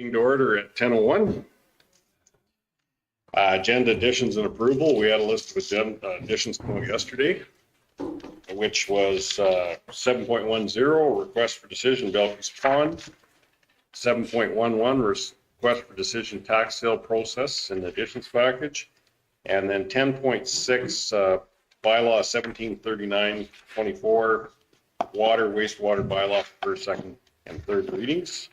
Meeting to order at 10:01. Agenda additions and approval. We had a list of agenda additions from yesterday, which was 7.10, request for decision, Belkis Pond. 7.11, request for decision, tax sale process in the additions package. And then 10.6, bylaw 1739-24, water, wastewater bylaw for first, second, and third readings.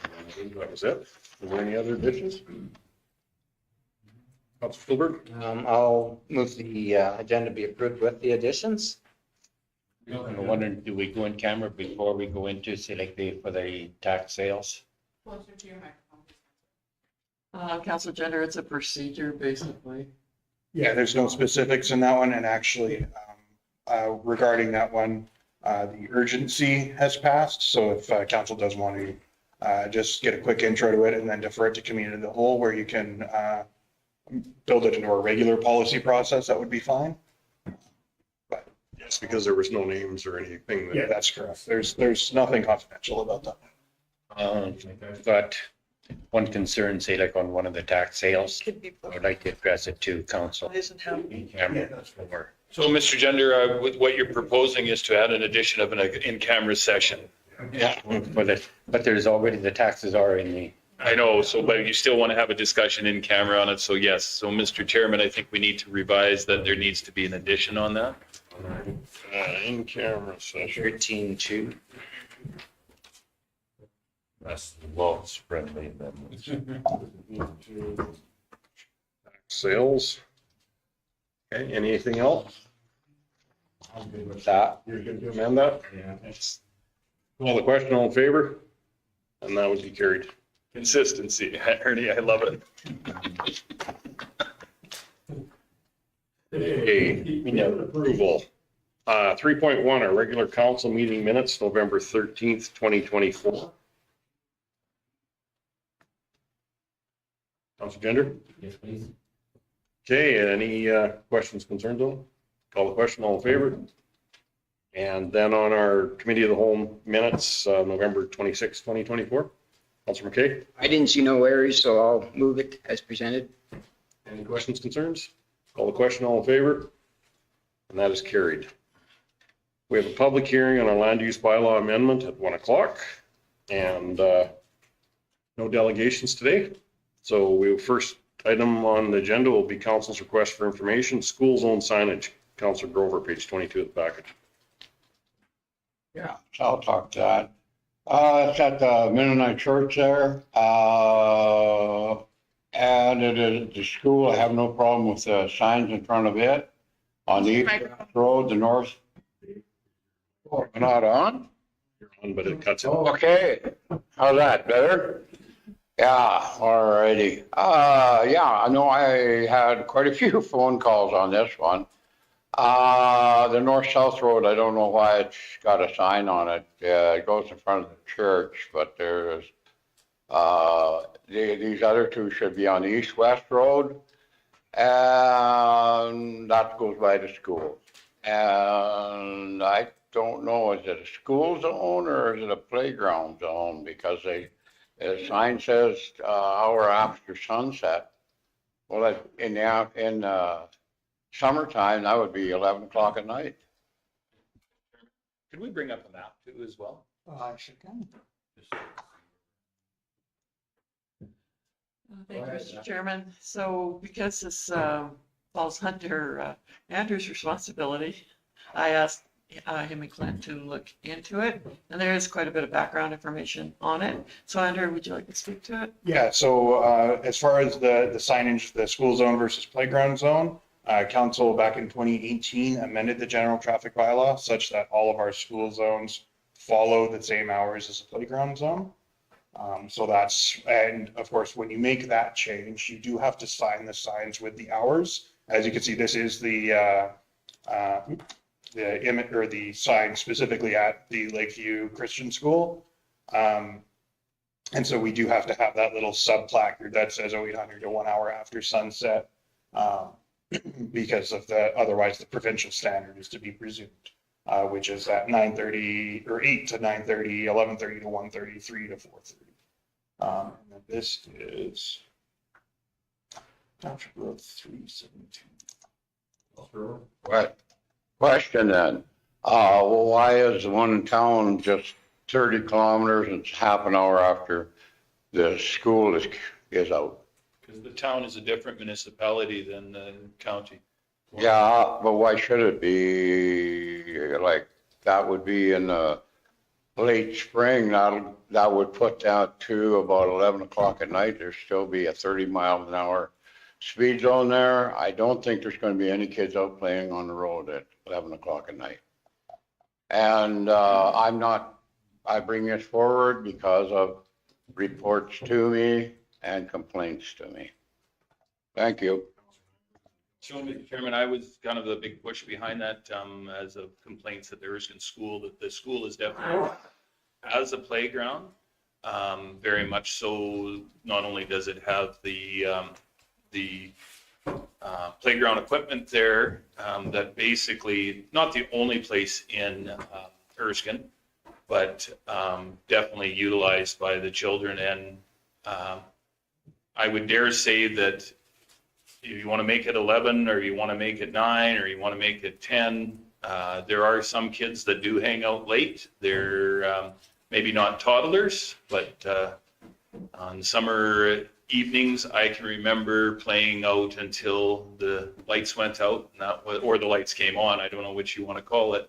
And I think that was it. Are there any other additions? Councilor Philbert? I'll move the agenda be approved with the additions. I'm wondering, do we go in camera before we go into select date for the tax sales? Closer to your microphone. Council Gender, it's a procedure, basically. Yeah, there's no specifics in that one, and actually, regarding that one, the urgency has passed, so if council does want to just get a quick intro to it and then defer it to committee of the whole, where you can build it into a regular policy process, that would be fine. But Yes, because there was no names or anything. yeah, that's correct. There's nothing confidential about that. I've got one concern, say like on one of the tax sales. Could be. I would like to address it to council. Isn't how. In camera before. So, Mr. Gender, what you're proposing is to add an addition of an in-camera session. Yeah, but there's already, the taxes are in the. I know, so, but you still want to have a discussion in camera on it, so yes. So, Mr. Chairman, I think we need to revise that there needs to be an addition on that. In camera session. 13.2. That's the laws friendly amendments. Sales. Okay, anything else? I'm good with that. You're good to amend that? Yeah. Call the question, all in favor? And that would be carried. Consistency, Ernie, I love it. Okay, approval. 3.1, our regular council meeting minutes, November 13th, 2024. Councilor Gender? Yes, please. Okay, any questions, concerns on? Call the question, all in favor? And then on our committee of the whole minutes, November 26th, 2024. Councilor McKay? I didn't see no errors, so I'll move it as presented. Any questions, concerns? Call the question, all in favor? And that is carried. We have a public hearing on our land use bylaw amendment at 1 o'clock, and no delegations today. So first item on the agenda will be council's request for information, school zone signage. Councilor Grover, page 22 of the package. Yeah, so I'll talk to that. It's at the Mennonite Church there. And it is the school. I have no problem with the signs in front of it. On the east road, the north. Oh, not on? You're on, but it cuts Oh, out. okay. How's that? Better? Yeah, alrighty. Yeah, I know I had quite a few phone calls on this one. The north-south road, I don't know why it's got a sign on it. It goes in front of the church, but there's, these other two should be on the east-west road. And that goes by the school. And I don't know, is it a school zone or is it a playground zone? Because the sign says, hour after sunset. Well, in summertime, that would be 11 o'clock at night. Could we bring up a map too as well? Sure can. Thank you, Mr. Chairman. So because this falls under Andrew's responsibility, I asked him and Clint to look into it, and there is quite a bit of background information on it. So Andrew, would you like to speak to it? Yeah, so as far as the signage, the school zone versus playground zone, council back in 2018 amended the general traffic bylaw such that all of our school zones follow the same hours as a playground zone. So that's, and of course, when you make that change, you do have to sign the signs with the hours. As you can see, this is the image or the sign specifically at the Lakeview Christian School. And so we do have to have that little sub placard that says 0800 to 1 hour after sunset. Because of otherwise the provincial standard is to be presumed, which is at 9:30 or 8 to 9:30, 11:30 to 1:30, 3 to 4:30. And this is Township Road 372. What? Question then, well, why is the one in town just 30 kilometers and it's half an hour after the school is out? Because the town is a different municipality than the county. Yeah, but why should it be like, that would be in the late spring, that would put that to about 11 o'clock at night, there'd still be a 30-mile-an-hour speed zone there. I don't think there's going to be any kids out playing on the road at 11 o'clock at night. And I bring this forward because of reports to me and complaints to me. Thank you. So, Mr. Chairman, I was kind of the big push behind that, as of complaints that there is in school, that the school is definitely as a playground. Very much so, not only does it have the playground equipment there, that basically, not the only place in Erskine, but definitely utilized by the children. And I would dare say that if you want to make it 11, or you want to make it 9, or you want to make it 10, there are some kids that do hang out late. They're maybe not toddlers, but on summer evenings, I can remember playing out until the lights went out, or the lights came on. I don't know which you want to call it.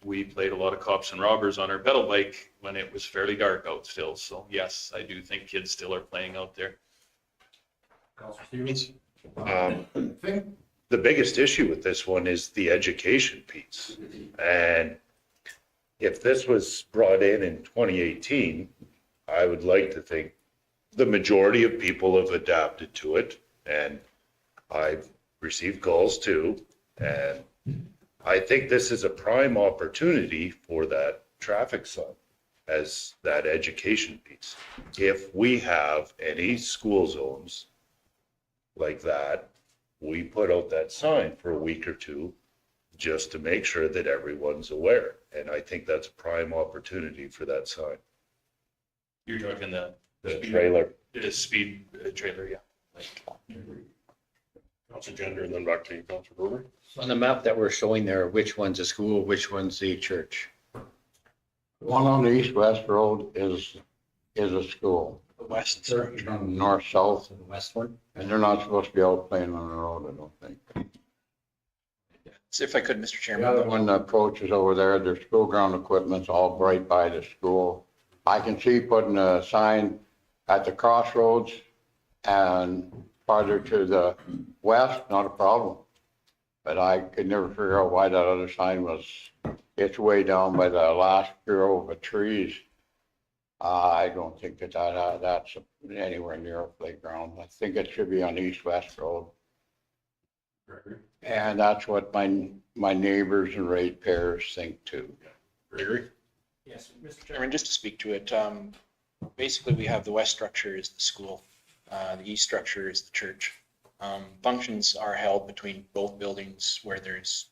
We played a lot of cops and robbers on our pedal bike when it was fairly dark out still. So yes, I do think kids still are playing out there. Councilor Stevens? I think the biggest issue with this one is the education piece. And if this was brought in 2018, I would like to think the majority of people have adapted to it. And I've received calls too. And I think this is a prime opportunity for that traffic sign as that education piece. If we have any school zones like that, we put out that sign for a week or two just to make sure that everyone's aware. And I think that's a prime opportunity for that sign. You're talking the Trailer. speed trailer, yeah. Councilor Gender, and then back to you, Councilor Brewer. On the map that we're showing there, which one's a school, which one's the church? One on the east-west road is a school. The west. Church on the north-south, The west one. and they're not supposed to be out playing on the road, I don't think. So if I could, Mr. The Chairman. other one approaches over there, their school ground equipment's all right by the school. I can see putting a sign at the crossroads and farther to the west, not a problem. But I could never figure out why that other sign was, it's way down by the last grove of trees. I don't think that's anywhere near a playground. I think it should be on east-west road. And that's what my neighbors and ratepayers think too. Gregory? Yes, Mr. Chairman, just to speak to it, basically we have the west structure is the school, the east structure is the church. Functions are held between both buildings where there's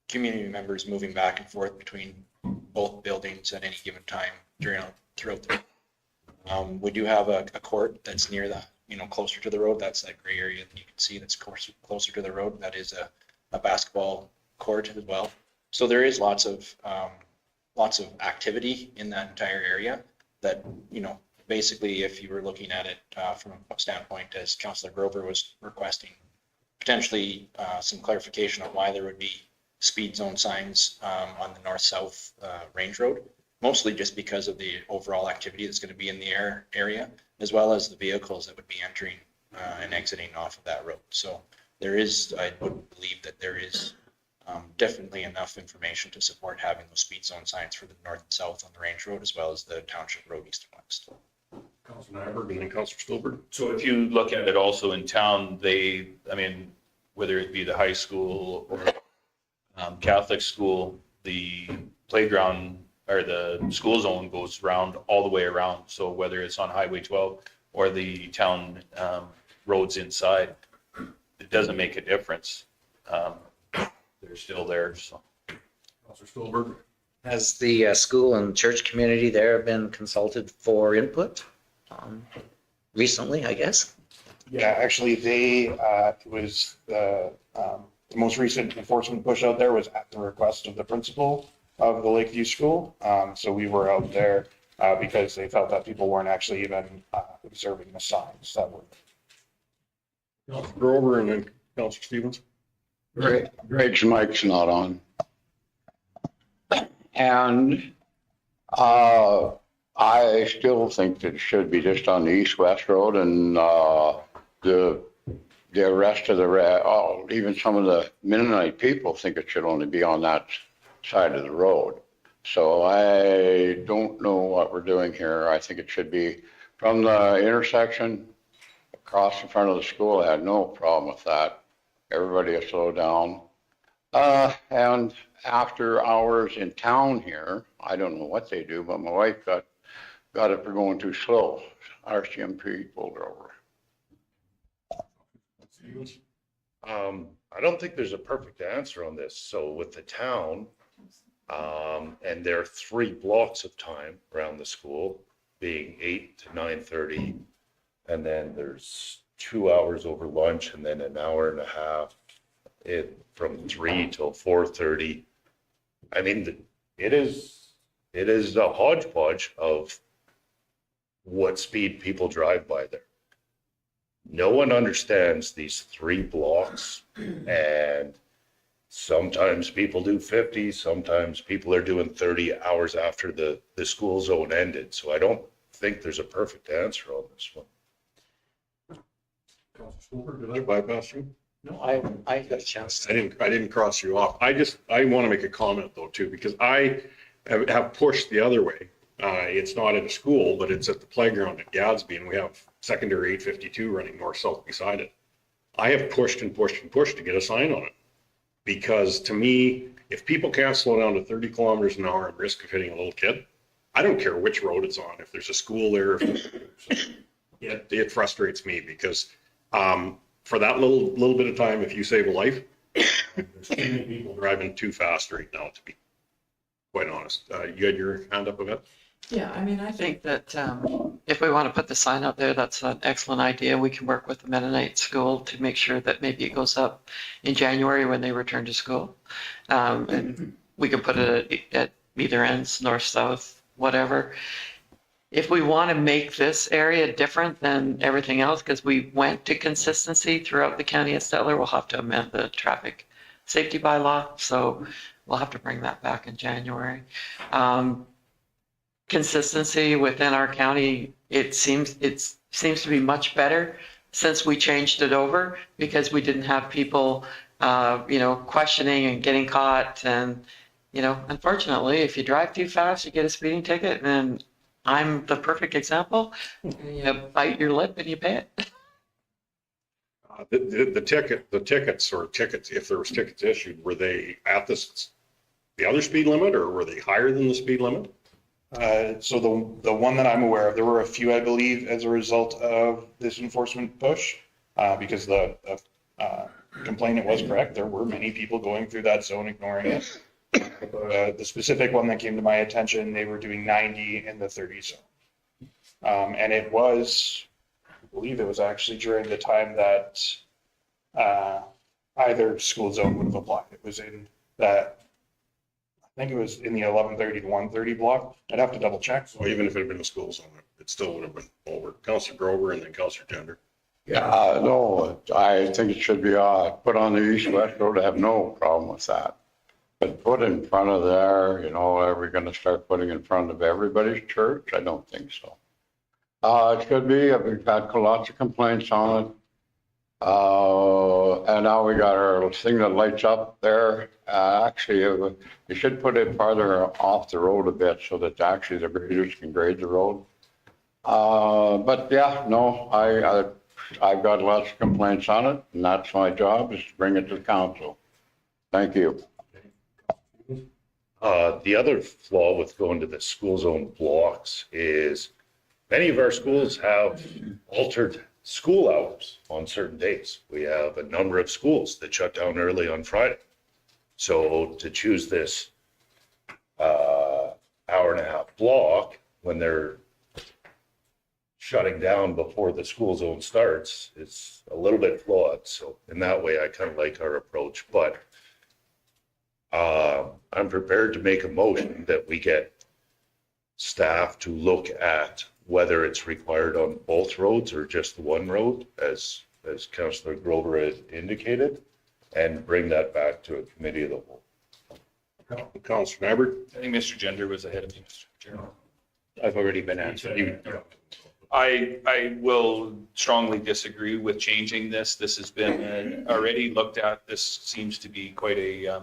community members moving back and forth between both buildings at any given time throughout the. We do have a court that's near the, closer to the road. That's that gray area that you can see that's closer to the road. That is a basketball court as well. So there is lots of activity in that entire area that, basically if you were looking at it from a standpoint, as Councillor Grover was requesting, potentially some clarification on why there would be speed zone signs on the north-south range road, mostly just because of the overall activity that's going to be in the area, as well as the vehicles that would be entering and exiting off of that road. So there is, I would believe that there is definitely enough information to support having those speed zone signs for the north and south on the range road, as well as the township road east and west. Councilor Nyberg, and then Councilor Stolberg. So if you look at it also in town, whether it be the high school or Catholic school, the playground or the school zone goes around all the way around. So whether it's on Highway 12 or the town roads inside, it doesn't make a difference. They're still there. So, Councilor Stolberg. Has the school and church community there been consulted for input? Recently, I guess? Yeah, actually, it was the most recent enforcement push out there was at the request of the principal of the Lakeview School. So we were out there because they felt that people weren't actually even observing the signs that were. Counselor Grover and then Counselor Stevens. Greg's mic's not on. And I still think that it should be just on the east-west road and the rest of even some of the Mennonite people think it should only be on that side of the road. So I don't know what we're doing here. I think it should be from the intersection across in front of the school. I had no problem with that. Everybody will slow down. And after hours in town here, I don't know what they do, but my wife got it for going too slow. RCMP pulled her over. I don't think there's a perfect answer on this. So with the town, and there are 3 blocks of time around the school, being 8 to 9:30, and then there's 2 hours over lunch, and then an hour and a half from 3 till 4:30. I mean, it is a hodgepodge of what speed people drive by there. No one understands these 3 blocks, and sometimes people do 50, sometimes people are doing 30 hours after the school zone ended. So I don't think there's a perfect answer on this one. Counselor Grover, did I bypass you? No, I got a chance. I didn't cross you off. I want to make a comment though too, because I have pushed the other way. It's not at a school, but it's at the playground at Gadsby, and we have secondary 852 running north-south beside it. I have pushed and pushed and pushed to get a sign on it. Because to me, if people can't slow down to 30 kilometers an hour and risk of hitting a little kid, I don't care which road it's on. If there's a school there, it frustrates me because for that little bit of time, if you save a life, there's too many people driving too fast right now, to be quite honest. You had your hand up a bit? Yeah, I mean, I think that if we want to put the sign up there, that's an excellent idea. We can work with the Mennonite school to make sure that maybe it goes up in January when they return to school. And we can put it at either ends, north, south, whatever. If we want to make this area different than everything else, because we went to consistency throughout the county of Stettler, we'll have to amend the traffic safety bylaw. So we'll have to bring that back in January. Consistency within our county, it seems to be much better since we changed it over, because we didn't have people questioning and getting caught. And unfortunately, if you drive too fast, you get a speeding ticket, and I'm the perfect example. You bite your lip and you pay it. The tickets, if there was tickets issued, were they at the other speed limit, or were they higher than the speed limit? So the one that I'm aware of, there were a few, I believe, as a result of this enforcement push, because the complainant was correct. There were many people going through that zone, ignoring it. The specific one that came to my attention, they were doing 90 in the 30 zone. And it was, I believe it was actually during the time that either school zone would have applied. It was in that, I think it was in the 1130 to 130 block. I'd have to double check. So even if it had been a school zone, it still would have been over. Counselor Grover and then Counselor Gender. Yeah, no, I think it should be put on the east-west road. I have no problem with that. But put in front of there, are we going to start putting in front of everybody's church? I don't think so. It should be. We've had lots of complaints on it. And now we got our thing that lights up there. Actually, you should put it farther off the road a bit so that actually the graders can grade the road. But yeah, no, I've got lots of complaints on it, and that's my job, is to bring it to the council. Thank you. The other flaw with going to the school zone blocks is many of our schools have altered school hours on certain days. We have a number of schools that shut down early on Friday. So to choose this hour and a half block when they're shutting down before the school zone starts, it's a little bit flawed. So in that way, I kind of like our approach, but I'm prepared to make a motion that we get staff to look at whether it's required on both roads or just the one road, as Councillor Grover had indicated, and bring that back to a committee of the whole. Councillor Nyberg? I think Mr. Gender was ahead of me, Mr. Chairman. I've already been answered. I will strongly disagree with changing this. This has been already looked at. This seems to be quite a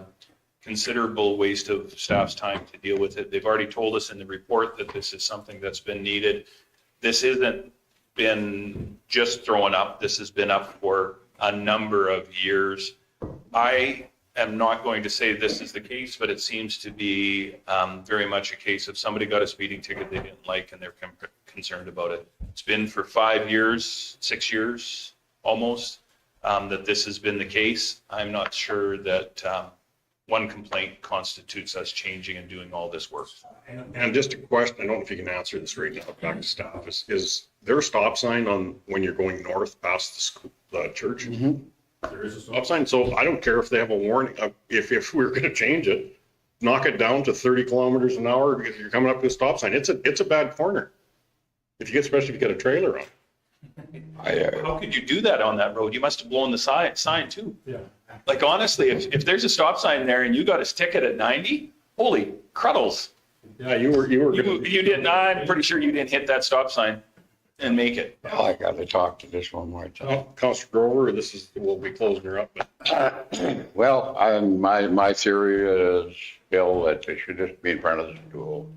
considerable waste of staff's time to deal with it. They've already told us in the report that this is something that's been needed. This isn't been just thrown up. This has been up for a number of years. I am not going to say this is the case, but it seems to be very much a case of somebody got a speeding ticket they didn't like and they're concerned about it. It's been for 5 years, 6 years almost, that this has been the case. I'm not sure that one complaint constitutes us changing and doing all this work. And just a question, I don't know if you can answer this right now, back to staff, is there a stop sign on when you're going north past the school, the church? There is a stop sign, so I don't care if they have a warning, if we're gonna change it, knock it down to 30 kilometers an hour, if you're coming up to a stop sign, it's a bad corner. Especially if you get a trailer on. How could you do that on that road? You must have blown the sign too. Yeah. Like honestly, if there's a stop sign there and you got a ticket at 90, holy cruddles. Yeah, you didn't, I'm pretty sure you didn't hit that stop sign and make it. Oh, I gotta talk to this one more time. Councillor Grover, we'll be closing her up, but. Well, my theory is, Bill, that they should just be in front of the school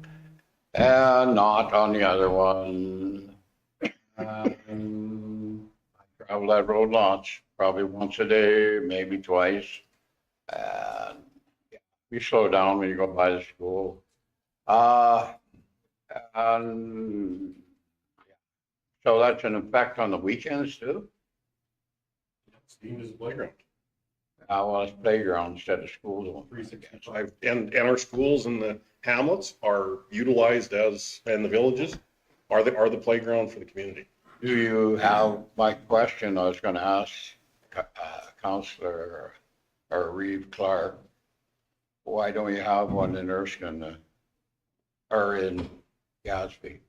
and not on the other one. I travel that road lots, probably once a day, maybe twice. And you slow down when you go by the school. And so that's an effect on the weekends too? Steam is a playground. Well, it's playground instead of school zone. And our schools in the hamlets are utilized as, and the villages are the playground for the community. Do you have, my question I was going to ask Councillor or Reeve Clark, why don't you have one in Erskine or in Gadsby?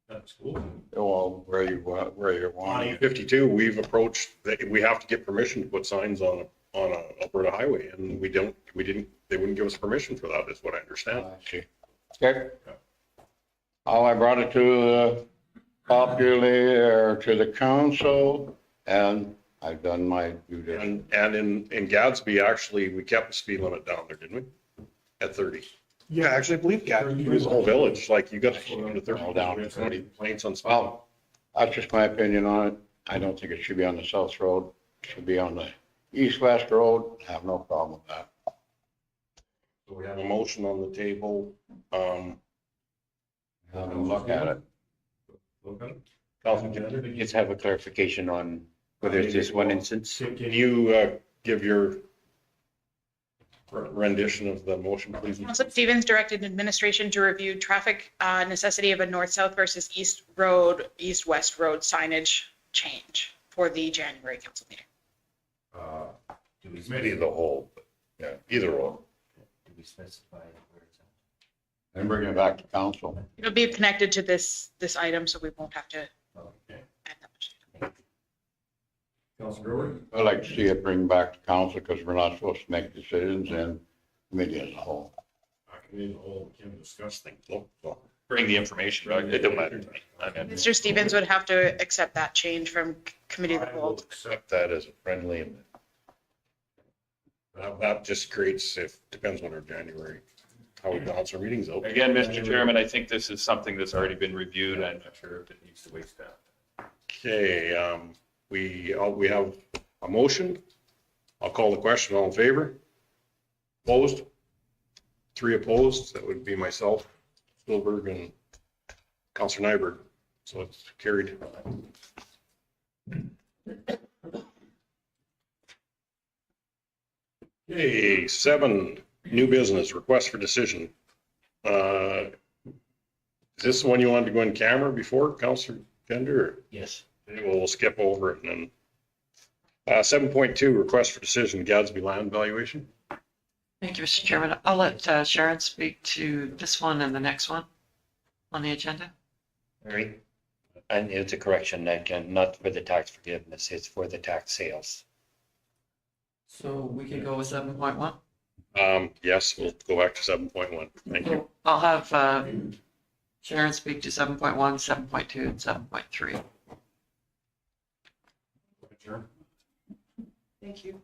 That's cool. Well, where you On want. 52, we've approached that we have to get permission to put signs on a Alberta highway, and they wouldn't give us permission for that, is what I understand. I see. Okay. Oh, I brought it to to the council, and I've done my due diligence. And in Gadsby, actually, we kept the speed limit down there, didn't we? At 30. Yeah, actually, I believe Gadsby The was whole village, like you got to shoot to 30. All down to 20 complaints on speed. Well, that's just my opinion on it. I don't think it should be on the south road. It should be on the east-west road. I have no problem with that. So we have a motion on the table. Have a look at it. Councilor Kennedy, Just have a clarification on whether it's just one instance. can you give your rendition of the motion, please? Councilor Stevens directed administration to review traffic necessity of a north-south versus east-west road signage change for the January council meeting. Committee of the whole, but yeah, either or. Do we specify where it's at? And bring it back to council. It'll be connected to this item, so we won't have to Okay. add that much. Councilor Grover? I'd like to see it bring back to council because we're not supposed to make decisions and committee as a whole. Committee of the whole can discuss things. Bring the information back. It don't matter to me. I mean, Mr. Stevens would have to accept that change from committee of the I will whole. accept that as a friendly amendment. That just creates, depends on our January, how we balance our meetings out. Again, Mr. Chairman, I think this is something that's already been reviewed. I'm not sure if it needs to waste that. Okay, we have a motion. I'll call the question. All in favor? Opposed? 3 opposed. That would be myself, Spielberg, and Councillor Nyberg. So it's carried. Okay, 7, new business, request for decision. Is this the one you wanted to go in camera before, Councillor Gender? Yes. We'll skip over it and then. 7.2, request for decision, Gadsby land valuation. Thank you, Mr. Chairman. I'll let Sharon speak to this one and the next one on the agenda. All right. And it's a correction, again, not for the tax forgiveness, it's for the tax sales. So we can go with 7.1. Yes, we'll go back to 7.1. Thank you. I'll have Sharon speak to 7.1, 7.2, and 7.3. Thank you.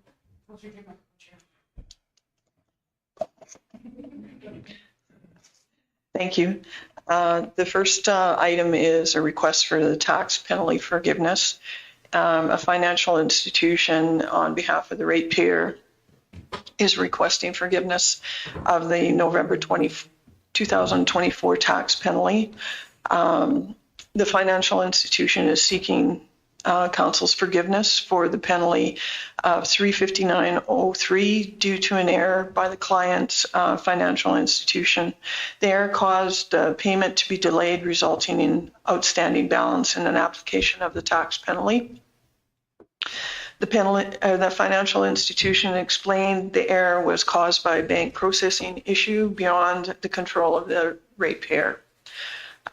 Thank you. The first item is a request for the tax penalty forgiveness. A financial institution on behalf of the ratepayer is requesting forgiveness of the November 2024 tax penalty. The financial institution is seeking council's forgiveness for the penalty of $359.03 due to an error by the client's financial institution. The error caused payment to be delayed, resulting in outstanding balance in an application of the tax penalty. The financial institution explained the error was caused by a bank processing issue beyond the control of the ratepayer.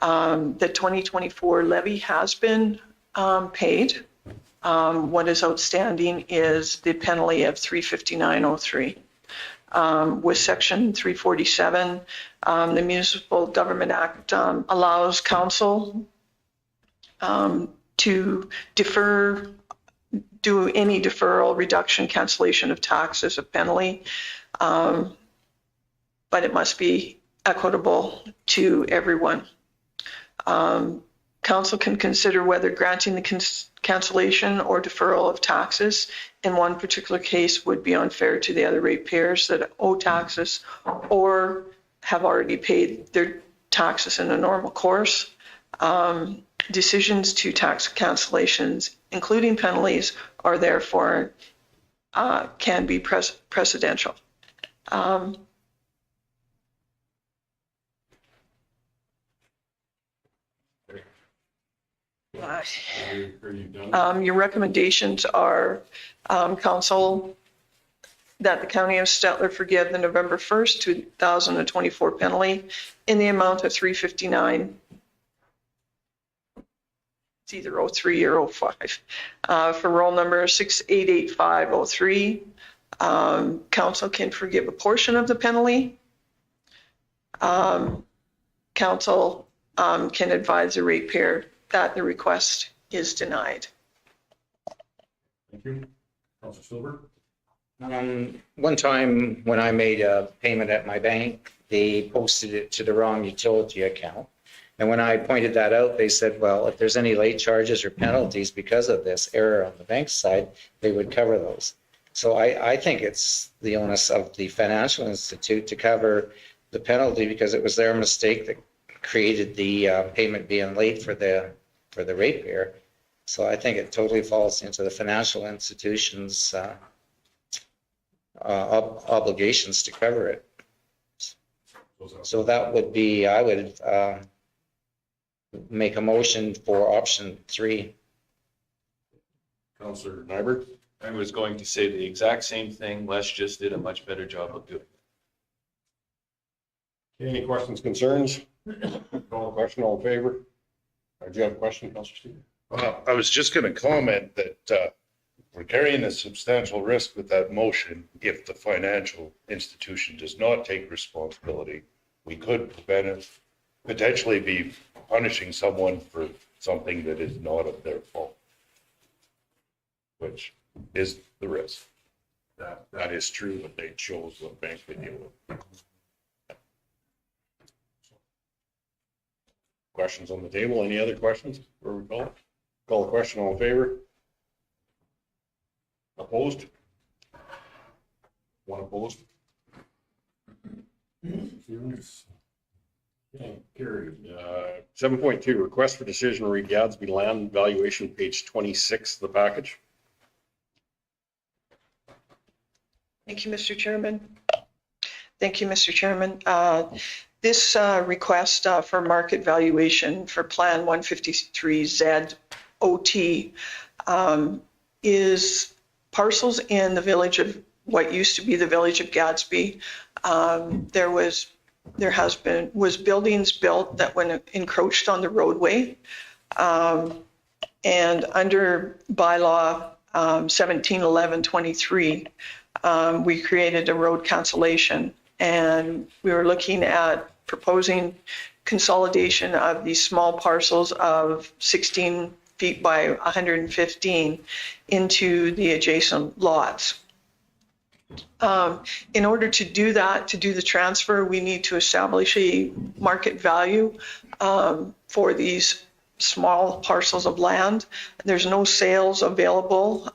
The 2024 levy has been paid. What is outstanding is the penalty of $359.03. With Section 347, the Municipal Government Act allows council to do any deferral, reduction, cancellation of tax as a penalty, but it must be equitable to everyone. Council can consider whether granting the cancellation or deferral of taxes in one particular case would be unfair to the other ratepayers that owe taxes or have already paid their taxes in a normal course. Decisions to tax cancellations, including penalties, are therefore can be precedential. Your recommendations are, council, that the County of Stettler forgive the November 1st, 2024 penalty in the amount of $359. It's either 03 or 05. For roll number 688503, council can forgive a portion of the penalty. Council can advise the ratepayer that the request is denied. Thank you. Councillor Silver? One time when I made a payment at my bank, they posted it to the wrong utility account. And when I pointed that out, they said, well, if there's any late charges or penalties because of this error on the bank side, they would cover those. So I think it's the onus of the financial institute to cover the penalty because it was their mistake that created the payment being late for the ratepayer. So I think it totally falls into the financial institution's obligations to cover it. So that would be, I would make a motion for option 3. Councillor Nyberg? I was going to say the exact same thing. Les just did a much better job of doing it. Any questions, concerns? Call the question, all in favor? Do you have a question, Councillor Steve? I was just going to comment that we're carrying a substantial risk with that motion. If the financial institution does not take responsibility, we could potentially be punishing someone for something that is not of their fault, which is the risk. That is true, but they chose what bank they deal with. Questions on the table? Any other questions before we call it? Call the question, all in favor? Opposed? One opposed? Okay, carried. 7.2, request for decision re Gadsby land valuation, page 26 of the package. Thank you, Mr. Chairman. Thank you, Mr. Chairman. This request for market valuation for Plan 153Z OT is parcels in the village of what used to be the village of Gadsby. There was buildings built that went encroached on the roadway. And under bylaw 171123, we created a road cancellation, and we were looking at proposing consolidation of these small parcels of 16 feet by 115 into the adjacent lots. In order to do that, to do the transfer, we need to establish a market value for these small parcels of land. There's no sales available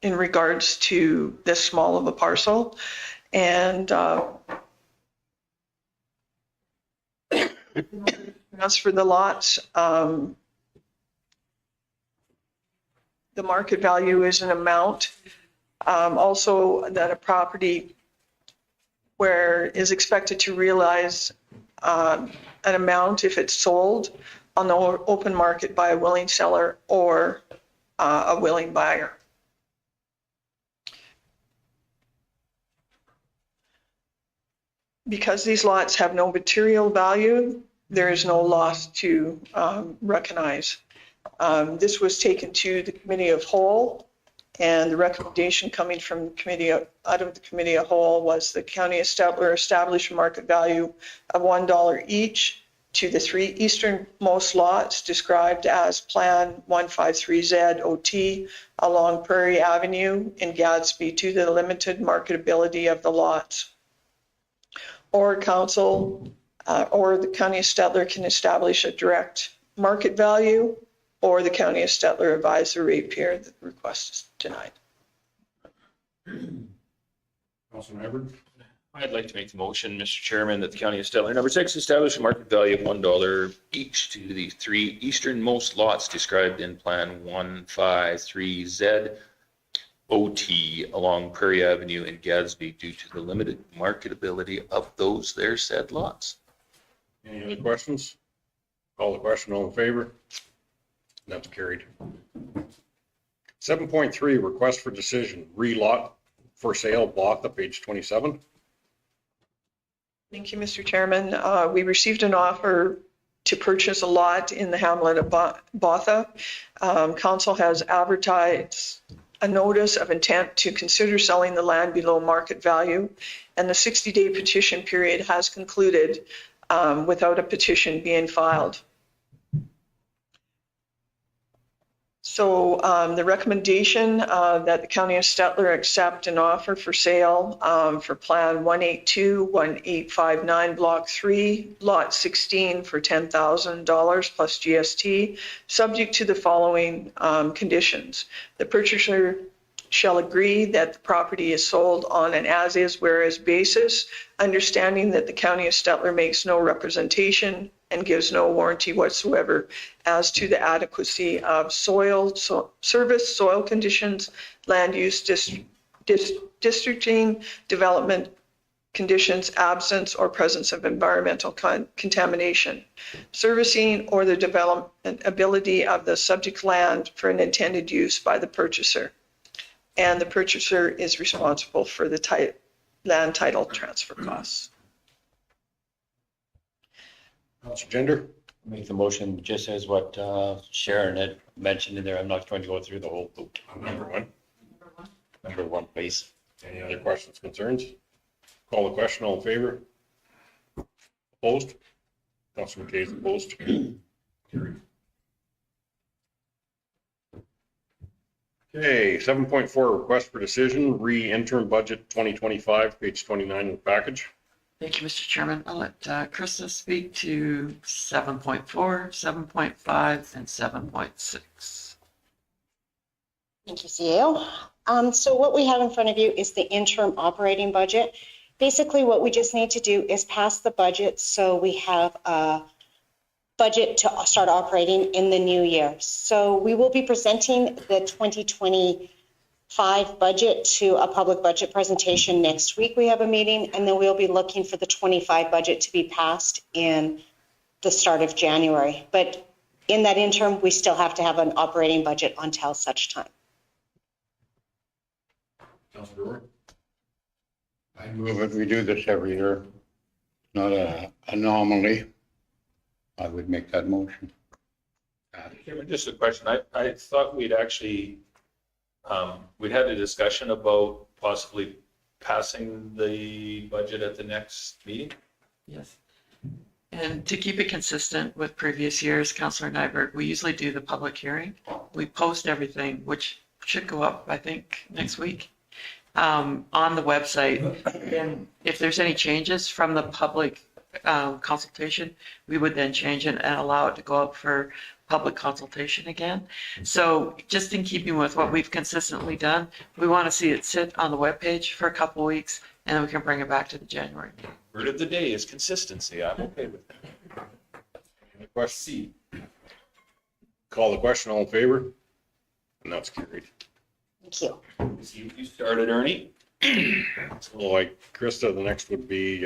in regards to this small of a parcel. And as for the lots, the market value is an amount. Also, that a property where is expected to realize an amount if it's sold on the open market by a willing seller or a willing buyer. Because these lots have no material value, there is no loss to recognize. This was taken to the Committee of Whole, and the recommendation coming from the committee, out of the Committee of Whole, was the County of Stettler establish a market value of $1 each to the three easternmost lots described as Plan 153Z OT along Prairie Avenue in Gadsby to the limited marketability of the lots. Or council or the County of Stettler can establish a direct market value, or the County of Stettler advise the ratepayer that the request is denied. Councilor Hubbard? I'd like to make the motion, Mr. Chairman, that the County of Stettler, number 6, establish a market value of $1 each to the three easternmost lots described in Plan 153Z OT along Prairie Avenue in Gadsby due to the limited marketability of those there said lots. Any other questions? Call the question, all in favor? That's carried. 7.3, request for decision, relot for sale, Botha, page 27. Thank you, Mr. Chairman. We received an offer to purchase a lot in the hamlet of Botha. Council has advertised a notice of intent to consider selling the land below market value, and the 60-day petition period has concluded without a petition being filed. So the recommendation that the County of Stettler accept an offer for sale for Plan 182-1859 Block 3, Lot 16 for $10,000 plus GST, subject to the following conditions. The purchaser shall agree that the property is sold on an as-is whereas basis, understanding that the County of Stettler makes no representation and gives no warranty whatsoever as to the adequacy of service, soil conditions, land use, districting, development conditions, absence or presence of environmental contamination, servicing or the development ability of the subject land for an intended use by the purchaser. And the purchaser is responsible for the land title transfer costs. Councilor Gender? Make the motion just as what Sharon had mentioned in there. I'm not going to go through the whole book. Number 1. Number 1, please. Any other questions, concerns? Call the question, all in favor? Opposed? Councilor McKay is opposed. Carried. Okay, 7.4, request for decision, re-interim budget 2025, page 29 of the package. Thank you, Mr. Chairman. I'll let Krista speak to 7.4, 7.5, and 7.6. Thank you, CEO. So what we have in front of you is the interim operating budget. Basically, what we just need to do is pass the budget so we have a budget to start operating in the new year. So we will be presenting the 2025 budget to a public budget presentation next week. We have a meeting, and then we'll be looking for the 25 budget to be passed in the start of January. But in that interim, we still have to have an operating budget until such time. Councilor Brewer? I move it, we do this every year, not a anomaly. I would make that motion. Chairman, just a question. I thought we'd actually, we'd had a discussion about possibly passing the budget at the next meeting. Yes. And to keep it consistent with previous years, Councillor Nyberg, we usually do the public hearing. We post everything, which should go up, I think, next week, on the website. And if there's any changes from the public consultation, we would then change it and allow it to go up for public consultation again. So just in keeping with what we've consistently done, we want to see it sit on the webpage for a couple of weeks, and then we can bring it back to the January meeting. Word of the day is consistency. I'm okay with that. Any question? Call the question, all in favor? And that's carried. Thank you. You started, Ernie. So like Krista, the next would be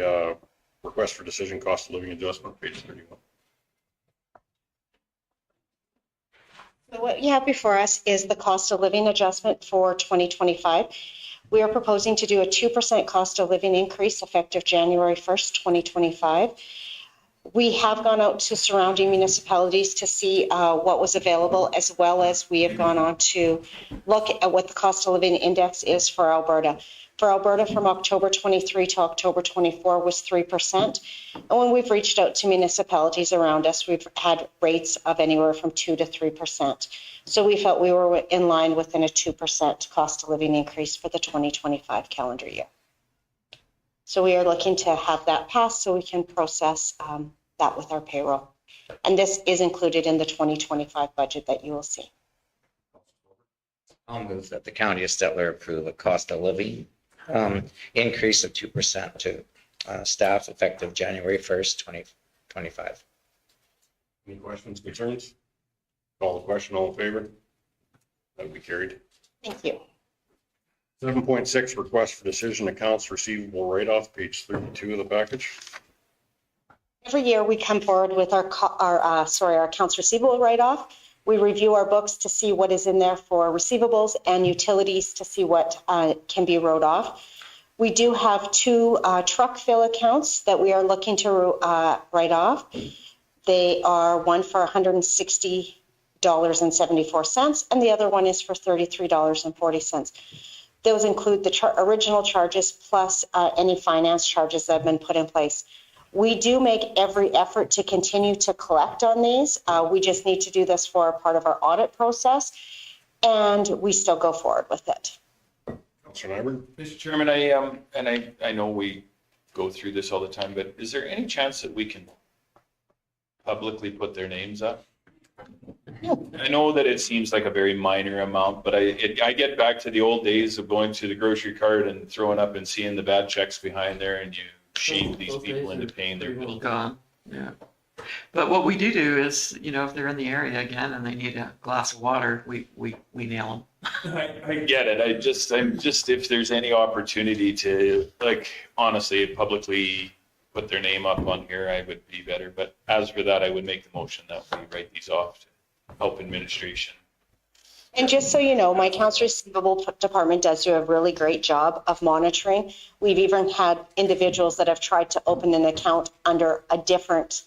request for decision cost of living adjustment, page 31. So what you have before us is the cost of living adjustment for 2025. We are proposing to do a 2% cost of living increase effective January 1st, 2025. We have gone out to surrounding municipalities to see what was available, as well as we have gone on to look at what the cost of living index is for Alberta. For Alberta, from October 23 to October 24 was 3%. And when we've reached out to municipalities around us, we've had rates of anywhere from 2 to 3%. So we felt we were in line within a 2% cost of living increase for the 2025 calendar year. So we are looking to have that passed so we can process that with our payroll. And this is included in the 2025 budget that you will see. I'll move that the county of Stettler approve a cost of living increase of 2% to staff effective January 1st, 2025. Any questions, concerns? Call the question, all in favor? That would be carried. Thank you. 7.6, request for decision accounts receivable write-off, page 32 of the package. Every year we come forward with our accounts receivable write-off. We review our books to see what is in there for receivables and utilities to see what can be wrote off. We do have 2 truck fill accounts that we are looking to write off. They are one for $160.74 and the other one is for $33.40. Those include the original charges plus any finance charges that have been put in place. We do make every effort to continue to collect on these. We just need to do this for a part of our audit process, and we still go forward with it. Councilor Nyberg? Mr. Chairman, I know we go through this all the time, but is there any chance that we can publicly put their names up? I know that it seems like a very minor amount, but I get back to the old days of going to the grocery cart and throwing up and seeing the bad checks behind there, and you shame these people into paying their bills. Gone, yeah. But what we do is, if they're in the area again and they need a glass of water, we nail them. I get it. I'm just, if there's any opportunity to, honestly, publicly put their name up on here, I would be better. But as for that, I would make the motion that we write these off to help administration. And just so you know, my accounts receivable department does do a really great job of monitoring. We've even had individuals that have tried to open an account under a different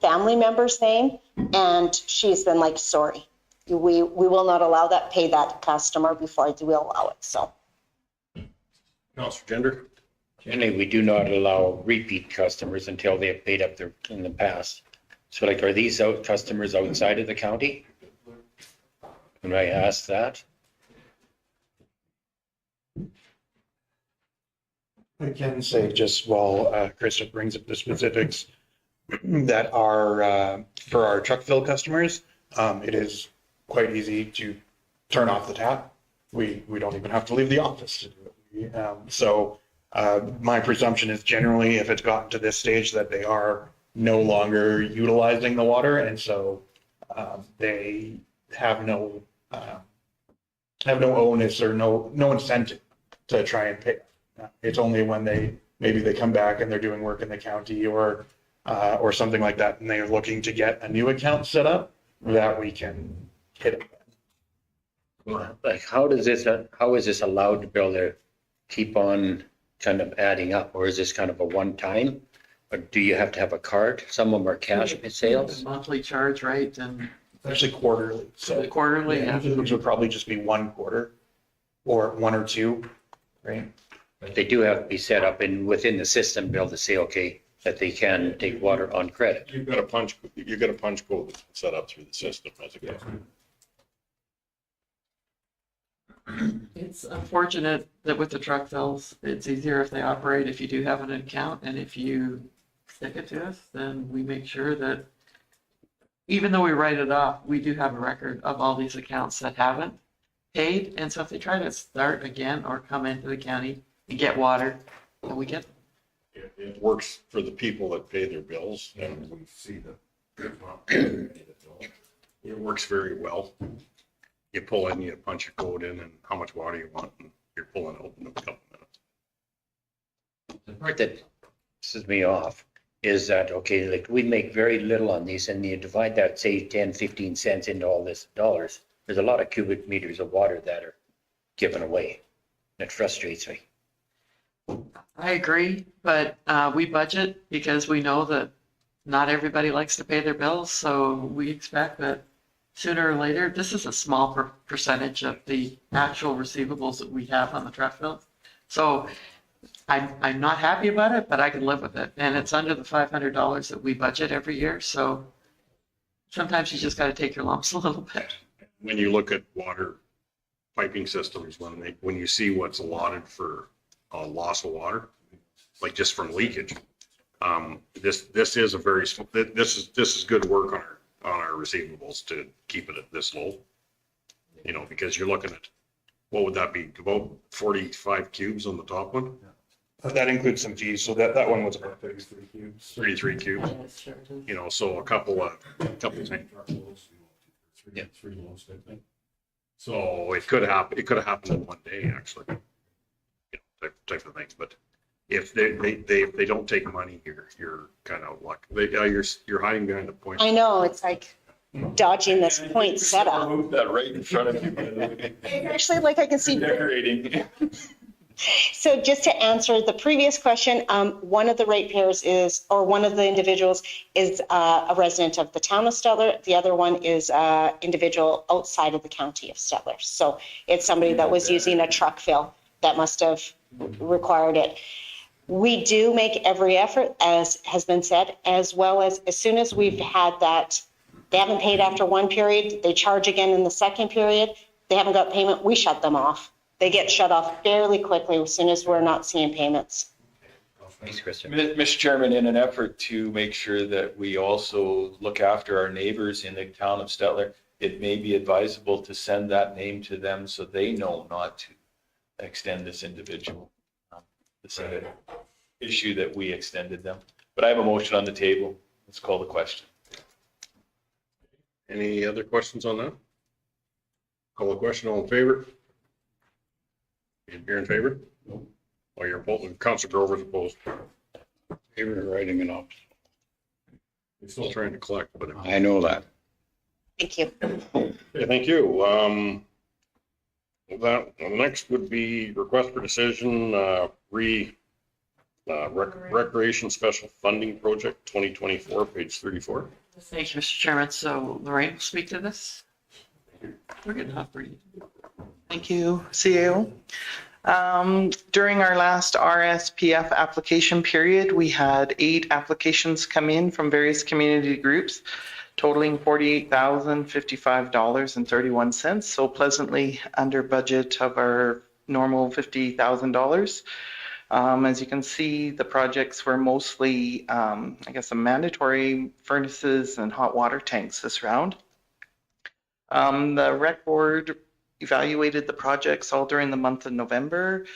family member's name, and she's been like, sorry, we will not allow that, pay that customer before I do allow it, so. Councilor Gender? Generally, we do not allow repeat customers until they have paid up their, in the past. So are these customers outside of the county? Can I ask that? I can say, just while Krista brings up the specifics, that are for our truck fill customers, it is quite easy to turn off the tap. We don't even have to leave the office to do it. So my presumption is generally if it's gotten to this stage that they are no longer utilizing the water, and so they have no have no onus or no incentive to try and pay. It's only when maybe they come back and they're doing work in the county or something like that, and they're looking to get a new account set up, that we can hit them. Like, how is this allowed to be able to keep on kind of adding up, or is this kind of a one-time? Or do you have to have a card? Some of them are cash sales. Monthly charge, right? And It's actually quarterly, so. quarterly, yeah. Which would probably just be 1 quarter or 1 or 2, right? But they do have to be set up within the system, be able to say, okay, that they can take water on credit. You've got a punch code that's set up through the system as a customer. It's unfortunate that with the truck fills, it's easier if they operate, if you do have an account, and if you stick it to us, then we make sure that even though we write it off, we do have a record of all these accounts that haven't paid. And so if they try to start again or come into the county and get water, then we get them. It works for the people that pay their bills, and we see that it works very well. You pull in, you punch your code in, and how much water you want, and you're pulling out in a couple minutes. The part that pisses me off is that, okay, like we make very little on these, and you divide that, say 10, 15 cents into all this dollars. There's a lot of cubic meters of water that are given away. It frustrates me. I agree, but we budget because we know that not everybody likes to pay their bills. So we expect that sooner or later, this is a small percentage of the actual receivables that we have on the truck bills. So I'm not happy about it, but I can live with it. And it's under the $500 that we budget every year. So sometimes you just got to take your lumps a little bit. When you look at water piping systems, when you see what's allotted for loss of water, like just from leakage, this is this is good work on our receivables to keep it at this low. You know, because you're looking at, what would that be, about 45 cubes on the top one? That includes some fees, so that one was about 33 cubes. 33 cubes. You know, so a couple tank. Yeah. So it could happen. It could have happened in one day, actually. You know, type of things. But if they don't take money, you're kind of luck. You're hiding behind the point. I know, it's like dodging this point setup. Move that right in front of you. It's actually like I can see. Decorating. So just to answer the previous question, one of the ratepayers is, or one of the individuals is a resident of the town of Stettler. The other one is an individual outside of the county of Stettler. So it's somebody that was using a truck fill that must have required it. We do make every effort, as has been said, as well as soon as we've had that, they haven't paid after one period, they charge again in the second period, they haven't got payment, we shut them off. They get shut off fairly quickly as soon as we're not seeing payments. Thanks, Kristen. Mr. Chairman, in an effort to make sure that we also look after our neighbors in the town of Stettler, it may be advisable to send that name to them so they know not to extend this individual. This issue that we extended them. But I have a motion on the table. Let's call the question. Any other questions on that? Call the question. All in favor? You're in favor? Or you're opposed? Councilor Grover's opposed. Even writing it up. He's still trying to collect, but. I know that. Thank you. Okay, thank you. Next would be request for decision, Recreation Special Funding Project 2024, page 34. Thank you, Mr. Chairman. So Lorraine will speak to this. We're getting hot for you. Thank you, CEO. During our last RSPF application period, we had 8 applications come in from various community groups, totaling $48,055.31, so pleasantly under budget of our normal $50,000. As you can see, the projects were mostly, I guess, some mandatory furnaces and hot water tanks this round. The rec board evaluated the projects all during the month of November,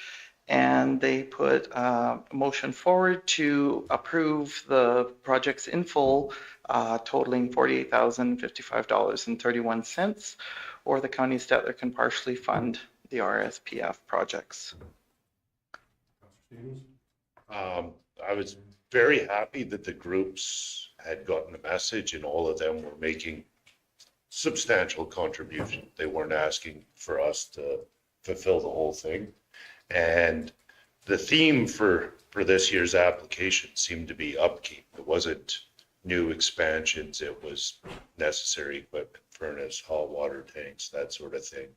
and they put a motion forward to approve the projects in full totaling $48,055.31, or the County Stettler can partially fund the RSPF projects. I was very happy that the groups had gotten the message and all of them were making substantial contribution. They weren't asking for us to fulfill the whole thing. And the theme for this year's application seemed to be upkeep. It wasn't new expansions. It was necessary equipment, furnace, hot water tanks, that sort of thing.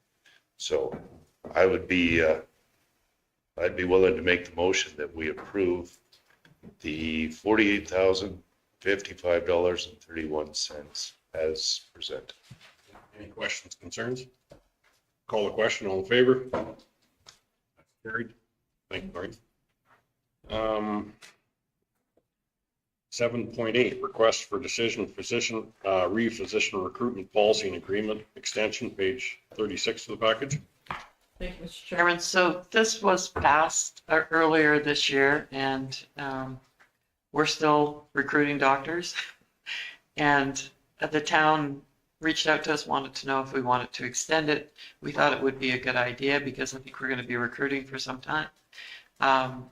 So I would be, I'd be willing to make the motion that we approve the $48,055.31 as presented. Any questions, concerns? Call the question, all in favor? Carried. Thank you, Marty. 7.8, request for decision, physician, re-physician recruitment policy and agreement extension, page 36 of the package. Thank you, Mr. Chairman. So this was passed earlier this year, and we're still recruiting doctors. And the town reached out to us, wanted to know if we wanted to extend it. We thought it would be a good idea because I think we're going to be recruiting for some time.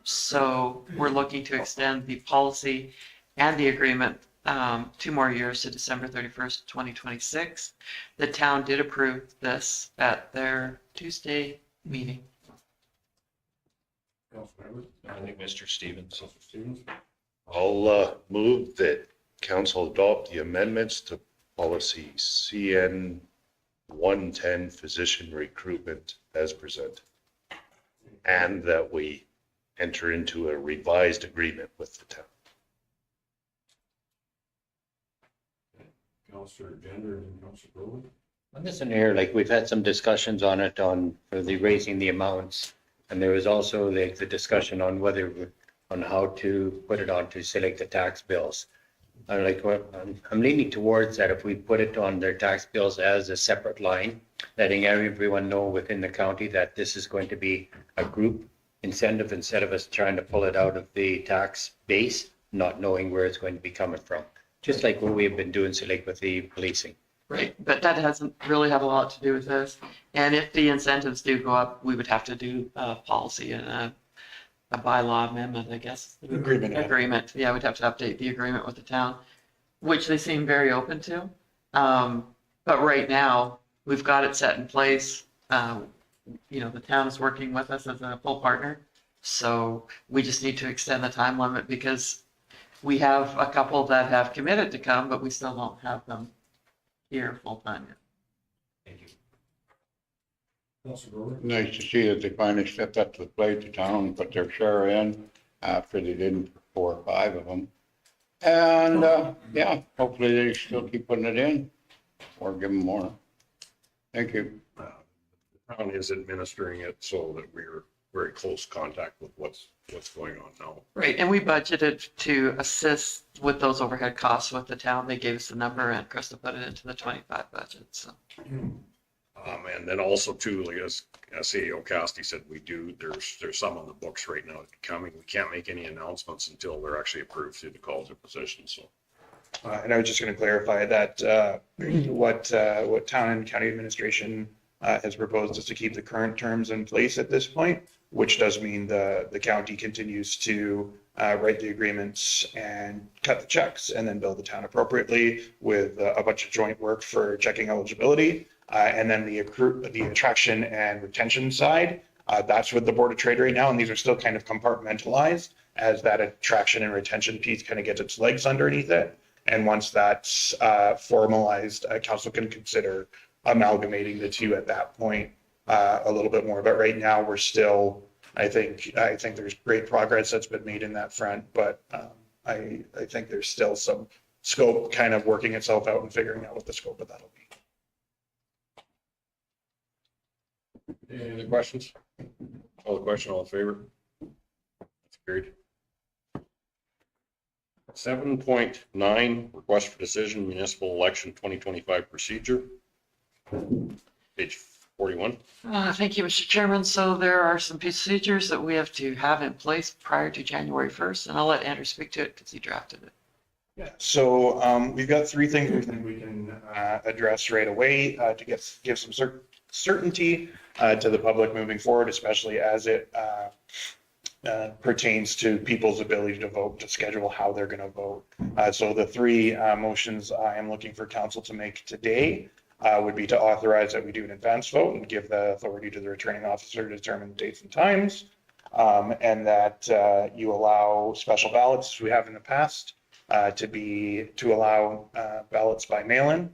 So we're looking to extend the policy and the agreement 2 more years to December 31st, 2026. The town did approve this at their Tuesday meeting. I think Mr. Stevens. I'll move that council adopt the amendments to policy CN 110 physician recruitment as presented. And that we enter into a revised agreement with the town. Councillor Gender and Councillor Grover. On this in here, like we've had some discussions on it for the raising the amounts. And there was also like the discussion on on how to put it onto say like the tax bills. I'm leaning towards that if we put it on their tax bills as a separate line, letting everyone know within the county that this is going to be a group incentive instead of us trying to pull it out of the tax base, not knowing where it's going to be coming from. Just like what we've been doing, say like with the policing. Right, but that doesn't really have a lot to do with this. And if the incentives do go up, we would have to do a policy and a bylaw amendment, I guess. Agreement. Yeah, we'd have to update the agreement with the town, which they seem very open to. But right now, we've got it set in place. The town is working with us as a full partner. So we just need to extend the time limit because we have a couple that have committed to come, but we still don't have them here full time yet. Thank you. Nice to see that they finally stepped up to the plate, the town, and put their share in after they didn't for 4 or 5 of them. And yeah, hopefully they still keep putting it in or give them more. Thank you. The town is administering it so that we're very close contact with what's going on now. Right, and we budgeted to assist with those overhead costs with the town. They gave us the number and Krista put it into the 25 budget, so. And then also too, like as CEO Cassidy said, there's some on the books right now coming. We can't make any announcements until they're actually approved through the calls of position, so. And I was just going to clarify that what town and county administration has proposed is to keep the current terms in place at this point, which does mean the county continues to write the agreements and cut the checks and then bill the town appropriately with a bunch of joint work for checking eligibility. And then the attraction and retention side, that's with the Board of Trade right now. And these are still kind of compartmentalized as that attraction and retention piece kind of gets its legs underneath it. And once that's formalized, council can consider amalgamating the two at that point a little bit more. But right now we're still, I think there's great progress that's been made in that front, but I think there's still some scope kind of working itself out and figuring out what the scope of that'll be. Any other questions? Call the question, all in favor? That's carried. 7.9, request for decision, municipal election 2025 procedure. Page 41. Thank you, Mr. Chairman. So there are some procedures that we have to have in place prior to January 1st, and I'll let Andrew speak to it because he drafted it. Yeah, so we've got three things we think we can address right away to give some certainty to the public moving forward, especially as it pertains to people's ability to vote, to schedule how they're going to vote. So the three motions I am looking for council to make today would be to authorize that we do an advance vote and give the authority to the returning officer to determine dates and times, and that you allow special ballots, as we have in the past, to allow ballots by mail-in.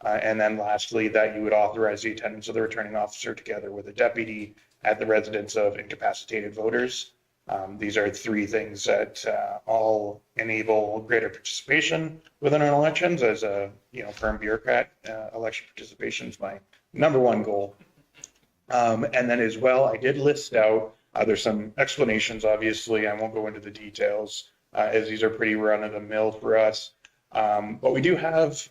And then lastly, that you would authorize the attendance of the returning officer together with a deputy at the residence of incapacitated voters. These are three things that all enable greater participation within our elections. As a firm bureaucrat, election participation is my number one goal. And then as well, I did list out, there's some explanations, obviously, I won't go into the details, as these are pretty run-of-the-mill for us. But we do have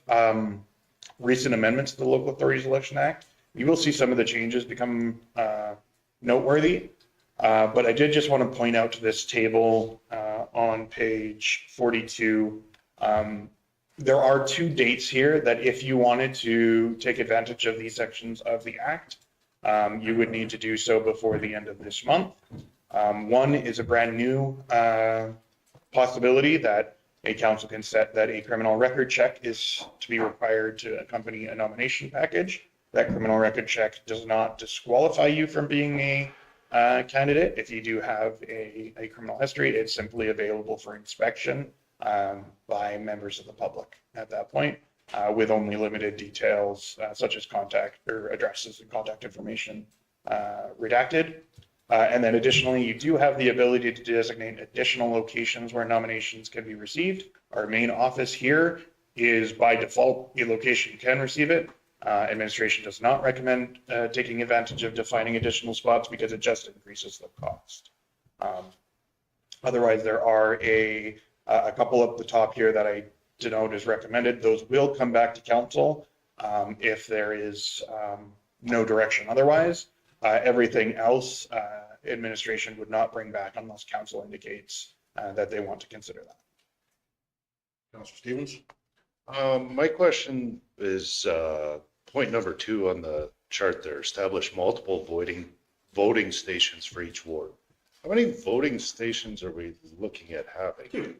recent amendments to the Local Authorities Election Act. You will see some of the changes become noteworthy. But I did just want to point out to this table on page 42, there are two dates here that if you wanted to take advantage of these sections of the Act, you would need to do so before the end of this month. One is a brand new possibility that a council can set that a criminal record check is to be required to accompany a nomination package. That criminal record check does not disqualify you from being a candidate. If you do have a criminal history, it's simply available for inspection by members of the public at that point, with only limited details such as contact or addresses and contact information redacted. And then additionally, you do have the ability to designate additional locations where nominations can be received. Our main office here is by default a location you can receive it. Administration does not recommend taking advantage of defining additional spots because it just increases the cost. Otherwise, there are a couple up the top here that I denote as recommended. Those will come back to council if there is no direction otherwise. Everything else, administration would not bring back unless council indicates that they want to consider that. Councilor Stevens? My question is point number 2 on the chart there, establish multiple voting stations for each ward. How many voting stations are we looking at having?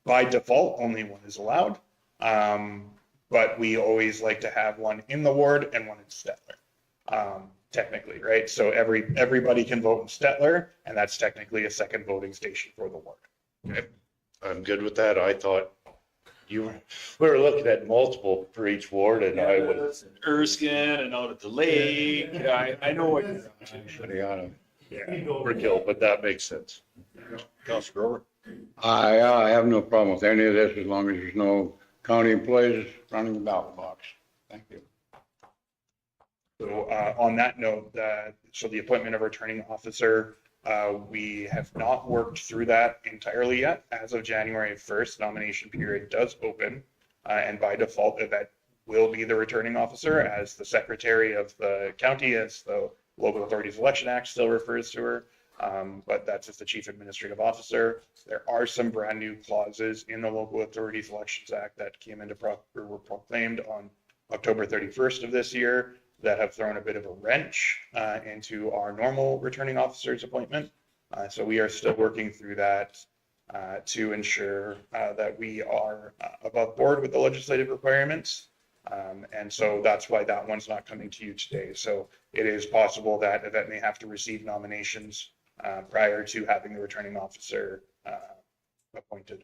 By default, only one is allowed, but we always like to have one in the ward and one in Stettler, technically, right? So everybody can vote in Stettler, and that's technically a second voting station for the ward. Okay, I'm good with that. I thought we were looking at multiple for each ward, and I was Erskine and out at the lake. I know what you're on overkill, but that makes sense. Councilor Grover? I have no problem with any of this as long as there's no county employees running the ballot box. Thank you. So on that note, so the appointment of returning officer, we have not worked through that entirely yet. As of January 1st, nomination period does open, and by default, that will be the returning officer as the secretary of the county, as the Local Authorities Election Act still refers to her. But that's just the chief administrative officer. There are some brand new clauses in the Local Authorities Elections Act that came into were proclaimed on October 31st of this year that have thrown a bit of a wrench into our normal returning officer's appointment. So we are still working through that to ensure that we are above board with the legislative requirements. And so that's why that one's not coming to you today. So it is possible that Yvette may have to receive nominations prior to having the returning officer appointed.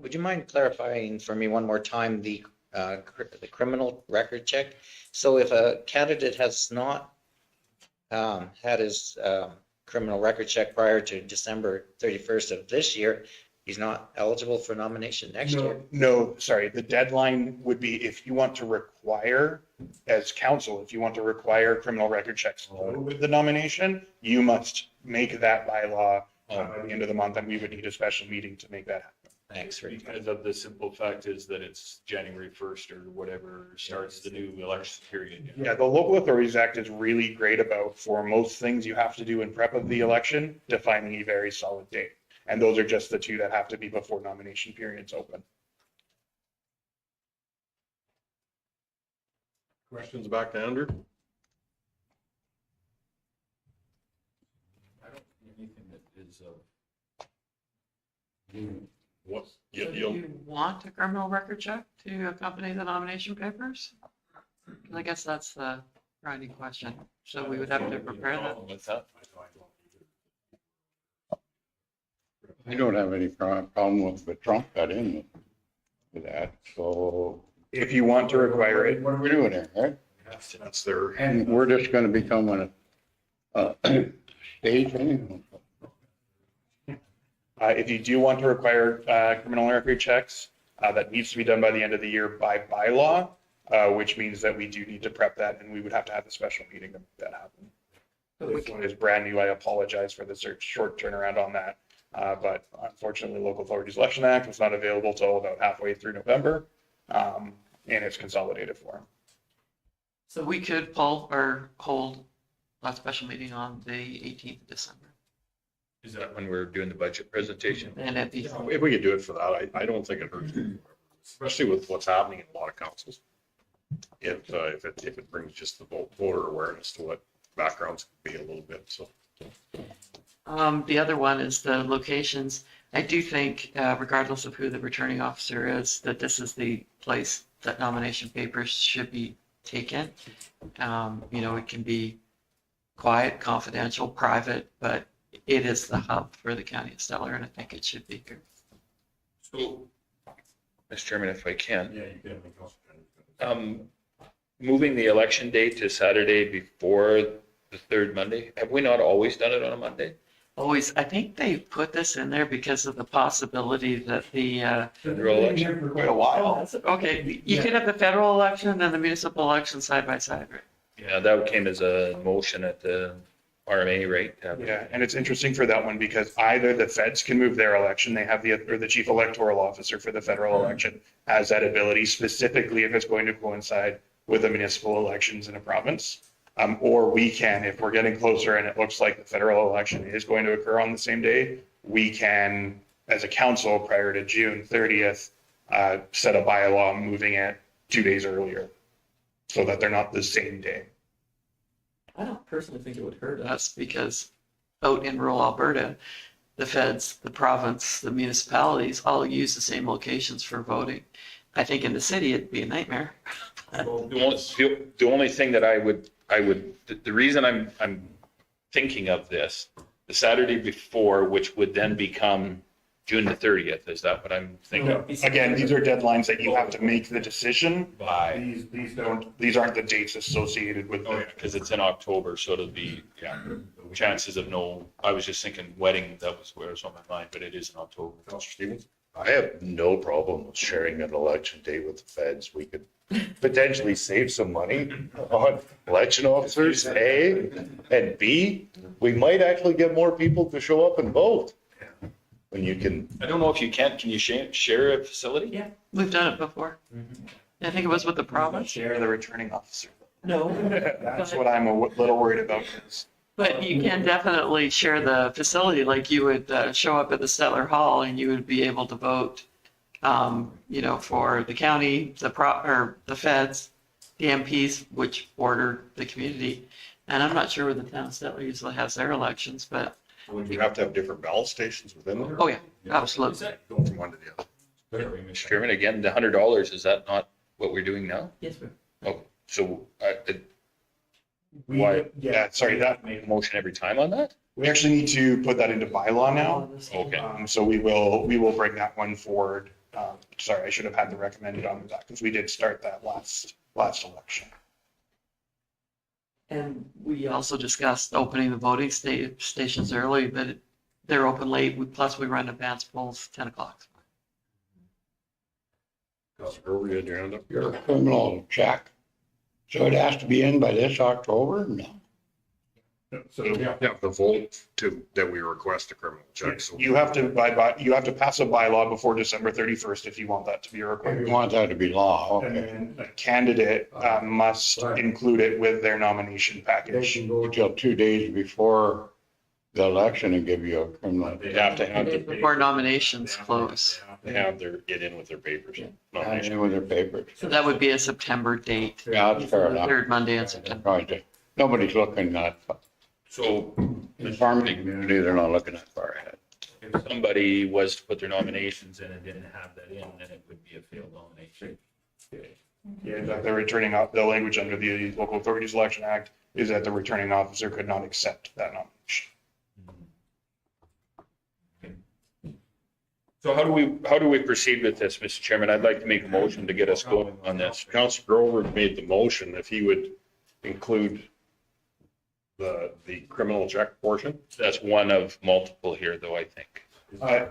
Would you mind clarifying for me one more time the criminal record check? So if a candidate has not had his criminal record check prior to December 31st of this year, he's not eligible for nomination next year? No, sorry. The deadline would be if you want to require, as council, if you want to require criminal record checks with the nomination, you must make that by law by the end of the month, and we would need a special meeting to make that happen. Thanks, Rick. Because of the simple fact is that it's January 1st or whatever starts the new election period. Yeah, the Local Authorities Act is really great about, for most things you have to do in prep of the election, defining a very solid date. And those are just the two that have to be before nomination periods open. Questions back to Andrew? I don't see anything that is What? So Yeah, do you want a criminal record check to accompany the nomination papers? 'Cause I guess that's the grinding question. So we would have to prepare that. with that. I don't have any problem with Trump got in with that, so. If you want to require it, What are we doing here, right? That's their. And we're just gonna become a stage anyway. if you do want to require criminal record checks, that needs to be done by the end of the year by bylaw, which means that we do need to prep that, and we would have to have a special meeting to make that happen. This one is brand new. I apologize for the short turnaround on that. But unfortunately, Local Authorities Election Act was not available till about halfway through November, and it's consolidated form. So we could pull or hold that special meeting on the 18th of December. Is that when we're doing the budget presentation? And it'd be, If we could do it for that, I don't think it hurts, especially with what's happening in a lot of councils. If it brings just the voter awareness to what backgrounds can be a little bit, so. the other one is the locations. I do think, regardless of who the returning officer is, that this is the place that nomination papers should be taken. It can be quiet, confidential, private, but it is the hub for the county of Stettler, and I think it should be here. So, Mr. Chairman, if I can. Yeah, you can. Moving the election date to Saturday before the third Monday, have we not always done it on a Monday? Always, I think they put this in there because of the possibility that the, Federal election? For quite a while. okay, you could have the federal election and the municipal election side by side, right? Yeah, that came as a motion at the RMA, right? Yeah, and it's interesting for that one because either the feds can move their election, they have the chief electoral officer for the federal election has that ability, specifically if it's going to coincide with the municipal elections in a province. Or we can, if we're getting closer and it looks like the federal election is going to occur on the same day, we can, as a council prior to June 30th, set a bylaw moving it 2 days earlier so that they're not the same day. I don't personally think it would hurt us because out in rural Alberta, the feds, the province, the municipalities all use the same locations for voting. I think in the city, it'd be a nightmare. The only thing that the reason I'm thinking of this, the Saturday before, which would then become June the 30th, is that what I'm thinking? Again, these are deadlines that you have to make the decision. By, These aren't the dates associated with the. because it's in October, so it'll be, chances of I was just thinking wedding, that was where it was on my mind, but it is in October. Councilor Stevens? I have no problem with sharing an election day with the feds. We could potentially save some money on election officers, A, and B, we might actually get more people to show up and vote. When you can. I don't know if you can you share a facility? Yeah, we've done it before. I think it was with the province. Share the returning officer. No. That's what I'm a little worried about. But you can definitely share the facility, like you would show up at the Stettler Hall and you would be able to vote, for the county, the feds, the MPs, which border the community. And I'm not sure where the town of Stettler usually has their elections, but. Would you have to have different ballot stations within there? Oh, yeah, absolutely. Going from one to the other. Mr. Chairman, again, the $100, is that not what we're doing now? Yes, sir. Oh, so why? Yeah, sorry, that, Make a motion every time on that? we actually need to put that into bylaw now. Okay. So we will bring that one forward. Sorry, I should have had the recommended on that because we did start that last election. And we also discussed opening the voting stations early, but they're open late. Plus, we run advanced polls 10 o'clock. Councilor Grover, you had your hand up? Your criminal check. So it has to be in by this October? No. So we have to have the vote that we request a criminal check. So You have to you have to pass a bylaw before December 31st if you want that to be a If requirement. you want that to be law, And okay. then a candidate must include it with their nomination package. Go till 2 days before the election and give you a criminal. they have to have their Before nominations close. They have get in with their papers. Nomination. And with their papers. So that would be a September date. Yeah, that's fair The enough. third Monday in September. Right. Nobody's looking that, So the farming community, they're not looking that far ahead. if somebody was to put their nominations in and didn't have that in, then it would be a failed nomination. Yeah, that the returning the language under the Local Authorities Election Act is that the returning officer could not accept that nomination. So how do we proceed with this, Mr. Chairman? I'd like to make a motion to get us going on this. Councilor Grover made the motion if he would include the criminal check portion. That's one of multiple here, though, I think.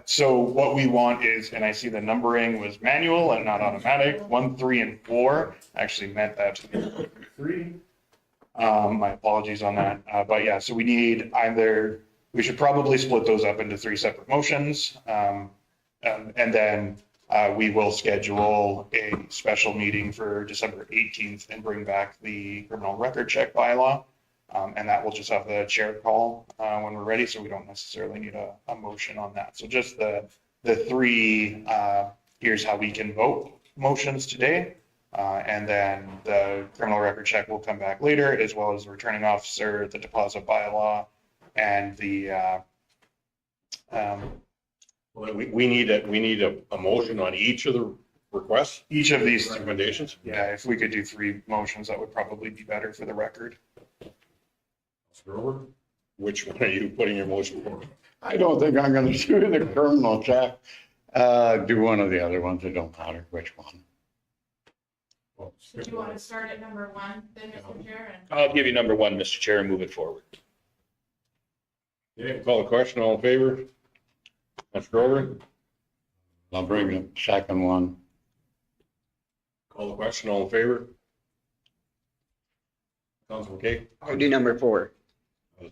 So what we want is, and I see the numbering was manual and not automatic, 1, 3, and 4 actually meant that to be 3. My apologies on that. But yeah, so we need either, we should probably split those up into 3 separate motions. And then we will schedule a special meeting for December 18th and bring back the criminal record check bylaw. And that will just have the chair call when we're ready, so we don't necessarily need a motion on that. So just the 3, here's how we can vote motions today. And then the criminal record check will come back later, as well as the returning officer, the deposit bylaw, and the We need a motion on each of the requests, each of these. recommendations. Yeah, if we could do 3 motions, that would probably be better for the record. Grover, which one are you putting your motion for? I don't think I'm gonna do the criminal check. Do one of the other ones, it don't matter which one. Do you want to start at number 1 then, Mr. Chair? I'll give you number 1, Mr. Chair, and move it forward. Okay, call the question, all in favor? Councilor Grover, I'll bring the second one. call the question, all in favor? Councilor McKay? I'll do number 4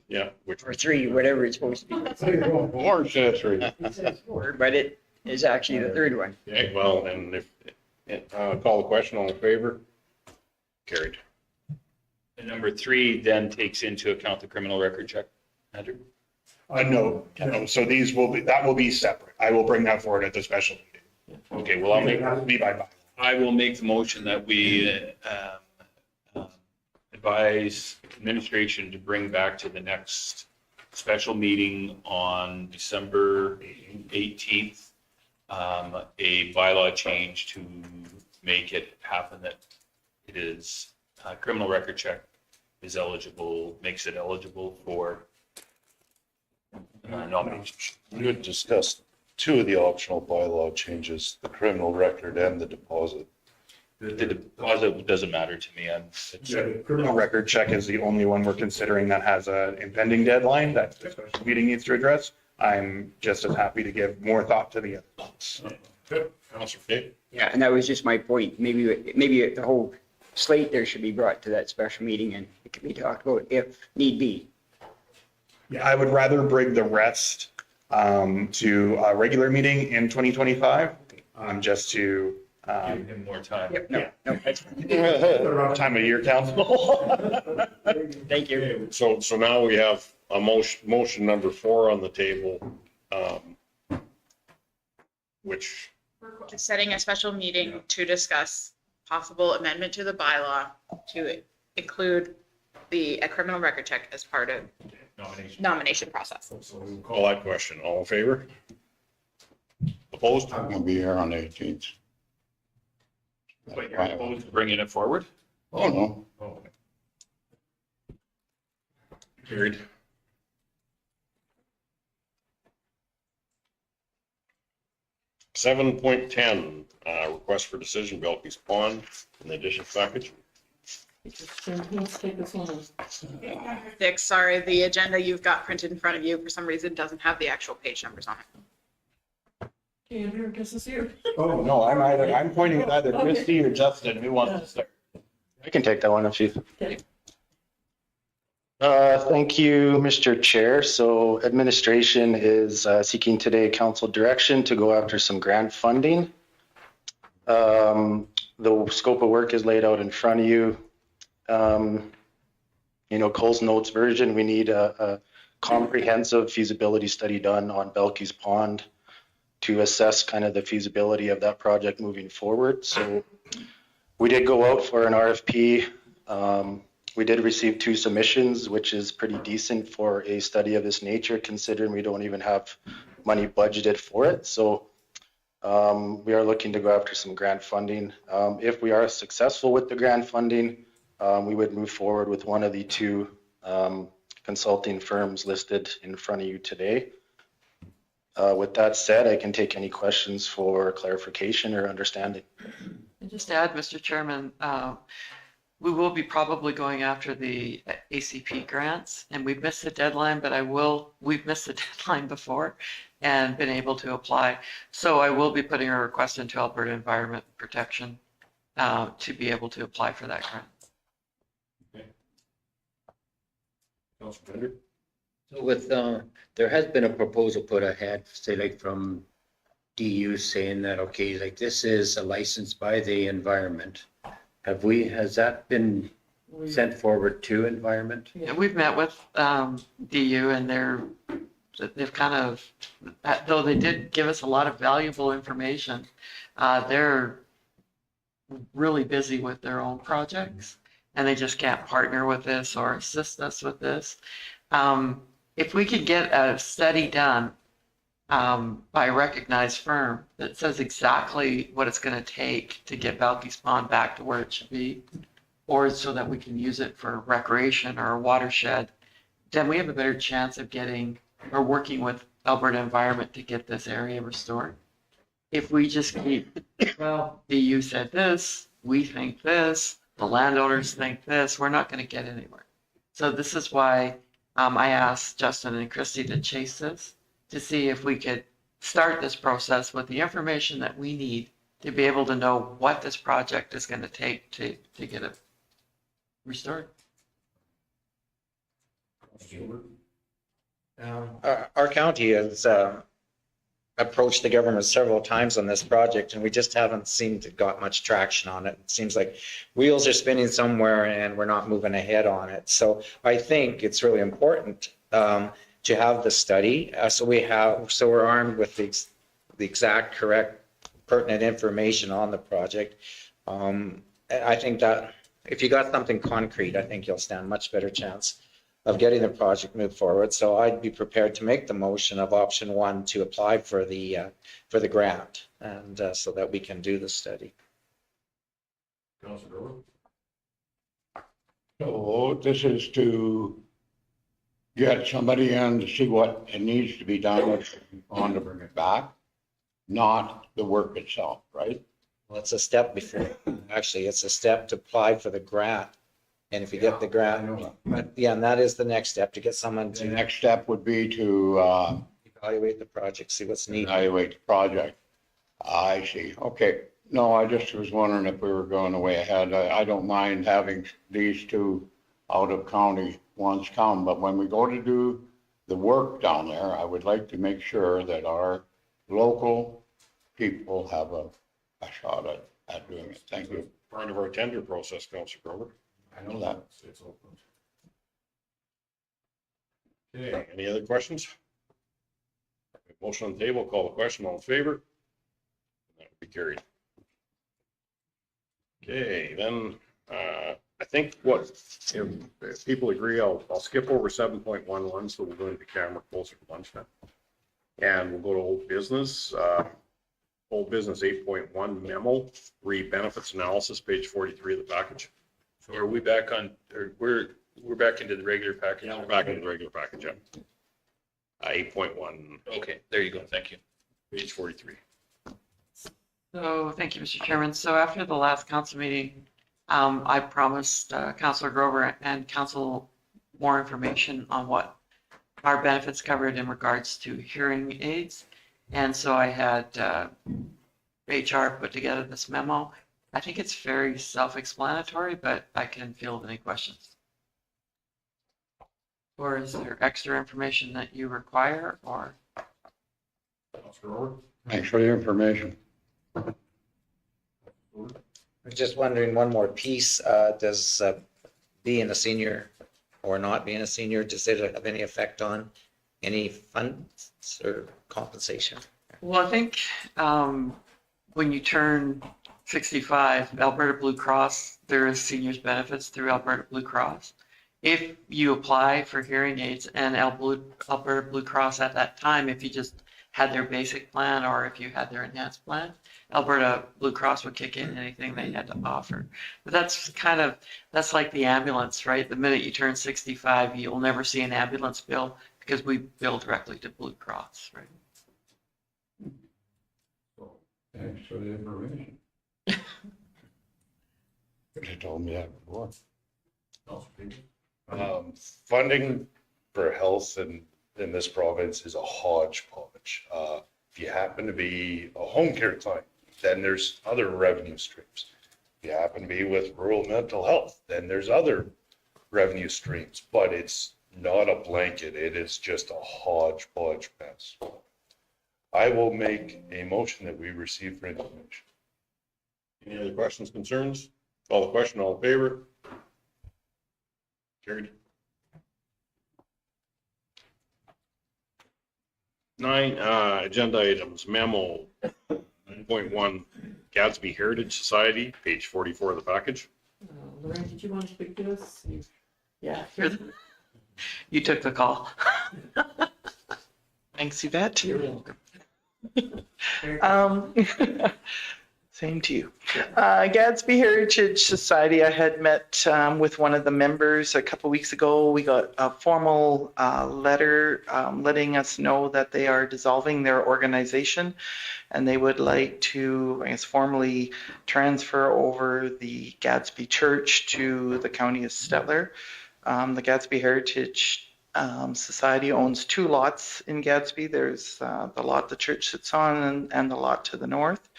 Yeah, which or 3, whatever it's supposed to be. Or accessory. It says 4, but it is actually the third one. Okay, well, and if, call the question, all in favor? Carried. And number 3 then takes into account the criminal record check. Andrew? No, so these will be, that will be separate. I will bring that forward at the special meeting. Okay, well, I will make the motion that we advise administration to bring back to the next special meeting on December 18th, a bylaw change to make it happen that it is, criminal record check is eligible, makes it eligible for nominations. We had discussed 2 of the optional bylaw changes, the criminal record and the deposit. The deposit doesn't matter to me. The criminal record check is the only one we're considering that has an impending deadline that the special meeting needs to address. I'm just as happy to give more thought to the other ones. Good. Councilor McKay? Yeah, and that was just my point. Maybe the whole slate there should be brought to that special meeting and it can be talked about if need be. Yeah, I would rather bring the rest to a regular meeting in 2025, just to. Give him more time. Yep, no, that's fine. The wrong time of year, council. Thank you. So now we have a motion number 4 on the table, which, Setting a special meeting to discuss possible amendment to the bylaw to include a criminal record check as part of nomination process. so we'll call that question. All in favor? Opposed? I'm gonna be here on the 18th. But you're opposed to bringing it forward? Oh, no. Oh. Carried. Seven point 10, request for decision, Belkey's Pond, in the addition package. Dick, sorry, the agenda you've got printed in front of you for some reason doesn't have the actual page numbers on it. Andrew, this is you. Oh, no, I'm pointing at either Christie or Justin. Who wants to start? I can take that one if you. Okay. Thank you, Mr. Chair. So administration is seeking today council direction to go after some grant funding. The scope of work is laid out in front of you. Cole's notes version, we need a comprehensive feasibility study done on Belkey's Pond to assess kind of the feasibility of that project moving forward. So we did go out for an RFP. We did receive 2 submissions, which is pretty decent for a study of this nature, considering we don't even have money budgeted for it. So we are looking to go after some grant funding. If we are successful with the grant funding, we would move forward with one of the 2 consulting firms listed in front of you today. With that said, I can take any questions for clarification or understanding. And just to add, Mr. Chairman, we will be probably going after the ACP grants, and we've missed the deadline, but we've missed the deadline before and been able to apply. So I will be putting a request into Alberta Environment Protection to be able to apply for that grant. Councilor Bender? So with, there has been a proposal put ahead, say like from DU saying that, okay, like this is a license by the environment. Has that been sent forward to environment? Yeah, we've met with DU and they've kind of, though they did give us a lot of valuable information, they're really busy with their own projects and they just can't partner with this or assist us with this. If we could get a study done by a recognized firm that says exactly what it's going to take to get Belkey's Pond back to where it should be, or so that we can use it for recreation or a watershed, then we have a better chance of getting or working with Alberta Environment to get this area restored. If we just keep, well, the EU said this, we think this, the landowners think this, we're not going to get anywhere. So this is why I asked Justin and Christy to chase this, to see if we could start this process with the information that we need to be able to know what this project is going to take to get it restored. Our county has approached the government several times on this project, and we just haven't seemed to got much traction on it. It seems like wheels are spinning somewhere and we're not moving ahead on it. So I think it's really important to have the study. So we're armed with the exact, correct, pertinent information on the project. I think that if you got something concrete, I think you'll stand much better chance of getting the project moved forward. So I'd be prepared to make the motion of option 1 to apply for the grant, and so that we can do the study. Councilor Grover? So this is to get somebody in to see what it needs to be done on to bring it back, not the work itself, right? Well, it's a step before, actually, it's a step to apply for the grant. And if you get the grant, but yeah, and that is the next step, to get someone The to next step would be to evaluate the project, see what's needed. evaluate the project. I see. Okay. No, I just was wondering if we were going the way ahead. I don't mind having these 2 out of county ones come, but when we go to do the work down there, I would like to make sure that our local people have a shot at doing it. Thank you. Part of our tender process, Councilor Grover. I know that. It's open. Okay, any other questions? Motion on the table, call the question, all in favor? That would be carried. Okay, then, I think if people agree, I'll skip over 7.11, so we'll go into camera closer to lunchtime. And we'll go to old business. Old business 8.1 memo, benefits analysis, page 43 of the package. So are we back on, or we're back into the regular package? We're back into the regular package, yeah. 8.1. Okay, there you go. Thank you. Page 43. So thank you, Mr. Chairman. So after the last council meeting, I promised Councilor Grover and council more information on what our benefits covered in regards to hearing aids. And so I had HR put together this memo. I think it's very self-explanatory, but I can field any questions. Or is there extra information that you require, or? Thanks for the information. I'm just wondering, one more piece, does being a senior or not being a senior, does it have any effect on any funds or compensation? Well, I think when you turn 65, Alberta Blue Cross, there is seniors benefits through Alberta Blue Cross. If you apply for hearing aids and Alberta Blue Cross at that time, if you just had their basic plan or if you had their enhanced plan, Alberta Blue Cross would kick in anything they had to offer. But that's like the ambulance, right? The minute you turn 65, you'll never see an ambulance bill because we bill directly to Blue Cross, right? Thanks for the information. They told me that before. Funding for health in this province is a hodgepodge. If you happen to be a home care client, then there's other revenue streams. If you happen to be with rural mental health, then there's other revenue streams, but it's not a blanket. It is just a hodgepodge mess. I will make a motion that we receive for information. Any other questions, concerns? Call the question, all in favor? Carried. 9, agenda items, memo 9.1, Gadsby Heritage Society, page 44 of the package. Lorraine, did you want to speak to this? Yeah, you took the call. Thanks, Yvette. You're welcome. Same to you. Gadsby Heritage Society, I had met with one of the members a couple weeks ago. We got a formal letter letting us know that they are dissolving their organization and they would like to, I guess, formally transfer over the Gadsby Church to the County of Stettler. The Gadsby Heritage Society owns 2 lots in Gadsby. There's the lot the church sits on and the lot to the north.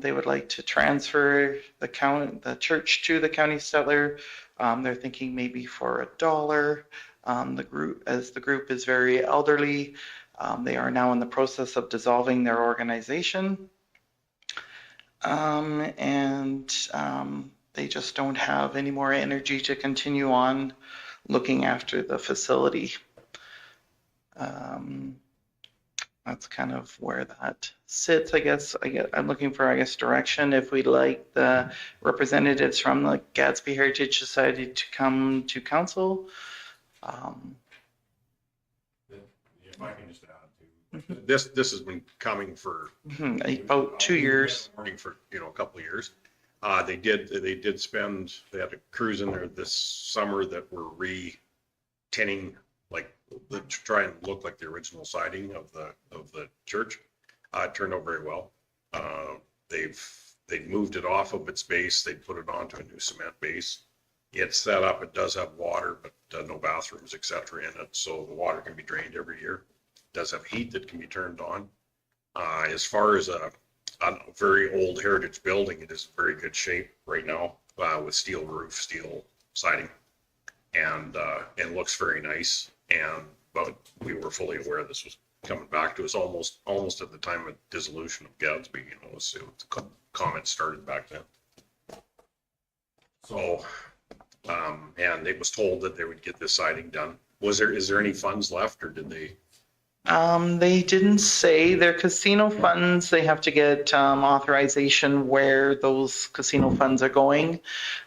They would like to transfer the church to the County of Stettler. They're thinking maybe for $1. The group is very elderly. They are now in the process of dissolving their organization. They just don't have any more energy to continue on looking after the facility. That's kind of where that sits, I guess. I'm looking for, direction if we'd like the representatives from the Gadsby Heritage Society to come to council. If I can just add to this has been coming for about 2 years. For a couple of years. They had a cruise in there this summer that were re-tinning, to try and look like the original siding of the church. It turned out very well. They moved it off of its base. They put it onto a new cement base. It's set up. It does have water, but no bathrooms, etc. in it. So the water can be drained every year. It does have heat that can be turned on. As far as a very old heritage building, it is in very good shape right now with steel roof, steel siding, and looks very nice. But we were fully aware this was coming back to us almost at the time of dissolution of Gadsby. So the comments started back then. So, and it was told that they would get this siding done. Is there any funds left, or did they? They didn't say. Their casino funds, they have to get authorization where those casino funds are going.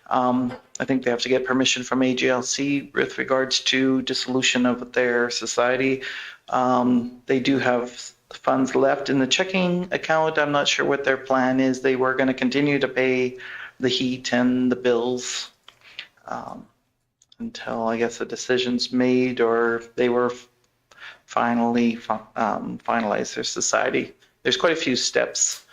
I think they have to get permission from AGLC with regards to dissolution of their society. They do have funds left in the checking account. I'm not sure what their plan is. They were going to continue to pay the heat and the bills until, I guess, a decision's made or they were finally finalize their society. There's quite a few steps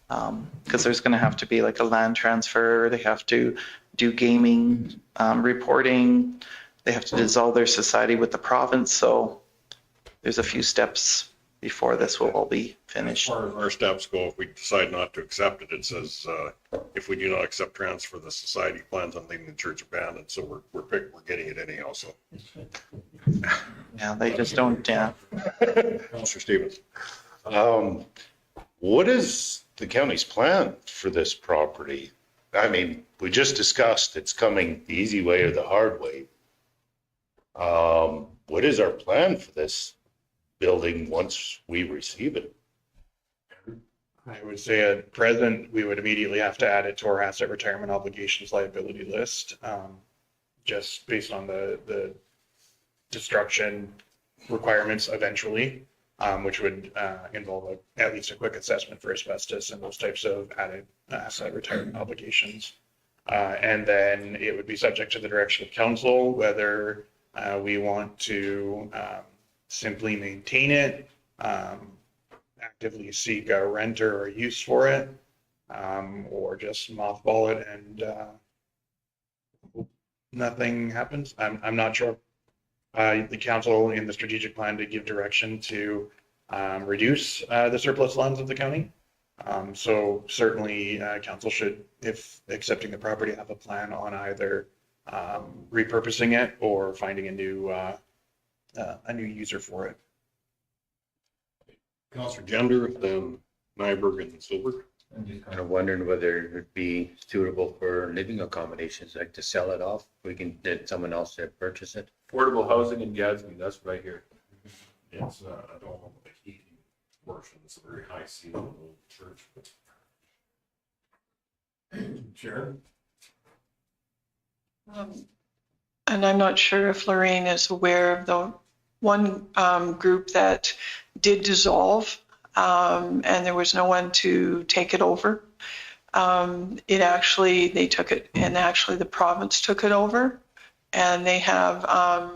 because there's going to have to be like a land transfer. They have to do gaming reporting. They have to dissolve their society with the province. So there's a few steps before this will all be As finished. far as our steps go, if we decide not to accept it, it says, if we do not accept transfer, the society plans on leaving the church abandoned. So we're getting it anyhow, so. Yeah, they just don't, yeah. Counselor Stevens. What is the county's plan for this property? I mean, we just discussed it's coming the easy way or the hard way. What is our plan for this building once we receive it? I would say at present, we would immediately have to add it to our asset retirement obligations liability list, just based on the destruction requirements eventually, which would involve at least a quick assessment for asbestos and those types of added asset retirement obligations. And then it would be subject to the direction of council, whether we want to simply maintain it, actively seek a renter or use for it, or just mothball it and nothing happens. I'm not sure. The council in the strategic plan did give direction to reduce the surplus lands of the county. So certainly council should, if accepting the property, have a plan on either repurposing it or finding a new user for it. Counselor Gender, then Nyberg and Silver. I'm just kind of wondering whether it would be suitable for living accommodations, like to sell it off. We can get someone else to purchase it. Affordable housing in Gadsby, that's what I hear. It's, I don't know the heating portion, it's a very high ceiling old church. Sharon? And I'm not sure if Lorraine is aware of the one group that did dissolve, and there was no one to take it over. They took it, and actually the province took it over, and they have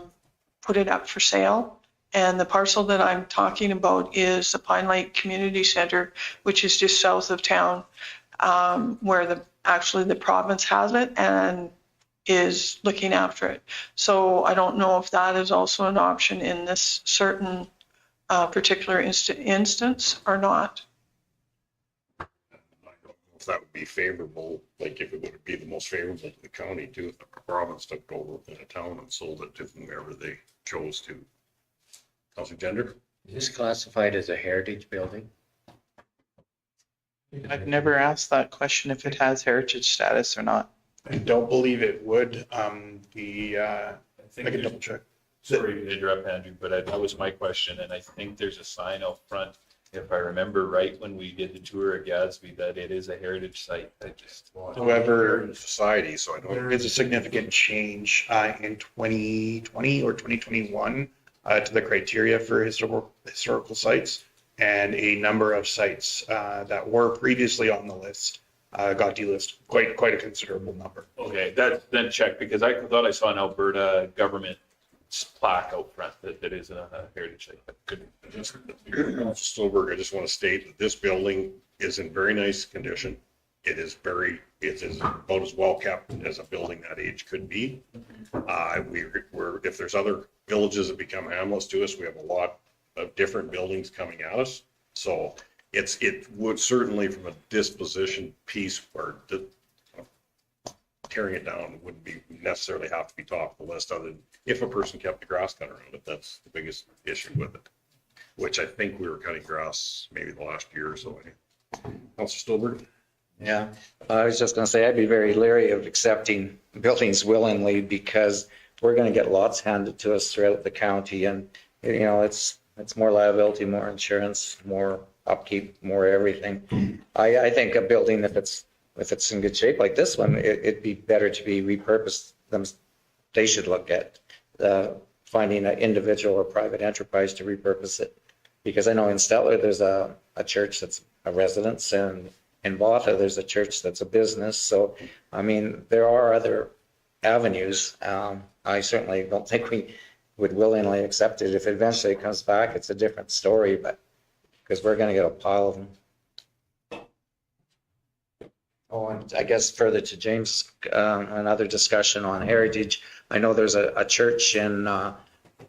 put it up for sale. And the parcel that I'm talking about is the Pine Lake Community Center, which is just south of town, where the province has it and is looking after it. So I don't know if that is also an option in this certain particular instance or not. I don't know if that would be favorable, like if it would be the most favorable to the county too, if the province took it over within a town and sold it to whomever they chose to. Counselor Gender? Is this classified as a heritage building? I've never asked that question if it has heritage status or not. I don't believe it would. I can double check. Sorry to interrupt, Andrew, but that was my question, and I think there's a sign out front, if I remember right, when we did the tour of Gadsby, that it is a heritage site. However, society, so I don't. There is a significant change in 2020 or 2021 to the criteria for historical sites, and a number of sites that were previously on the list got delisted, quite a considerable number. Okay, then check, because I thought I saw an Alberta government plaque out front that is a heritage site. But good. Counselor Stolberg, I just want to state that this building is in very nice condition. It is about as well kept as a building that age could be. If there's other villages that become hamlets to us, we have a lot of different buildings coming at us. So it would certainly, from a disposition piece, or tearing it down wouldn't be necessarily have to be top of the list, other than if a person kept the grass cut around it. That's the biggest issue with it, which I think we were cutting grass maybe the last year or so. Counselor Stolberg? Yeah, I was just going to say I'd be very leery of accepting buildings willingly, because we're going to get lots handed to us throughout the county, and it's more liability, more insurance, more upkeep, more everything. I think a building, if it's in good shape like this one, it'd be better to be repurposed. They should look at finding an individual or private enterprise to repurpose it, because I know in Stettler there's a church that's a residence, and in Botha there's a church that's a business. So I mean, there are other avenues. I certainly don't think we would willingly accept it. If it eventually comes back, it's a different story, but because we're going to get a pile of them. Oh, and I guess further to James, another discussion on heritage. I know there's a church in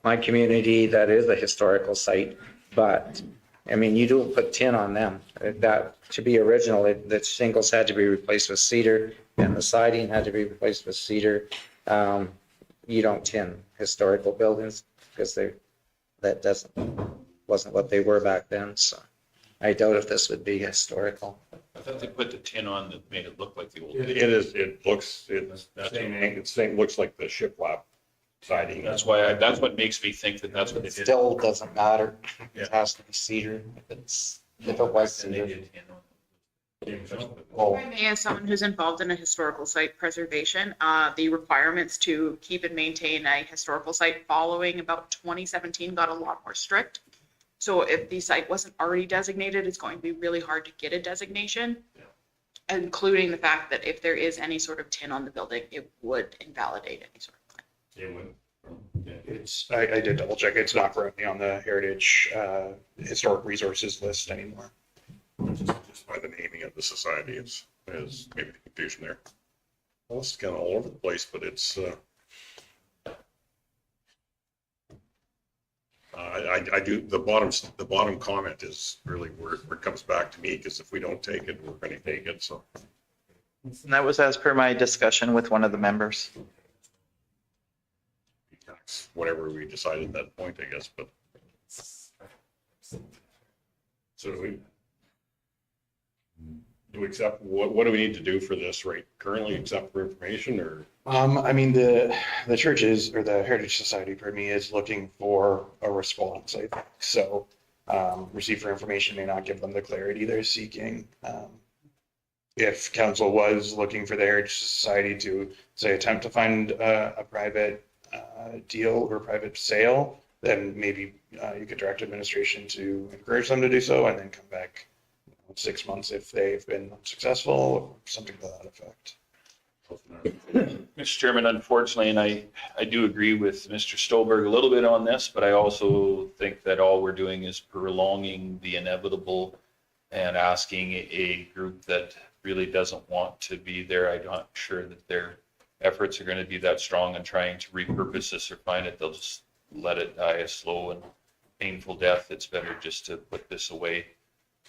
my community that is a historical site, but I mean, you don't put tin on them. That, to be original, the shingles had to be replaced with cedar and the siding had to be replaced with cedar. You don't tin historical buildings because wasn't what they were back then, so I doubt if this would be historical. I thought they put the tin on that made it look like the old. It looks, it looks like the shiplap siding. That's why, that's what makes me think that that's what they It did. still doesn't matter. Yeah. It has to be cedar. If it was And they cedar. did tin on it. Oh, If I may, as someone who's involved in a historical site preservation, the requirements to keep and maintain a historical site following about 2017 got a lot more strict. So if the site wasn't already designated, it's going to be really hard to get a designation, including the fact that if there is any sort of tin on the building, it would invalidate any sort of claim. I did double check. It's not currently on the Heritage Historic Resources list anymore. Just by the naming of the society is maybe the confusion there. Well, it's kind of all over the place, but it's, I do, the bottom comment is really where it comes back to me, because if we don't take it, we're going to take it, so. And that was as per my discussion with one of the members. Whatever we decided at that point, I guess, but. So do we accept, what do we need to do for this right currently, accept for information or? I mean, the churches or the Heritage Society, for me, is looking for a response, I think. So, receive for information may not give them the clarity they're seeking. If council was looking for the Heritage Society to, say, attempt to find a private deal or private sale, then maybe you could direct administration to encourage them to do so and then come back 6 months if they've been successful or something to that effect. Mr. Chairman, unfortunately, and I do agree with Mr. Stolberg a little bit on this, but I also think that all we're doing is prolonging the inevitable and asking a group that really doesn't want to be there. I'm not sure that their efforts are going to be that strong in trying to repurpose this or find it. They'll just let it die a slow and painful death. It's better just to put this away.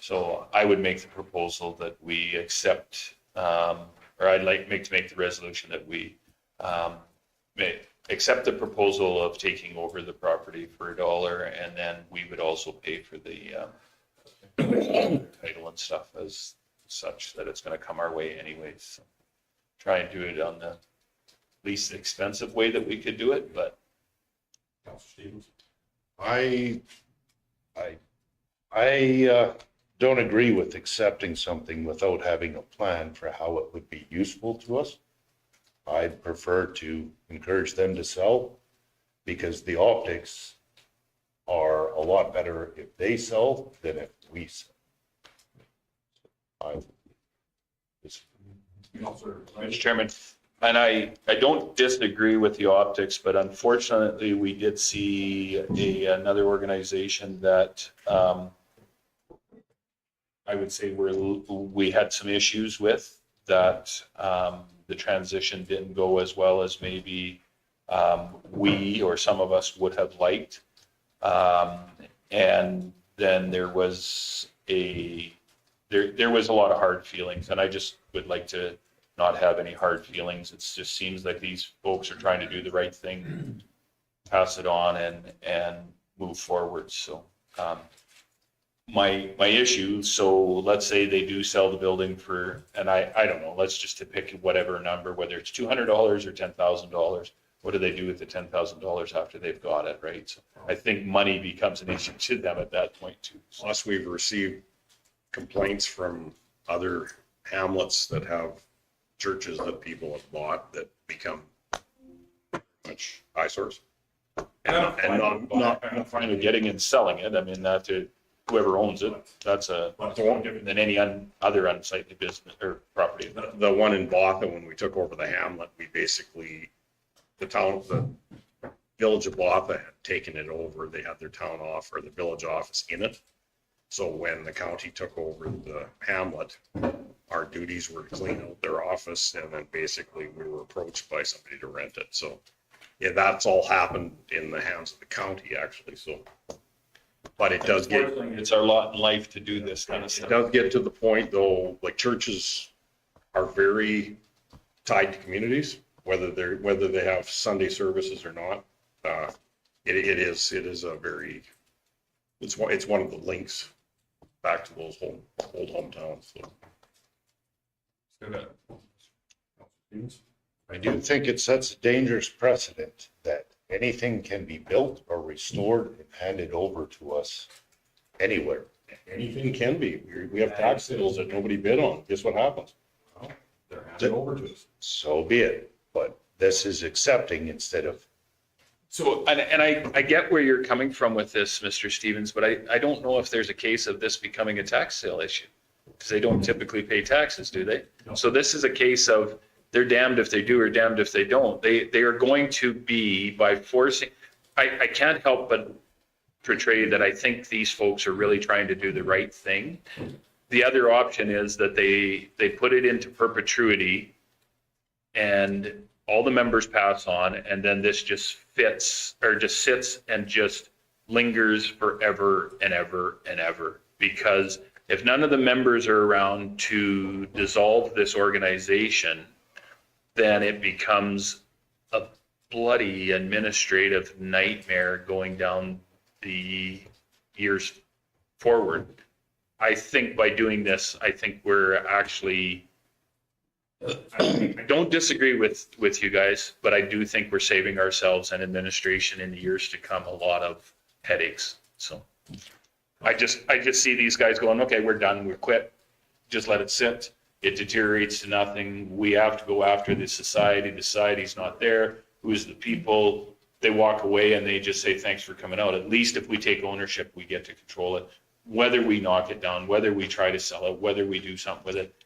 So I would make the proposal that we accept, or I'd like to make the resolution that we accept the proposal of taking over the property for $1, and then we would also pay for the title and stuff as such, that it's going to come our way anyways. So try and do it on the least expensive way that we could do it, but. I don't agree with accepting something without having a plan for how it would be useful to us. I'd prefer to encourage them to sell because the optics are a lot better if they sell than if we sell. Mr. Chairman, and I don't disagree with the optics, but unfortunately we did see another organization that I would say we had some issues with, that the transition didn't go as well as maybe we or some of us would have liked. And then there was a lot of hard feelings, and I just would like to not have any hard feelings. It just seems like these folks are trying to do the right thing, pass it on and move forward. So my issue, so let's say they do sell the building for, and I don't know, let's just pick whatever number, whether it's $200 or $10,000. What do they do with the $10,000 after they've got it, right? So I think money becomes an issue to them at that point too. Plus, we've received complaints from other hamlets that have churches that people have bought that become much eyesores. And not finally getting and selling it. I mean, that to whoever owns it, that's different than any other unsightly business or property. The one in Botha, when we took over the hamlet, we basically, the village of Botha had taken it over. They had their town or the village office in it. So when the county took over the hamlet, our duties were to clean out their office, and then basically we were approached by somebody to rent it. So yeah, that's all happened in the hands of the county actually. So But it does get, Unfortunately, it's our lot in life to do this kind of it stuff. does get to the point though, like churches are very tied to communities, whether they have Sunday services or not. It is a very, it's one of the links back to those old hometowns. So. I do think it sets a dangerous precedent that anything can be built or restored and handed over to us anywhere. Anything can be. We have tax sales that nobody bid on. Guess what happens? They're handed over to us. So be it, but this is accepting instead of. So, and I get where you're coming from with this, Mr. Stevens, but I don't know if there's a case of this becoming a tax sale issue. Because they don't typically pay taxes, do they? No. So this is a case of they're damned if they do or damned if they don't. They are going to be, by forcing, I can't help but portray that I think these folks are really trying to do the right thing. The other option is that they put it into perpetuity and all the members pass on, and then this just fits or just sits and just lingers forever and ever and ever. Because if none of the members are around to dissolve this organization, then it becomes a bloody administrative nightmare going down the years forward. I think by doing this, I think we're actually, I don't disagree with you guys, but I do think we're saving ourselves and administration in the years to come a lot of headaches. So I just see these guys going, okay, we're done, we're quit. Just let it sit. It deteriorates to nothing. We have to go after the society. The society's not there. Who's the people? They walk away and they just say, thanks for coming out. At least if we take ownership, we get to control it. Whether we knock it down, whether we try to sell it, whether we do something with it,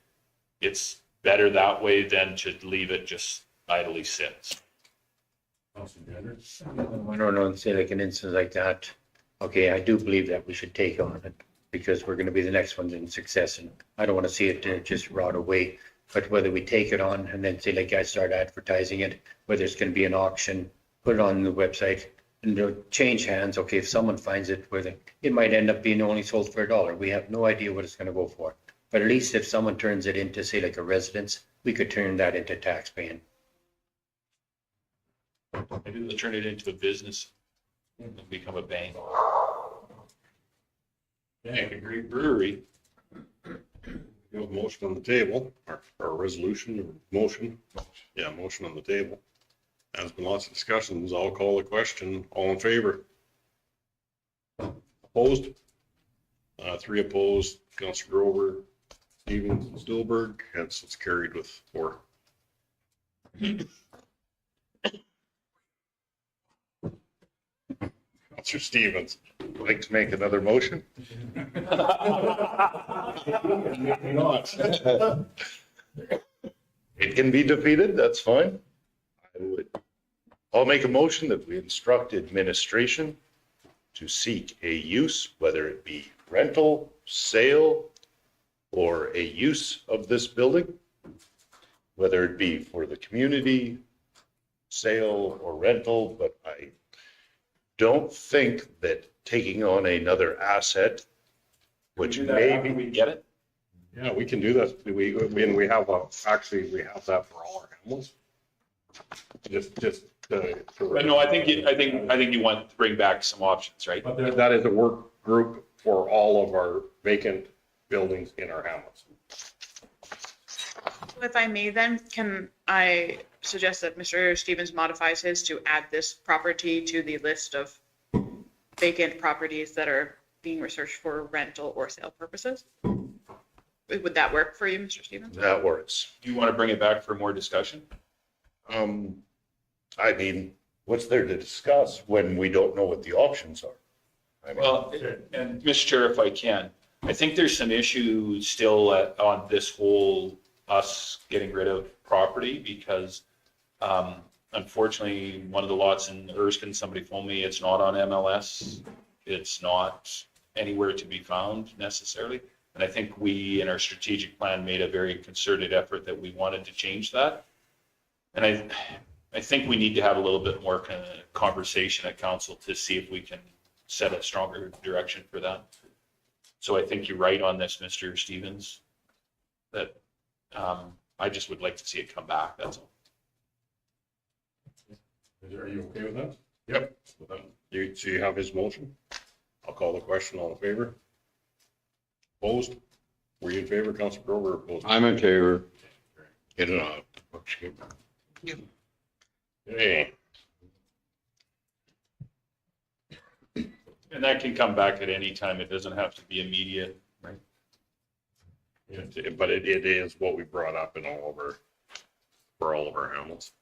it's better that way than to leave it just idly sit. I don't know, say like an instance like that. Okay, I do believe that we should take on it because we're going to be the next ones in success, and I don't want to see it just rot away. But whether we take it on and then say like I start advertising it, whether it's going to be an auction, put it on the website, and change hands. Okay, if someone finds it, whether it might end up being only sold for $1. We have no idea what it's going to go for. But at least if someone turns it into say like a residence, we could turn that into tax paying. Maybe they'll turn it into a business and become a bank. Yeah, a great brewery. We have a motion on the table, or a resolution or motion. Yeah, motion on the table. There's been lots of discussions. I'll call the question. All in favor? Opposed? 3 opposed. Councilor Grover, Stevens, Stillberg. Hence, it's carried with 4. Councilor Stevens. Would like to make another motion? It can be defeated, that's fine. I'll make a motion that we instruct administration to seek a use, whether it be rental, sale, or a use of this building, whether it be for the community, sale or rental, but I don't think that taking on another asset, which maybe we get it. Yeah, we can do that. We have actually, we have that for all our animals. But no, I think you want to bring back some options, right? But that is a work group for all of our vacant buildings in our hamlets. If I may then, can I suggest that Mr. Stevens modifies his to add this property to the list of vacant properties that are being researched for rental or sale purposes? Would that work for you, Mr. Stevens? that works. Do you want to bring it back for more discussion? I mean, what's there to discuss when we don't know what the options are? I mean, Well, and Mr. Chair, if I can, I think there's some issue still on this whole us getting rid of property because unfortunately, one of the lots in Erskine, somebody phoned me, it's not on MLS. It's not anywhere to be found necessarily. And I think we, in our strategic plan, made a very concerted effort that we wanted to change that. And I think we need to have a little bit more kind of conversation at council to see if we can set a stronger direction for that. So I think you're right on this, Mr. Stevens, that I just would like to see it come back, that's all. Are you okay with that? Yep. So you have his motion? I'll call the question. All in favor? Opposed? Were you in favor, Councilor Grover, or opposed? I'm in favor. Get it on. Okay. And that can come back at any time. It doesn't have to be immediate, right? But it is what we brought up in for all of our hamlets.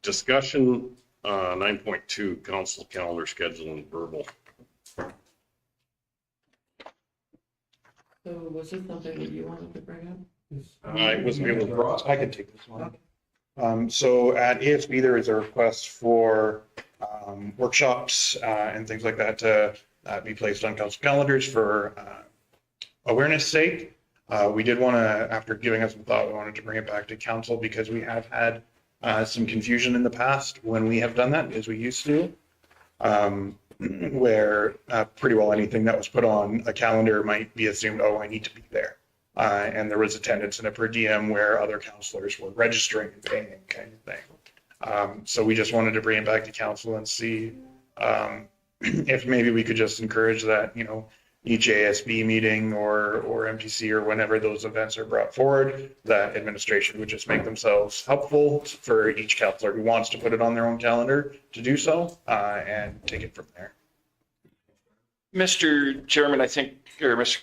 Discussion, 9.2, council calendar schedule and verbal. So was this something that you wanted to bring up? I wasn't able to. I can take this one. So at ASB, there is a request for workshops and things like that to be placed on council calendars for awareness sake. We did want to, after giving us some thought, we wanted to bring it back to council because we have had some confusion in the past when we have done that, as we used to, where pretty well anything that was put on a calendar might be assumed, oh, I need to be there. And there was attendance in a per diem where other counselors were registering and paying kind of thing. So we just wanted to bring it back to council and see if maybe we could just encourage that, you know, each ASB meeting or MTC or whenever those events are brought forward, that administration would just make themselves helpful for each counselor who wants to put it on their own calendar to do so and take it from there. Mr. Chairman, I think, or Mr.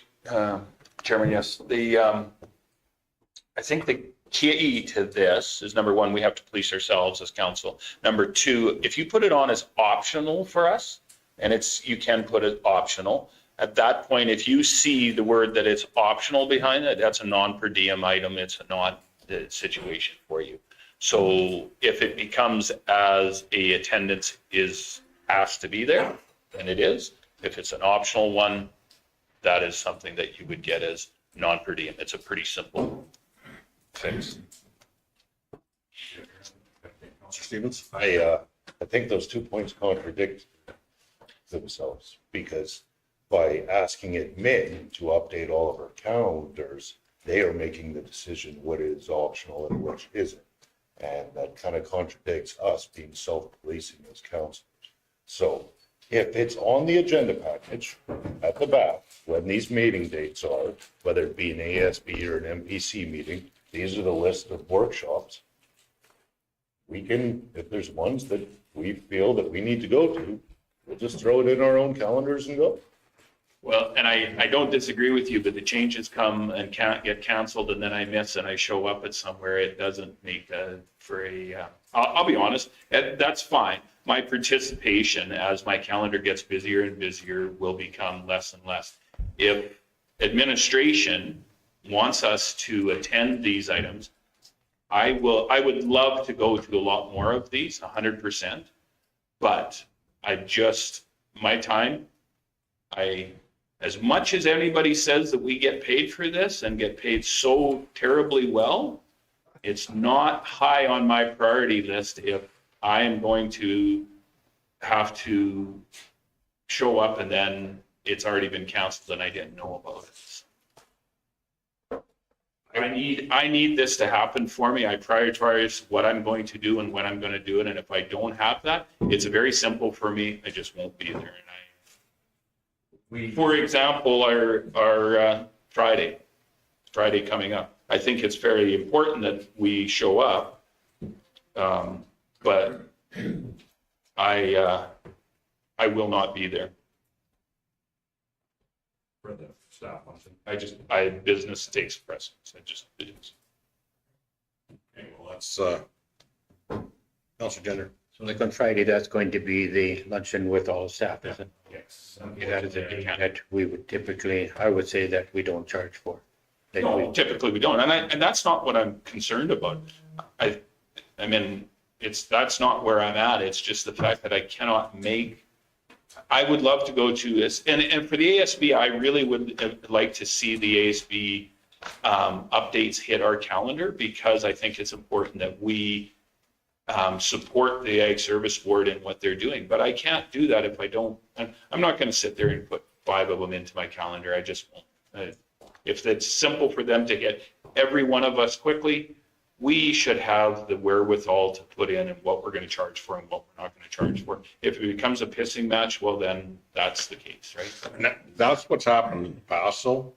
Chairman, yes, I think the key to this is, number one, we have to police ourselves as council. Number two, if you put it on as optional for us, and you can put it optional, at that point, if you see the word that it's optional behind it, that's a non-per diem item. It's not the situation for you. So if it becomes as a attendance is asked to be there, then it is. If it's an optional one, that is something that you would get as non-per diem. It's a pretty simple fix. Stevens? I think those 2 points contradict themselves, because by asking admin to update all of our calendars, they are making the decision what is optional and what isn't. And that kind of contradicts us being self-policing as councilors. So if it's on the agenda package at the back, when these meeting dates are, whether it be an ASB or an MPC meeting, these are the list of workshops. We can, if there's ones that we feel that we need to go to, we'll just throw it in our own calendars and go. Well, and I don't disagree with you, but the changes come and can't get canceled, and then I miss and I show up at somewhere. It doesn't make I'll be honest, that's fine. My participation as my calendar gets busier and busier will become less and less. If administration wants us to attend these items, I would love to go to a lot more of these, 100%, but my time, as much as anybody says that we get paid for this and get paid so terribly well, it's not high on my priority list if I am going to have to show up and then it's already been canceled and I didn't know about it. I need this to happen for me. I prioritize what I'm going to do and when I'm going to do it. And if I don't have that, it's very simple for me. I just won't be there. For example, our Friday coming up, I think it's very important that we show up, but I will not be there. For the staff function. Business takes precedence. It is. Okay, well, that's Councilor Gender. So like on Friday, that's going to be the luncheon with all staff, is it? Yes. Okay, that is a thing that we would typically, I would say that we don't charge for. No, typically we don't, and that's not what I'm concerned about. I mean, that's not where I'm at. It's just the fact that I cannot make. I would love to go to this, and for the ASB, I really would like to see the ASB updates hit our calendar, because I think it's important that we support the Ag Service Board and what they're doing. But I can't do that if I don't, I'm not going to sit there and put 5 of them into my calendar. I just won't. If it's simple for them to get every one of us quickly, we should have the wherewithal to put in and what we're going to charge for and what we're not going to charge for. If it becomes a pissing match, well, then that's the case, right? And that's what's happened in the past, so.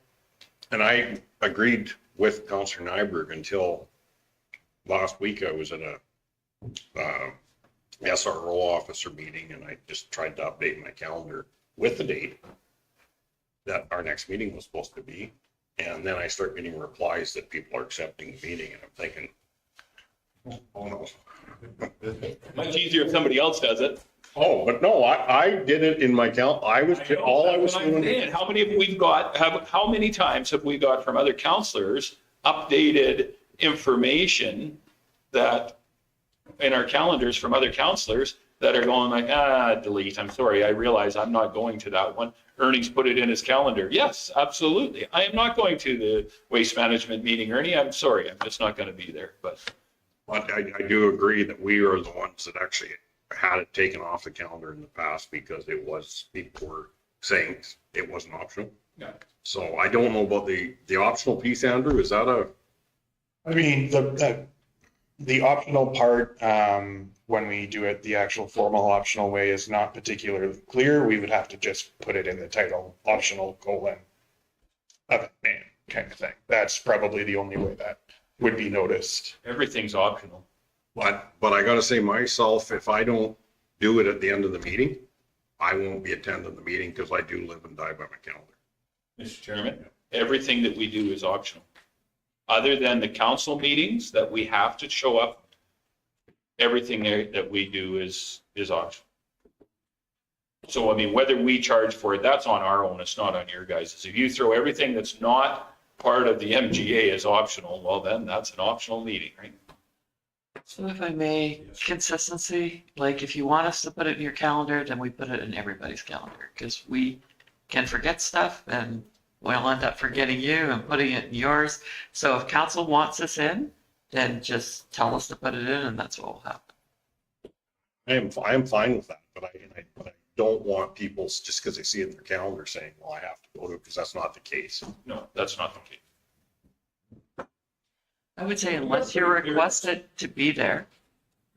And I agreed with Councillor Nyberg until last week. I was at a SRO officer meeting, and I just tried to update my calendar with the date that our next meeting was supposed to be. And then I start getting replies that people are accepting the meeting, and I'm thinking, oh no. Much easier if somebody else does it. Oh, but no, I did it in my count. I was That's what I'm saying. How many have we got, how many times have we got from other counselors updated information that in our calendars from other counselors that are going like, delete, I'm sorry, I realize I'm not going to that one. Ernie's put it in his calendar. Yes, absolutely. I am not going to the waste management meeting, Ernie. I'm sorry, I'm just not going to be there. But I do agree that we are the ones that actually had it taken off the calendar in the past because people were saying it wasn't optional. Yeah. So I don't know about the optional piece, Andrew. Is that I mean, the optional part, when we do it the actual formal optional way, is not particularly clear. We would have to just put it in the title, optional : event name kind of thing. That's probably the only way that would be noticed. everything's optional. But I gotta say myself, if I don't do it at the end of the meeting, I won't be attending the meeting because I do live and die by my calendar. Mr. Chairman, everything that we do is optional. Other than the council meetings that we have to show up, everything that we do is optional. So, I mean, whether we charge for it, that's on our own, it's not on your guys'. If you throw everything that's not part of the MGA as optional, well, then that's an optional meeting, right? So if I may, consistency, like if you want us to put it in your calendar, then we put it in everybody's calendar, because we can forget stuff and we'll end up forgetting you and putting it in yours. So if council wants us in, then just tell us to put it in and that's what will happen. I am fine with that, but I don't want people just because they see it in their calendar saying, well, I have to go to it, because that's not the case. No, that's not the case. I would say unless you're requested to be there,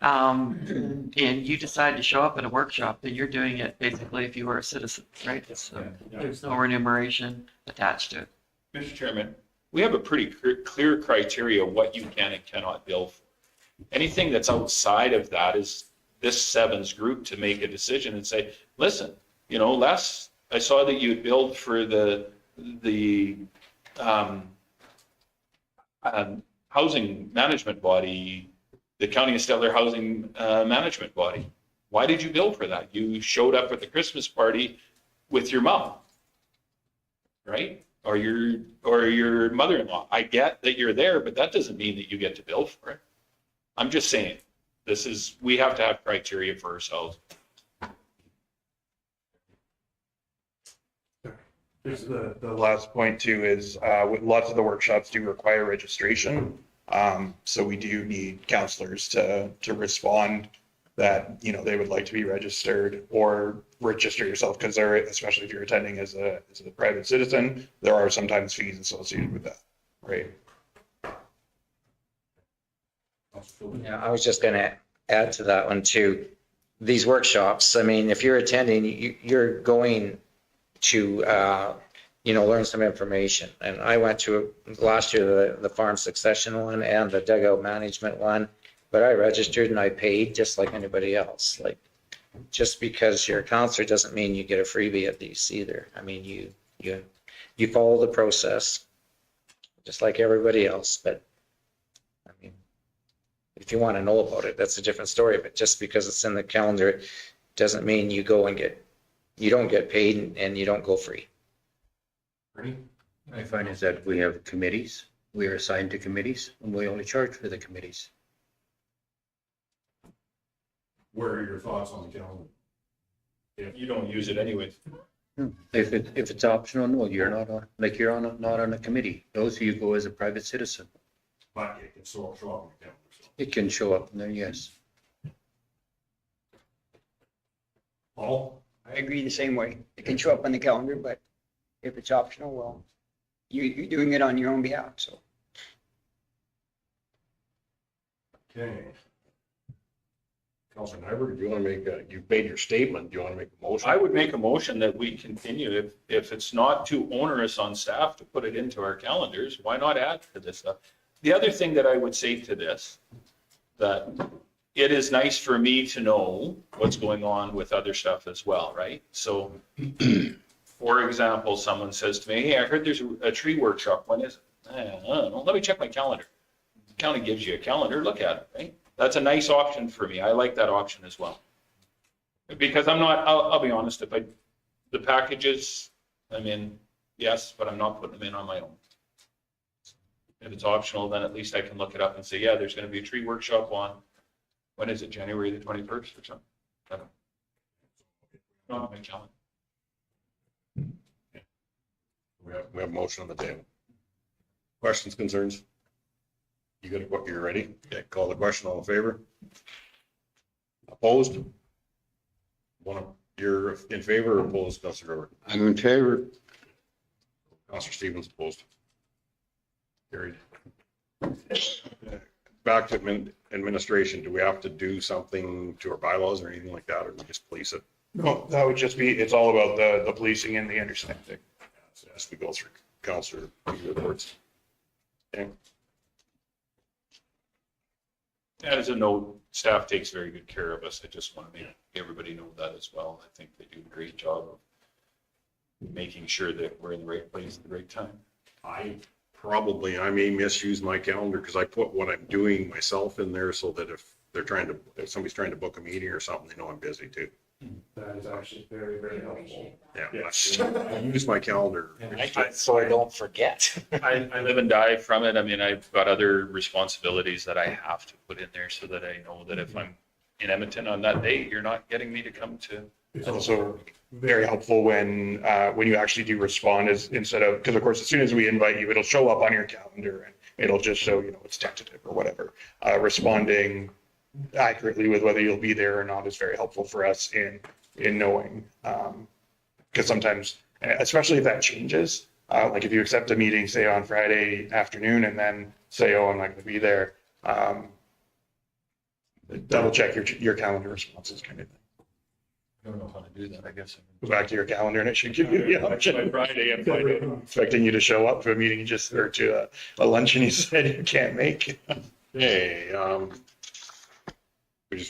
and you decide to show up at a workshop, then you're doing it basically if you were a citizen, right? So there's no remuneration attached to it. Mr. Chairman, we have a pretty clear criteria what you can and cannot bill for. Anything that's outside of that is this sevens group to make a decision and say, listen, Les, I saw that you had billed for the housing management body, the County of Stettler Housing Management Body. Why did you bill for that? You showed up at the Christmas party with your mom, right? Or your mother-in-law. I get that you're there, but that doesn't mean that you get to bill for it. I'm just saying, we have to have criteria for ourselves. There's the last point too is lots of the workshops do require registration. So we do need counselors to respond that, they would like to be registered or register yourself, because especially if you're attending as a private citizen, there are sometimes fees associated with that, right? Yeah, I was just going to add to that one too. These workshops, I mean, if you're attending, you're going to, learn some information. And I went to last year, the farm succession one and the dugout management one, but I registered and I paid just like anybody else. Like, just because you're a counselor doesn't mean you get a freebie at these either. I mean, you follow the process just like everybody else, but I mean, if you want to know about it, that's a different story. But just because it's in the calendar doesn't mean you don't get paid and you don't go free. I find is that we have committees, we are assigned to committees, and we only charge for the committees. What are your thoughts on the calendar? If you don't use it anyways. If it's optional, no, you're not on a committee. Those of you go as a private citizen. But it can still show up on the calendar. So. It can show up there, yes. Paul? I agree the same way. It can show up on the calendar, but if it's optional, well, you're doing it on your own behalf, so. Okay. Councilor Nyberg, do you want to you've made your statement, do you want to make a motion? I would make a motion that we continue, if it's not too onerous on staff to put it into our calendars, why not add to this stuff? The other thing that I would say to this, that it is nice for me to know what's going on with other stuff as well, right? So, for example, someone says to me, hey, I heard there's a tree workshop, when is it? I don't know, let me check my calendar. The county gives you a calendar, look at it, right? That's a nice option for me. I like that option as well. Because I'm not, I'll be honest, the packages, I'm in, yes, but I'm not putting them in on my own. If it's optional, then at least I can look it up and say, yeah, there's going to be a tree workshop on, when is it, January the 21st or something? I don't know. Not my calendar. We have a motion on the table. Questions, concerns? You got it, you're ready? Okay, call the question, all in favor? Opposed? You're in favor or opposed, Councilor Grover? I'm in favor. Councilor Stevens opposed. Carried. Back to administration, do we have to do something to our bylaws or anything like that, or we just police it? No, that would just be, it's all about the policing and the understanding. So as we go through Councilor reports. Okay. As a note, staff takes very good care of us. I just want to make everybody know that as well. I think they do a great job of making sure that we're in the right place at the right time. I may misuse my calendar because I put what I'm doing myself in there so that if somebody's trying to book a meeting or something, they know I'm busy too. That is actually very, very helpful. Yeah, I use my calendar. So I don't forget. I live and die from it. I mean, I've got other responsibilities that I have to put in there so that I know that if I'm in Edmonton on that day, you're not getting me to come to. It's also very helpful when you actually do respond, is instead of, because of course, as soon as we invite you, it'll show up on your calendar and it'll just show, it's tentative or whatever. Responding accurately with whether you'll be there or not is very helpful for us in knowing. Because sometimes, especially if that changes, like if you accept a meeting, say on Friday afternoon and then say, oh, I'm not going to be there, double check your calendar responses kind of thing. I don't know how to do that, I guess. Go back to your calendar and it should give you the option. By Friday and Friday. Expecting you to show up to a meeting or to a luncheon you said you can't make. Okay,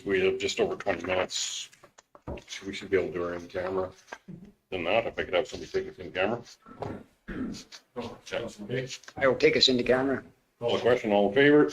we have just over 20 minutes. We should be able to do our in camera. Than that, if I could have somebody take us in camera. Okay. I will take us into camera. Call the question, all in favor?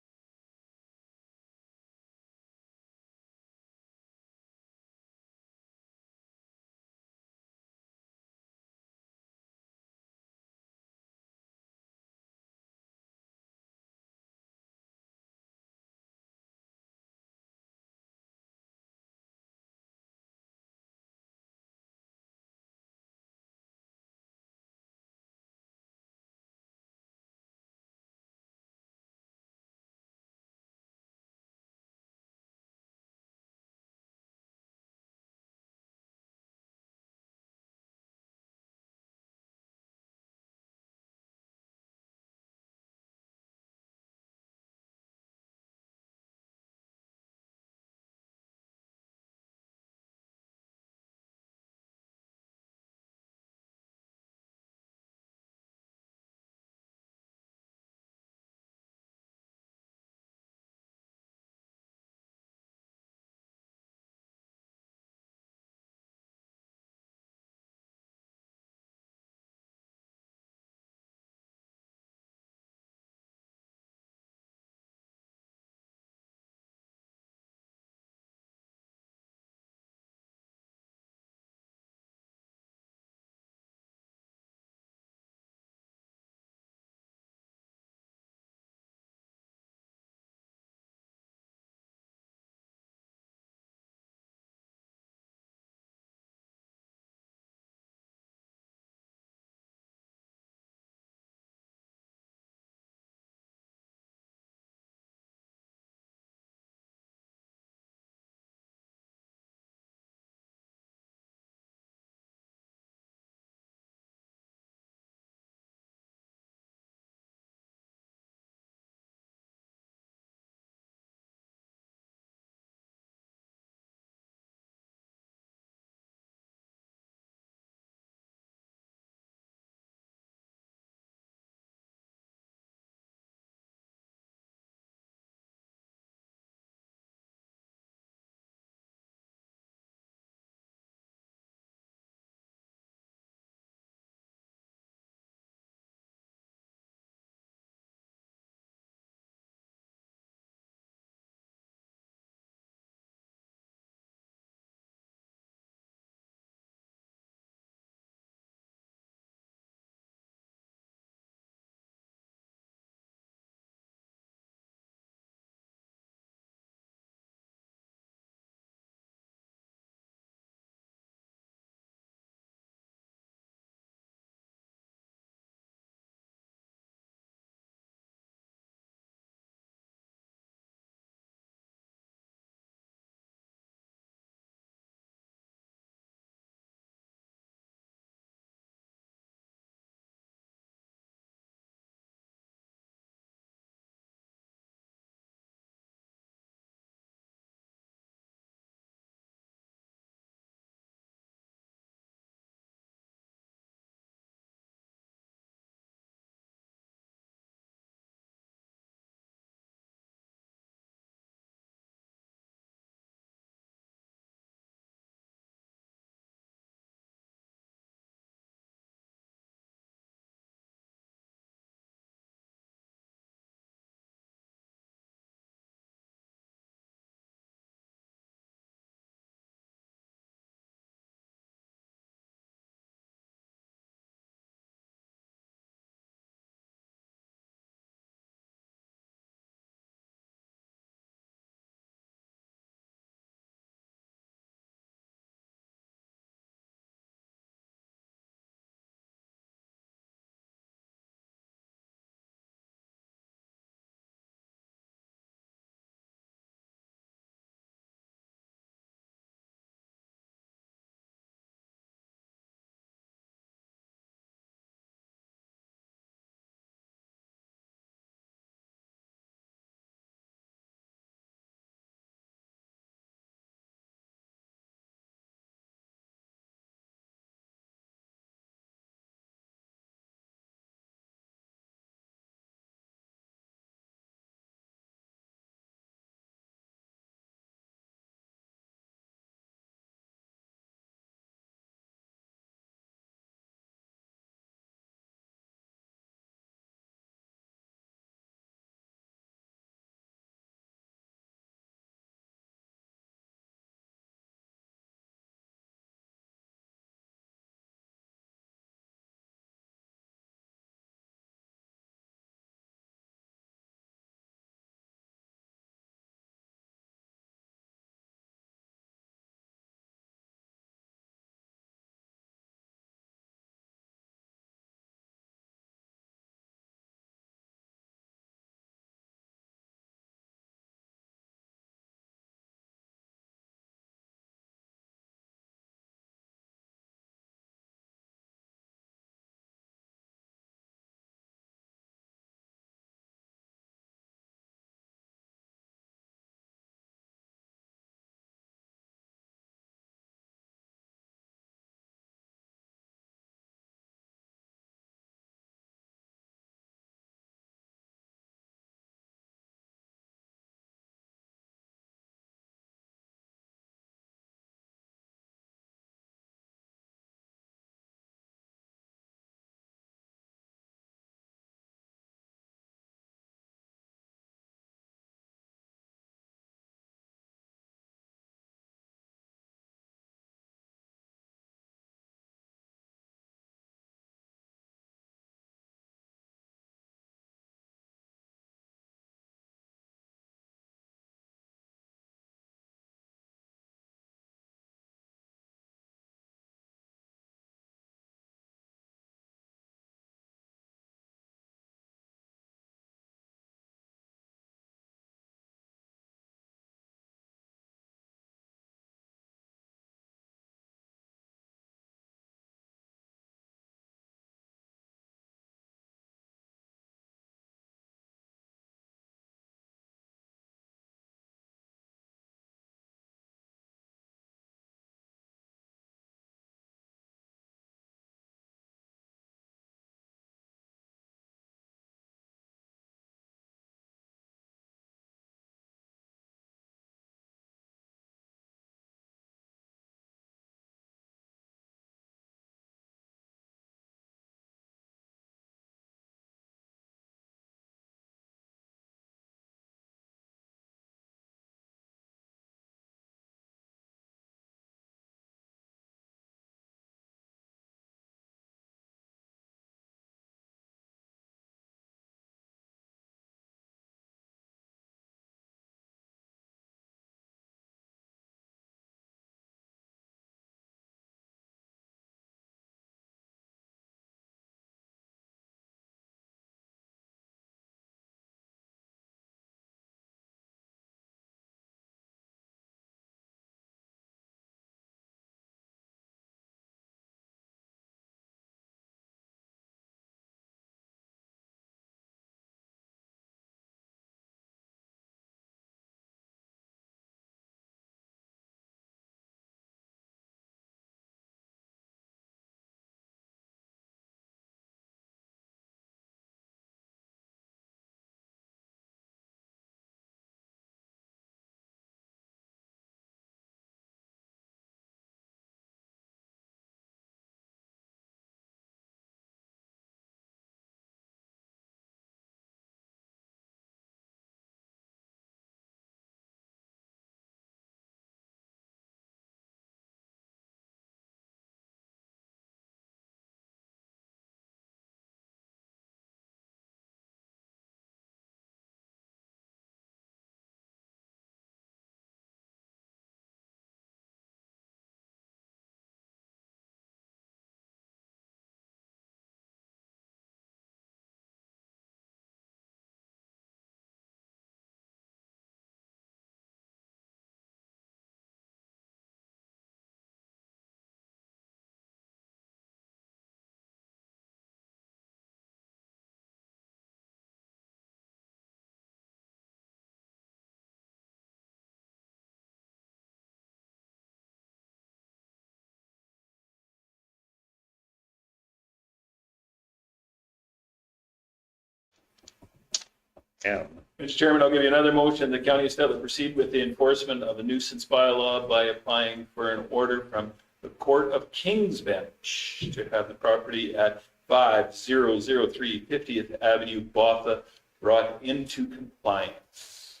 M. Mr. Chairman, I'll give you another motion. The County of Stettler proceed with the enforcement of a nuisance bylaw by applying for an order from the Court of King's Bench to have the property at 5003 50th Avenue, Botha, brought into compliance.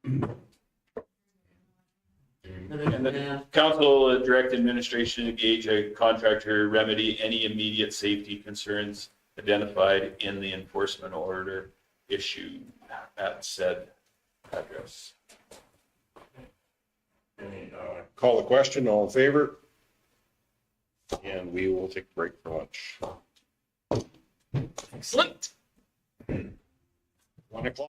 And the council will direct administration to engage a contractor to remedy any immediate safety concerns identified in the enforcement order issued at said address. Call the question, all in favor? And we will take a break for lunch. Excellent. 1:00.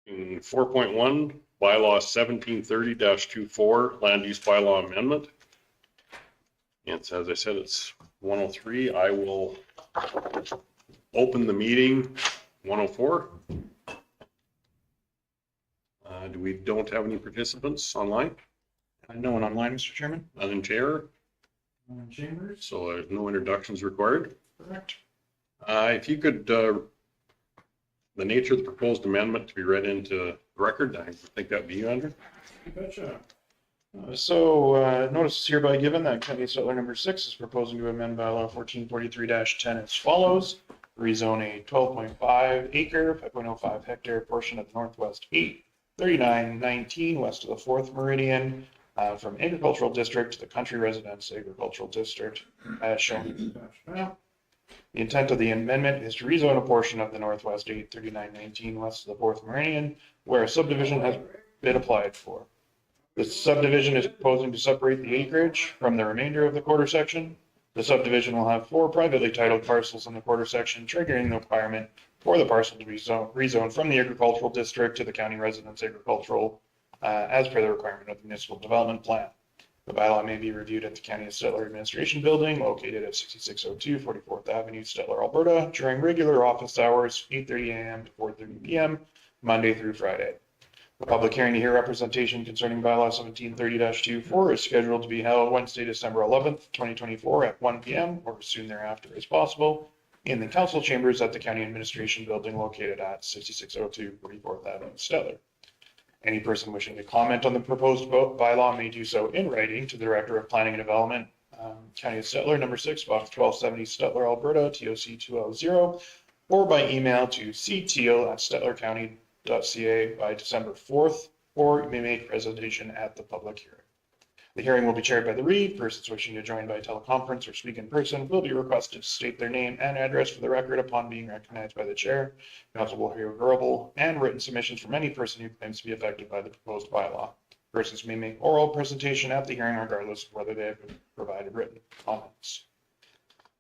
In 4.1, bylaw 1730-24, land use bylaw amendment. It's, as I said, it's 103. I will open the meeting 104. We don't have any participants online? No one online, Mr. Chairman. None in chair, Chambers. so there's no introductions required. Correct. If you could, the nature of the proposed amendment to be read into the record, I think that'd be you, Andrew. Gotcha. Notice is hereby given that County of Stettler number 6 is proposing to amend bylaw 1443-10 as follows. Rezone a 12.5 acre, 5.05 hectare portion of the Northwest 83919 west of the 4th meridian from agricultural district to the country residence agricultural district as shown in the map. The intent of the amendment is to rezone a portion of the Northwest 83919 west of the 4th meridian where a subdivision has been applied for. The subdivision is proposing to separate the acreage from the remainder of the quarter section. The subdivision will have 4 privately titled parcels in the quarter section, triggering the requirement for the parcel to be rezoned from the agricultural district to the county residence agricultural as per the requirement of the municipal development plan. The bylaw may be reviewed at the County of Stettler Administration Building located at 6602 44th Avenue, Stettler, Alberta during regular office hours, 8:30 a.m. to 4:30 p.m., Monday through Friday. The public hearing to hear representation concerning bylaw 1730-24 is scheduled to be held Wednesday, December 11th, 2024 at 1 p.m. or as soon thereafter as possible in the council chambers at the County Administration Building located at 6602 44th Avenue, Stettler. Any person wishing to comment on the proposed bylaw may do so in writing to the Director of Planning and Development, County of Stettler, number 6, box 1270, Stettler, Alberta, TOC 2L0, or by email to cteal@stetlercounty.ca by December 4th, or you may make presentation at the public hearing. The hearing will be chaired by the read. Persons wishing to join by teleconference or speak in person will be requested to state their name and address for the record upon being recognized by the chair. Council will hear verbal and written submissions from any person who claims to be affected by the proposed bylaw. Persons may make oral presentation at the hearing regardless of whether they have provided written comments.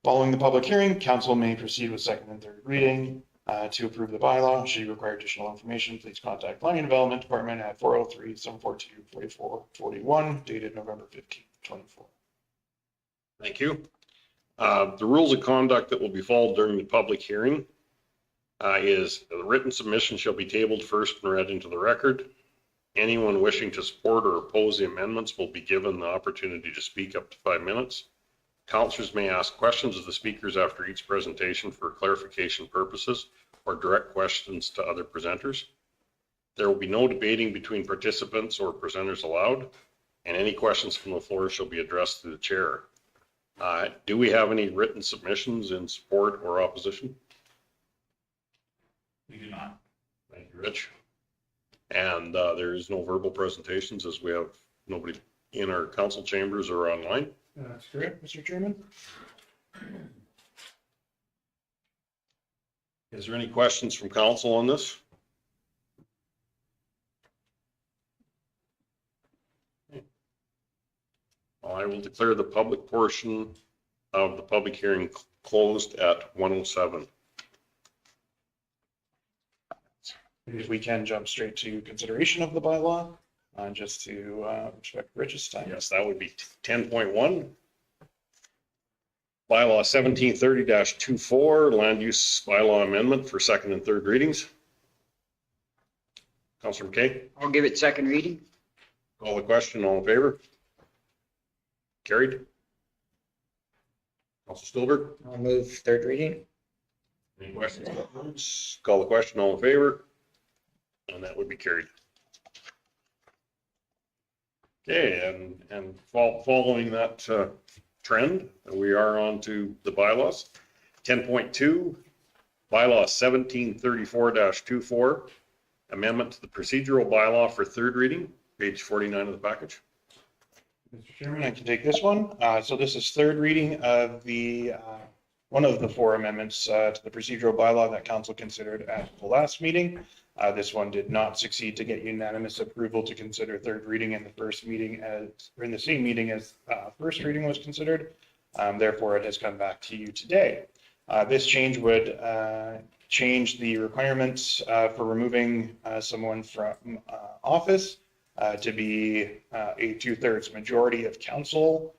Following the public hearing, council may proceed with second and third reading. To approve the bylaw, should you require additional information, please contact Planning and Development Department at 403-742-4441, dated November 15th, 24. Thank you. The rules of conduct that will be followed during the public hearing is the written submission shall be tabled first and read into the record. Anyone wishing to support or oppose the amendments will be given the opportunity to speak up to 5 minutes. Councillors may ask questions of the speakers after each presentation for clarification purposes or direct questions to other presenters. There will be no debating between participants or presenters allowed, and any questions from the floor shall be addressed to the chair. Do we have any written submissions in support or opposition? We do not. Thank you, Rich. And there is no verbal presentations as we have nobody in our council chambers or online. That's correct, Mr. Chairman. Is there any questions from council on this? I will declare the public portion of the public hearing closed at 1:07. If we can jump straight to consideration of the bylaw, just to respect Rich's time. Yes, that would be 10.1. Bylaw 1730-24, land use bylaw amendment for second and third readings. Councillor McKay, I'll give it second reading. call the question, all in favor? Carried. Councillor Stillberg, I'll move third reading. any questions? Call the question, all in favor? And that would be carried. Okay, and following that trend, we are on to the bylaws. 10.2, bylaw 1734-24, amendment to the procedural bylaw for third reading, page 49 of the package. Mr. Chairman, I can take this one. So this is third reading of the one of the 4 amendments to the procedural bylaw that council considered at the last meeting. This one did not succeed to get unanimous approval to consider third reading in the first meeting or in the same meeting as first reading was considered. Therefore, it has come back to you today. This change would change the requirements for removing someone from office to be a 2/3 majority of council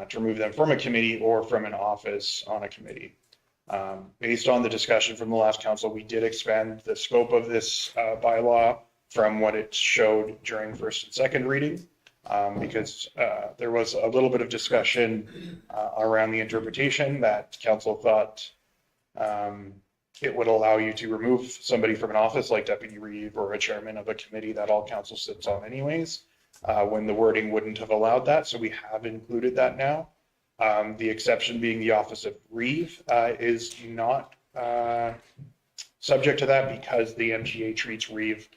to remove them from a committee or from an office on a committee. Based on the discussion from the last council, we did expand the scope of this bylaw from what it showed during first and second reading, because there was a little bit of discussion around the interpretation that council thought it would allow you to remove somebody from an office like Deputy Reeve or a chairman of a committee that all council sits on anyways, when the wording wouldn't have allowed that. So we have included that now. The exception being the office of Reeve is not subject to that because the MGA treats Reeve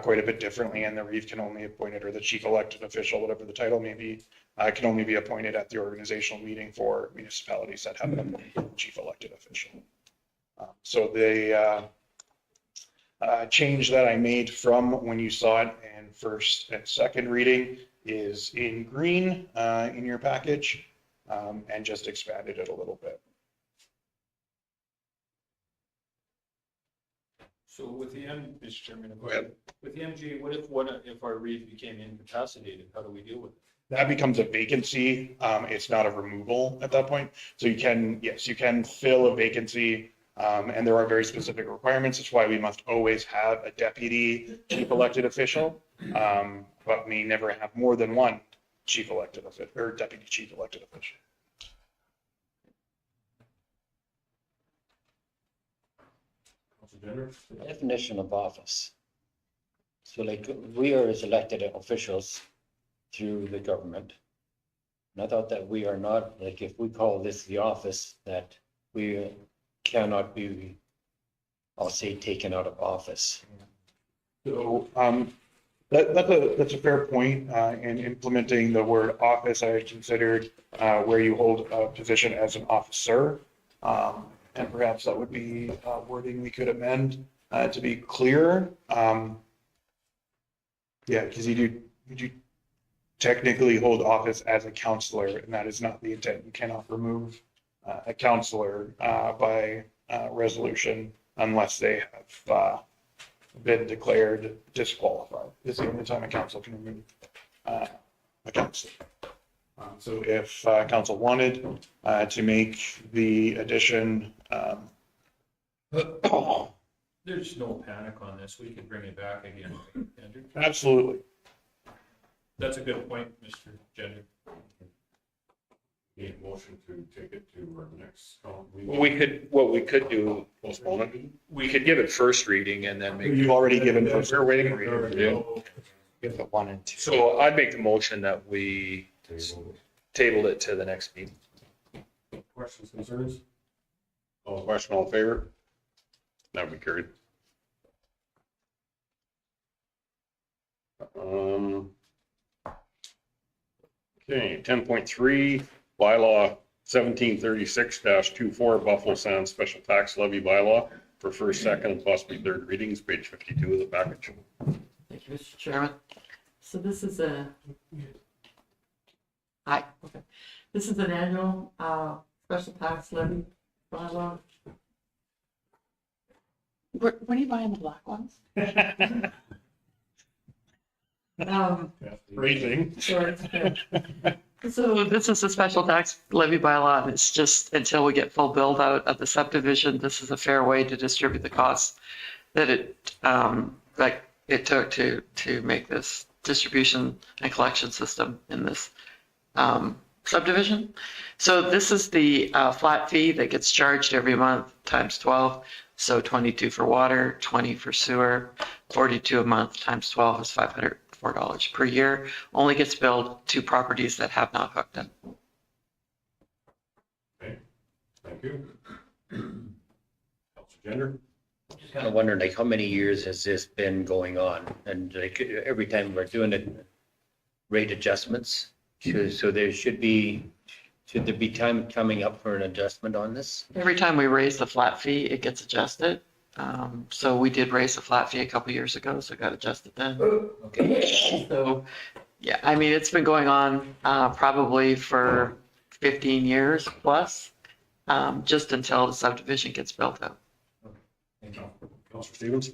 quite a bit differently, and the Reeve can only appoint it, or the chief elected official, whatever the title may be, can only be appointed at the organizational meeting for municipalities that have an appointed chief elected official. So the change that I made from when you saw it in first and second reading is in green in your package, and just expanded it a little bit. So with the Mr. Chairman, Go ahead. with the MGA, what if our reeve became incapacitated? How do we deal with it? That becomes a vacancy. It's not a removal at that point. So you can, yes, you can fill a vacancy. And there are very specific requirements. That's why we must always have a deputy chief elected official, but may never have more than one chief elected official or deputy chief elected official. Definition of office. So like we are as elected officials through the government. And I thought that we are not, like if we call this the office, that we cannot be, I'll say, taken out of office. So that's a fair point. In implementing the word office, I considered where you hold a position as an officer. And perhaps that would be wording we could amend to be clearer. Yeah, because you do technically hold office as a counselor, and that is not the intent. You cannot remove a counselor by resolution unless they have been declared disqualified. It's the only time a council can remove a counselor. So if council wanted to make the addition, There's no panic on this. We could bring it back again, Andrew. absolutely. That's a good point, Mr. Gender. Need a motion to take it to our next. What we could do, Postpone it. we could give it first reading and then make. You've already given first. We're waiting for Yeah. you. Give it 1 and 2. So I'd make the motion that we tabled it to the next meeting. Questions, concerns? All question, all in favor? That would be carried. Okay, 10.3, bylaw 1736-24, Buffalo Sound Special Tax Levy Bylaw for first, second, and possibly third readings, page 52 of the package. Thank you, Mr. Chairman. So this is a, hi, okay. This is an annual special tax levy bylaw. Where are you buying the black ones? Phrasing. Sure. So this is a special tax levy bylaw, and it's just until we get full build out of the subdivision, this is a fair way to distribute the costs that it took to make this distribution and collection system in this subdivision. So this is the flat fee that gets charged every month times 12. So 22 for water, 20 for sewer, 42 a month times 12 is $504 per year. Only gets billed to properties that have not hooked in. Okay, thank you. Councilor Gender? Just kind of wondering, like, how many years has this been going on? And like, every time we're doing it, rate adjustments, so there should there be time coming up for an adjustment on this? Every time we raise the flat fee, it gets adjusted. So we did raise the flat fee a couple years ago, so it got adjusted then. Okay. So, yeah, I mean, it's been going on probably for 15 years plus. just until the subdivision gets built out. Counselor Stevens?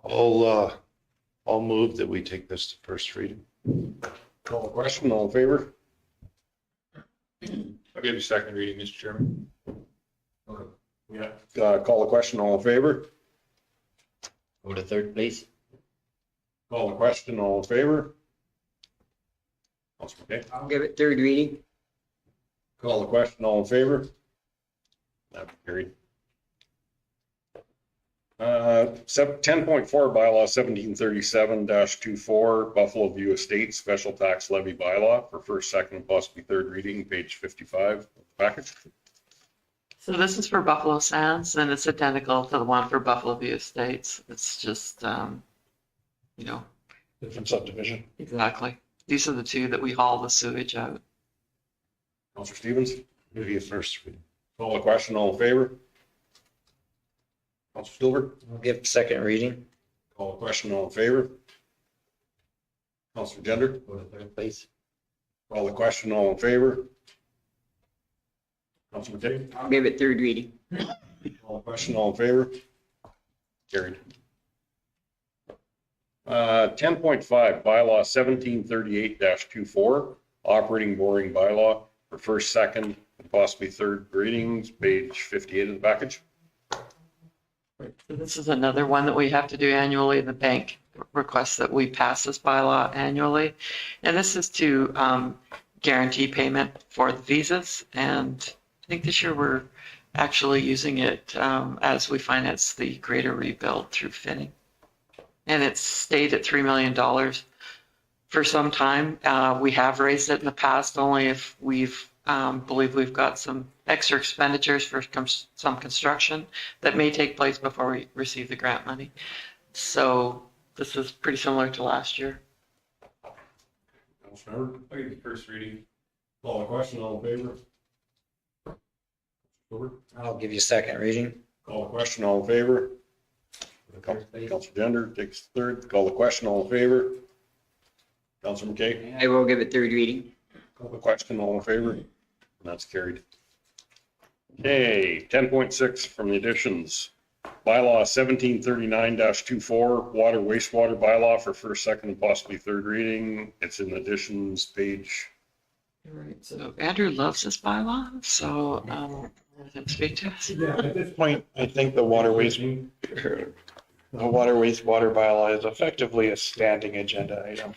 I'll move that we take this to first reading. Call the question, all in favor? I'll give you second reading, Mr. Chairman. Yeah. Call the question, all in favor? Go to third, please. Call the question, all in favor? Counselor McKay? I'll give it third reading. Call the question, all in favor? That carried. 10.4 bylaw 1737-24 Buffalo View Estates Special Tax Levy Bylaw for first, second, and possibly third reading, page 55 of the package. So this is for Buffalo Sands, and it's identical to the one for Buffalo View Estates. It's just, Different subdivision. exactly. These are the two that we haul the sewage out. Counselor Stevens? Give you first reading. Call the question, all in favor? Counselor Silver? I'll give second reading. Call the question, all in favor? Counselor Gender? Go to third, please. Call the question, all in favor? Counselor McKay? I'll give it third reading. Call the question, all in favor? Carried. 10.5 bylaw 1738-24 operating boring bylaw for first, second, and possibly third readings, page 58 of the package. So this is another one that we have to do annually. The bank requests that we pass this bylaw annually. And this is to guarantee payment for the visas. And I think this year we're actually using it as we finance the greater rebuild through Finning. And it's stayed at $3 million for some time. We have raised it in the past only if we've believe we've got some extra expenditures for some construction that may take place before we receive the grant money. So this is pretty similar to last year. Councilor I'll give you first reading. call the question, all in favor? Silver? I'll give you second reading. Call the question, all in favor? Counselor Gender takes third. Call the question, all in favor? Counselor McKay? I will give it third reading. Call the question, all in favor? And that's carried. Okay, 10.6 from the additions. Bylaw 1739-24, water wastewater bylaw for first, second, and possibly third reading. It's in additions, page. All right, so Andrew loves this bylaw, so let him speak to us. Yeah, at this point, I think the water wastewater bylaw is effectively a standing agenda item.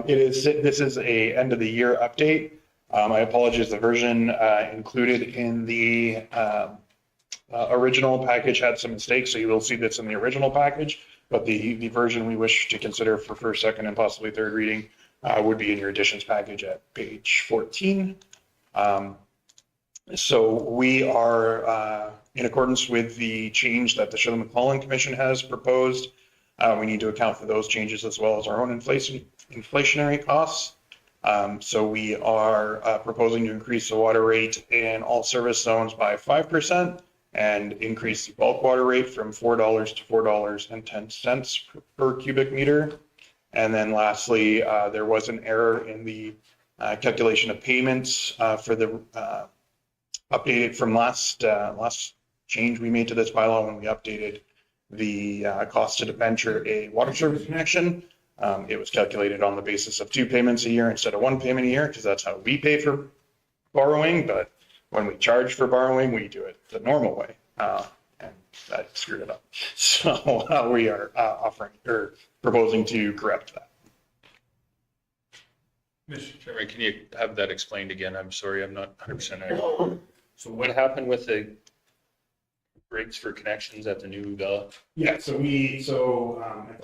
This is a end of the year update. I apologize, the version included in the original package had some mistakes, so you will see this in the original package, but the version we wish to consider for first, second, and possibly third reading would be in your additions package at page 14. So we are in accordance with the change that the Shirley-McClellan Commission has proposed. We need to account for those changes as well as our own inflationary costs. So we are proposing to increase the water rate in all service zones by 5% and increase the bulk water rate from $4 to $4.10 per cubic meter. And then lastly, there was an error in the calculation of payments for the updated from last change we made to this bylaw when we updated the cost to debenture a water service connection. It was calculated on the basis of 2 payments a year instead of 1 payment a year, because that's how we pay for borrowing. But when we charge for borrowing, we do it the normal way, and that screwed it up. So we are proposing to correct that. Mr. Chairman, can you have that explained again? I'm sorry, I'm not 100% accurate. So what happened with the rates for connections at the new Yeah, at the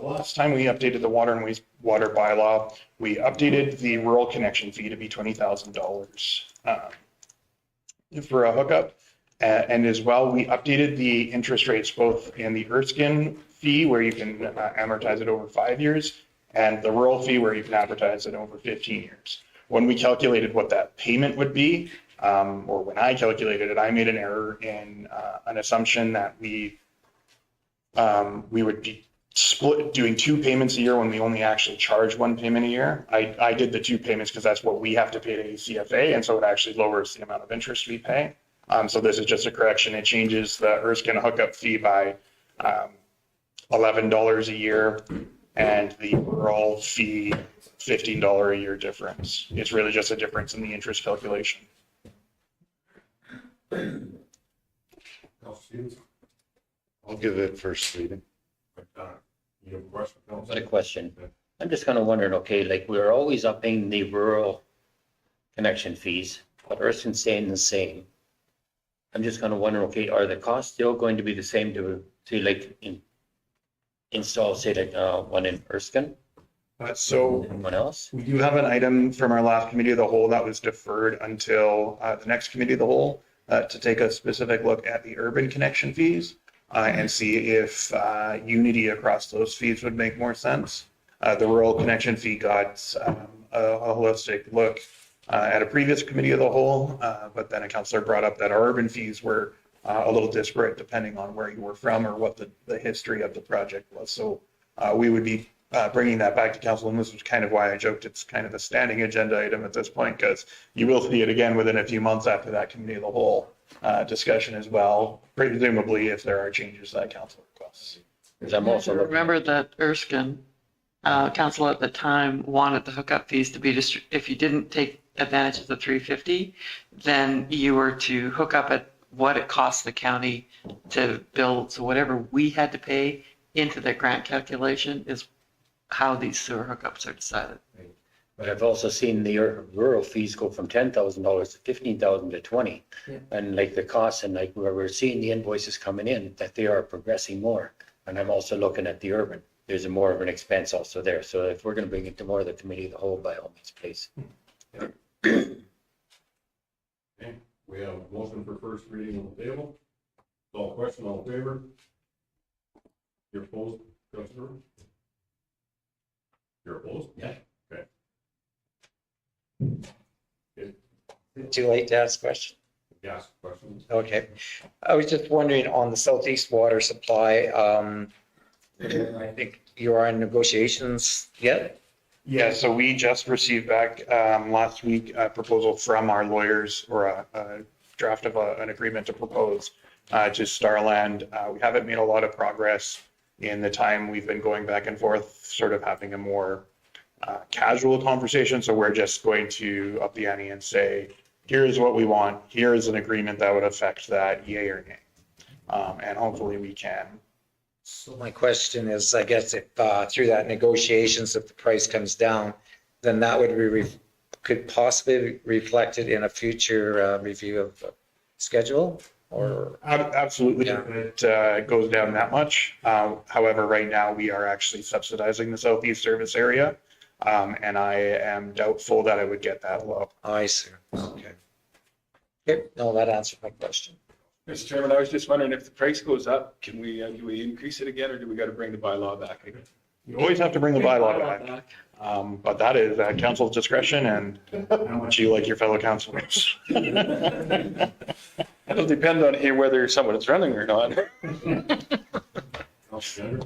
last time we updated the water and wastewater bylaw, we updated the rural connection fee to be $20,000 for a hookup. And as well, we updated the interest rates both in the Erskine fee where you can amortize it over 5 years and the rural fee where you can amortize it over 15 years. When we calculated what that payment would be, or when I calculated it, I made an error in an assumption that we would be split, doing 2 payments a year when we only actually charge 1 payment a year. I did the 2 payments because that's what we have to pay to ACFA, and so it actually lowers the amount of interest we pay. So this is just a correction. It changes the Erskine hookup fee by $11 a year, and the rural fee $15 a year difference. It's really just a difference in the interest calculation. I'll give it first reading. Got a question. I'm just kind of wondering, okay, like we're always upping the rural connection fees, but Erskine's staying the same. I'm just kind of wondering, okay, are the costs still going to be the same to like install, say like one in Erskine? So Anyone else? we do have an item from our last committee of the whole that was deferred until the next committee of the whole to take a specific look at the urban connection fees and see if unity across those fees would make more sense. The rural connection fee got a holistic look at a previous committee of the whole, but then a councillor brought up that our urban fees were a little disparate depending on where you were from or what the history of the project was. So we would be bringing that back to council, and this was kind of why I joked it's kind of a standing agenda item at this point, because you will see it again within a few months after that committee of the whole discussion as well, presumably if there are changes that council requests. Because I'm also looking, Remember that Erskine council at the time wanted the hookup fees to be if you didn't take advantage of the 350, then you were to hook up at what it costs the county to build. So whatever we had to pay into the grant calculation is how these sewer hookups are decided. but I've also seen the rural fees go from $10,000 to $15,000 to 20. Yeah. And like the costs and like where we're seeing the invoices coming in, that they are progressing more. And I'm also looking at the urban. There's a more of an expense also there. So if we're going to bring it to more of the committee of the whole, by all means, please. Okay, we have a motion for first reading on the table. All question, all in favor? You're opposed, Councilor? You're opposed? Yeah. Okay. Too late to ask a question? Yes, questions? Okay. I was just wondering on the southeast water supply, I think you are in negotiations yet? Yeah, so we just received back last week a proposal from our lawyers, or a draft of an agreement to propose to Starland. We haven't made a lot of progress in the time we've been going back and forth, sort of having a more casual conversation. So we're just going to up the ante and say, here's what we want. Here is an agreement that would affect that, yay or nay. And hopefully we can. So my question is, I guess if through that negotiations, if the price comes down, then that would be could possibly be reflected in a future review of the schedule, or? Absolutely, Yeah. if it goes down that much. However, right now we are actually subsidizing the southeast service area. And I am doubtful that I would get that low. I see. Okay. Okay, no, that answered my question. Mr. Chairman, I was just wondering if the price goes up, can we, do we increase it again, or do we got to bring the bylaw back again? You always have to bring the bylaw back. But that is at council's discretion and how much you like your fellow councilors. It'll depend on here whether someone is running or not. So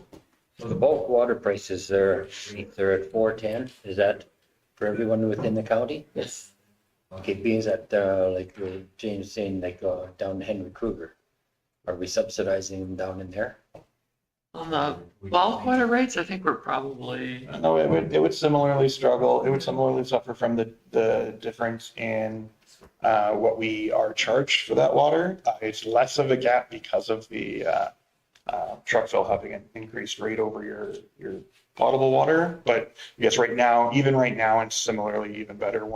the bulk water prices, they're at $4.10. Is that for everyone within the county? Yes. Okay, being that, like James saying, like down Henry Kruger, are we subsidizing them down in there? On the bulk water rates, I think we're probably, No, it would similarly struggle. It would similarly suffer from the difference in what we are charged for that water. It's less of a gap because of the truck fill having an increased rate over your potable water. But I guess right now, and similarly even better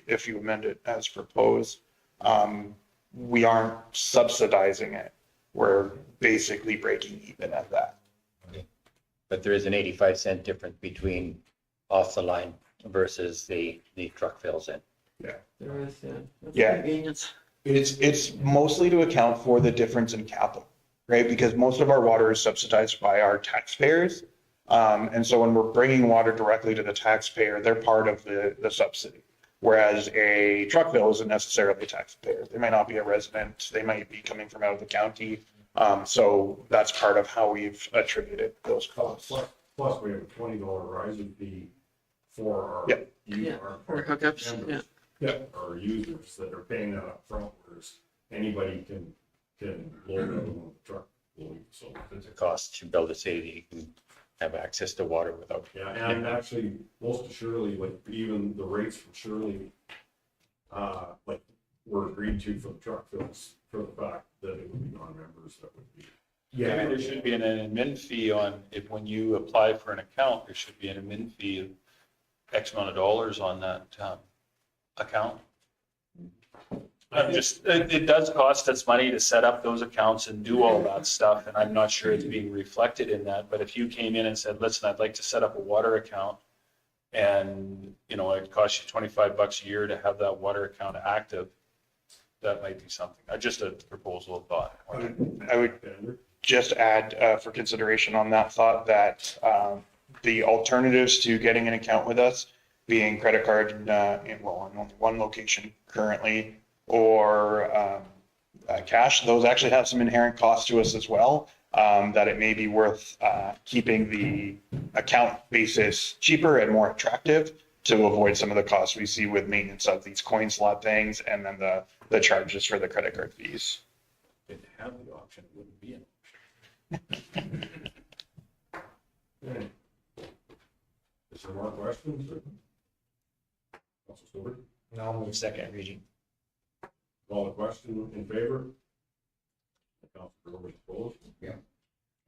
if you amend it as proposed, we aren't subsidizing it. We're basically breaking even at that. Okay. But there is an 85-cent difference between off the line versus the truck fills in. Yeah. there is, that's Yeah. convenience. It's mostly to account for the difference in capital, right? Because most of our water is subsidized by our taxpayers. And so when we're bringing water directly to the taxpayer, they're part of the subsidy. Whereas a truck bill isn't necessarily a taxpayer. They might not be a resident. They might be coming from out of the county. So that's part of how we've attributed those costs. Plus we have a $20 rising fee for our. Yep. Yeah, for hookups, yeah. Yeah, our users that are paying that up front, whereas anybody can load it on the truck. So It's a cost to build a city, you can have access to water without. yeah, and actually, most assuredly, like even the rates from Shirley, like were agreed to for the truck fills for the fact that it would be non-members that would be. Maybe there should be an admin fee on, if when you apply for an account, there should be an admin fee of X amount of dollars on that account. I'm just, it does cost us money to set up those accounts and do all that stuff, and I'm not sure it's being reflected in that, but if you came in and said, listen, I'd like to set up a water account, and, you know, it costs you $25 a year to have that water account active, that might be something. Just a proposal of thought. I would just add for consideration on that thought that the alternatives to getting an account with us, being credit card in only one location currently, or cash, those actually have some inherent costs to us as well, that it may be worth keeping the account basis cheaper and more attractive to avoid some of the costs we see with maintenance of these coin slot things and then the charges for the credit card fees. If they have the option, it wouldn't be an Okay. Is there more questions? Councilor Stewart? No, I'll move second reading. Call the question in favor? Councilor Grover opposed? Yeah.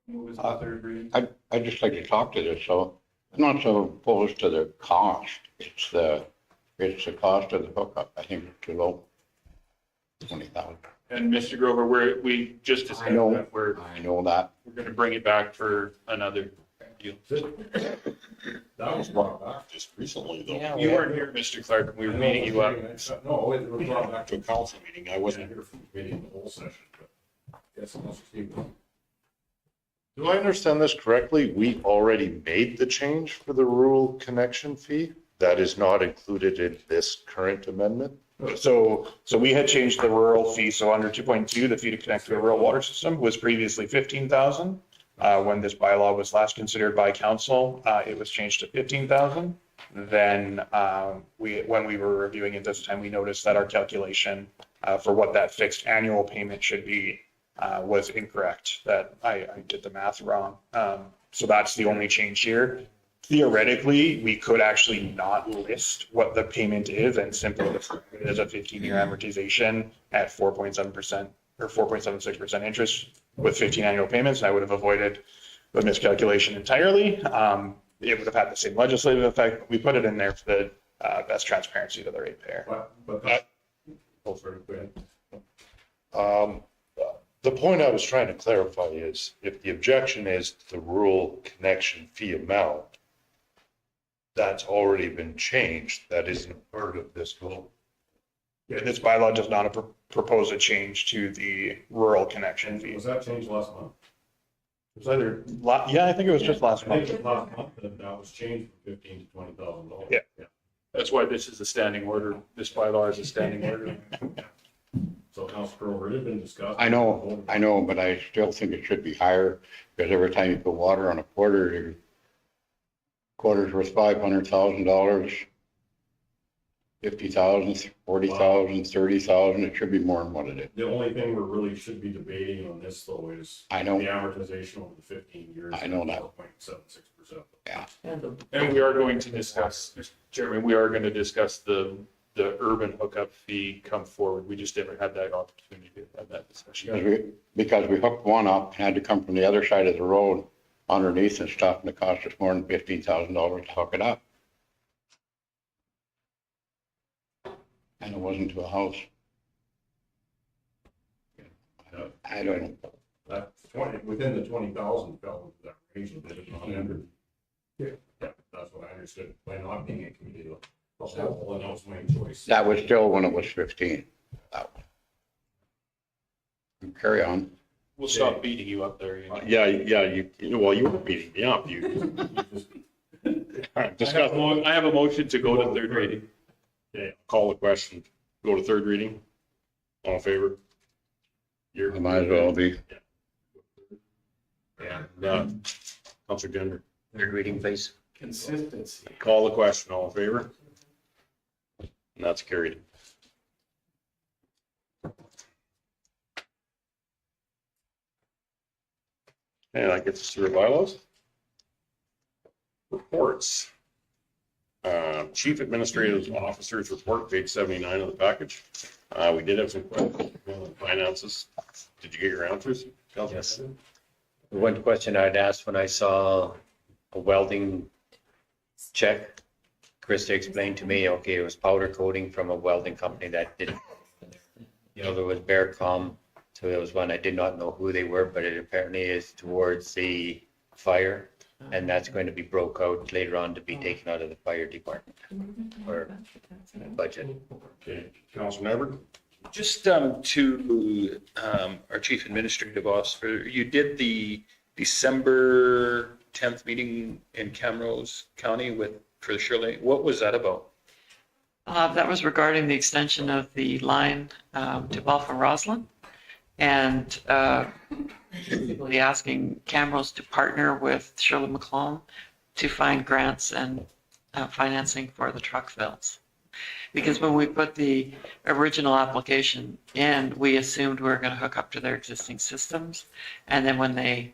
Move as the third reading. I'd just like to talk to this, so I'm not so opposed to the cost, it's the cost of the hookup, I think it's too low. 20,000. And Mr. Grover, we just discussed I know. that, we're going to bring it back for another deal. That was brought back just recently, though. Yeah, You weren't here, Mr. Clark, when we were meeting you up. No, it was brought back to a council meeting. I wasn't here for the committee in the whole session, but yes, Councilor Stevens. Do I understand this correctly? We already made the change for the rural connection fee? That is not included in this current amendment? So we had changed the rural fee. So under 2.2, the fee to connect to a rural water system was previously 15,000. When this bylaw was last considered by council, it was changed to 15,000. Then when we were reviewing it this time, we noticed that our calculation for what that fixed annual payment should be was incorrect, that I did the math wrong. So that's the only change here. Theoretically, we could actually not list what the payment is and simply describe it as a 15-year amortization at 4.7% or 4.76% interest with 15 annual payments. I would have avoided the miscalculation entirely. It would have had the same legislative effect, but we put it in there for the best transparency to the ratepayer. But that, oh, sorry, go ahead. The point I was trying to clarify is if the objection is the rural connection fee amount, that's already been changed. That isn't part of this vote. Yeah, this bylaw does not propose a change to the rural connection fee. Was that changed last month? It was either, yeah, I think it was just last I think month. it was last month that was changed from $15,000 to $20,000. Yeah. That's why this is a standing order. This bylaw is a standing order. So Councilor Grover, it had been discussed. I know, but I still think it should be higher, because every time you put water on a quarter, quarter's worth $500,000, 50,000, 40,000, 30,000, it should be more than what it is. The only thing we really should be debating on this though is I know. the amortization over the 15 years. I know that. 4.76%. Yeah. And we are going to discuss, Mr. Chairman, we are going to discuss the urban hookup fee come forward. We just never had that opportunity to have that discussion. Because we hooked one up, had to come from the other side of the road underneath and stuff, and it cost us more than $15,000 to hook it up. And it wasn't to a house. I don't know. That 20, within the 20,000 fell into that range of it, not under. Yeah, that's what I understood by not being a committee. The whole, and that was my choice. That was still when it was 15. Carry on. We'll stop beating you up there. Yeah, you well, you were beating me up. I have a motion to go to third reading. Okay, call the question. Go to third reading. All in favor? It might as well be. And Councillor Gender, Third reading, please. Consistency. call the question. All in favor? And that's carried. And that gets us through our bylaws. Reports. Chief Administrative Officer's report, page 79 of the package. We did have some questions on finances. Did you get your answers? Yes. The one question I'd asked when I saw a welding check, Krista explained to me, okay, it was powder coating from a welding company that didn't. You know, there was Bearcom, so there was one, I did not know who they were, but it apparently is towards the fire. And that's going to be broke out later on to be taken out of the fire department or budget. Okay, Councillor Never? Just to our Chief Administrative Officer, you did the December 10th meeting in Camrose County for Shirley. What was that about? That was regarding the extension of the line to Balfour Roslin. And basically asking Camrose to partner with Shirley McClellan to find grants and financing for the truck fills. Because when we put the original application in, we assumed we were going to hook up to their existing systems. And then when they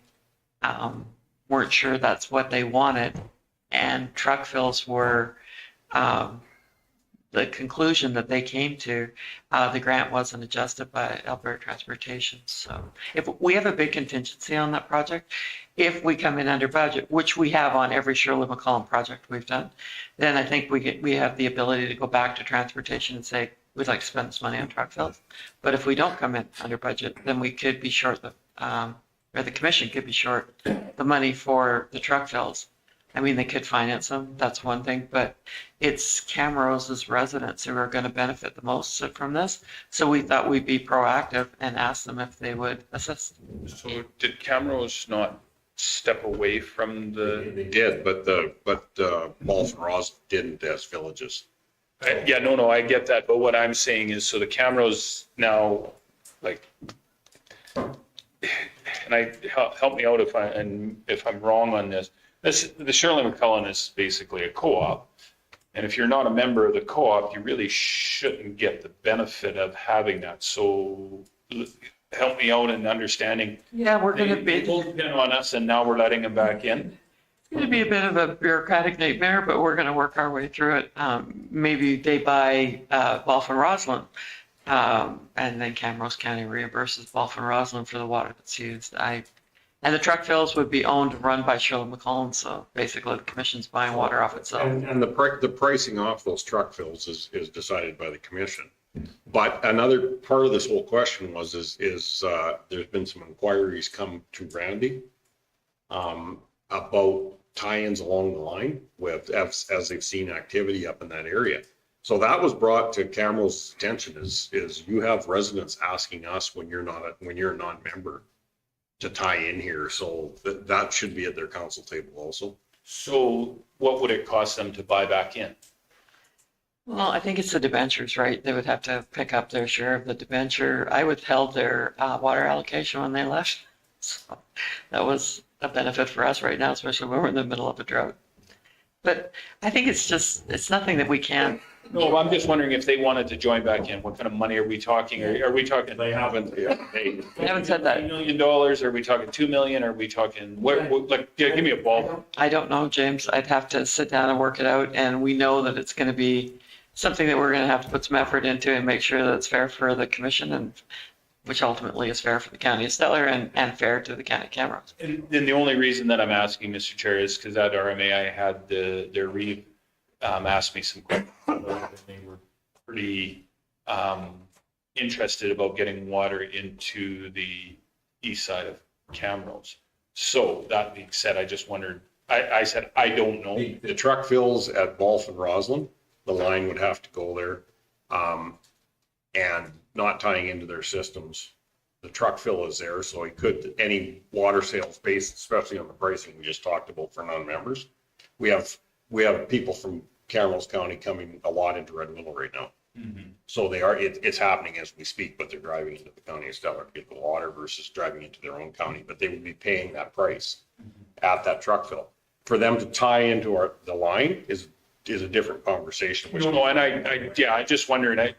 weren't sure that's what they wanted, and truck fills were the conclusion that they came to, the grant wasn't adjusted by Alberta Transportation. So if we have a big contingency on that project, if we come in under budget, which we have on every Shirley McCollum project we've done, then I think we have the ability to go back to transportation and say, we'd like to spend this money on truck fills. But if we don't come in under budget, then we could be short, or the commission could be short the money for the truck fills. I mean, they could finance them, that's one thing, but it's Camrose's residents who are going to benefit the most from this. So we thought we'd be proactive and ask them if they would assist. So did Camrose not step away from They did, but Balfour Roslin didn't as villages. Yeah, no, I get that. But what I'm saying is, so the Camrose now, like, and help me out if I'm wrong on this. The Shirley McCullen is basically a co-op. And if you're not a member of the co-op, you really shouldn't get the benefit of having that. So help me out in understanding. Yeah, we're going to be. They pulled the pin on us and now we're letting them back in. It's going to be a bit of a bureaucratic nightmare, but we're going to work our way through it. Maybe they buy Balfour Roslin, and then Camrose County reimburses Balfour Roslin for the water that's used. And the truck fills would be owned and run by Shirley McCollum, so basically the commission's buying water off itself. And the pricing off those truck fills is decided by the commission. But another part of this whole question is there's been some inquiries come to Randy about tie-ins along the line with as they've seen activity up in that area. So that was brought to Camrose's attention is you have residents asking us when you're a non-member to tie in here. So that should be at their council table also. So what would it cost them to buy back in? Well, I think it's the debentures, right? They would have to pick up their share of the debenture. I withheld their water allocation when they left. So that was a benefit for us right now, especially when we're in the middle of a drought. But I think it's nothing that we can't. No, I'm just wondering if they wanted to join back in, what kind of money are we talking? Are we talking? They haven't said that. $1 million? Are we talking 2 million? Are we talking, give me a ball. I don't know, James. I'd have to sit down and work it out. And we know that it's going to be something that we're going to have to put some effort into and make sure that it's fair for the commission, and which ultimately is fair for the county of Stettler and fair to the county of Camrose. And the only reason that I'm asking, Mr. Chair, is because at RMA I had their read asked me some questions. They were pretty interested about getting water into the east side of Camrose. So that being said, I just wondered, I said, I don't know. The truck fills at Balfour Roslin, the line would have to go there and not tying into their systems. The truck fill is there, so any water sales based, especially on the pricing we just talked about for non-members. We have people from Camrose County coming a lot into Red Willow right now. So they are, it's happening as we speak, but they're driving into the county of Stettler to get the water versus driving into their own county, but they would be paying that price at that truck fill. For them to tie into the line is a different conversation. which- No, and I just wondered,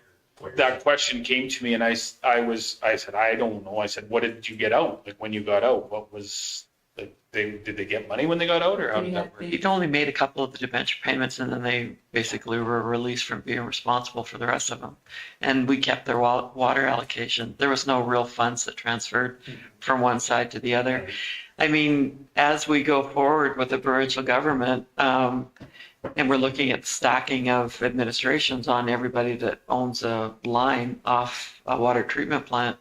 that question came to me and I said, I don't know. I said, what did you get out? Like when you got out, what was, like, did they get money when they got out or how did that work? They only made a couple of the debenture payments and then they basically were released from being responsible for the rest of them. And we kept their water allocation. There was no real funds that transferred from one side to the other. I mean, as we go forward with the provincial government, and we're looking at stacking of administrations on everybody that owns a line off a water treatment plant.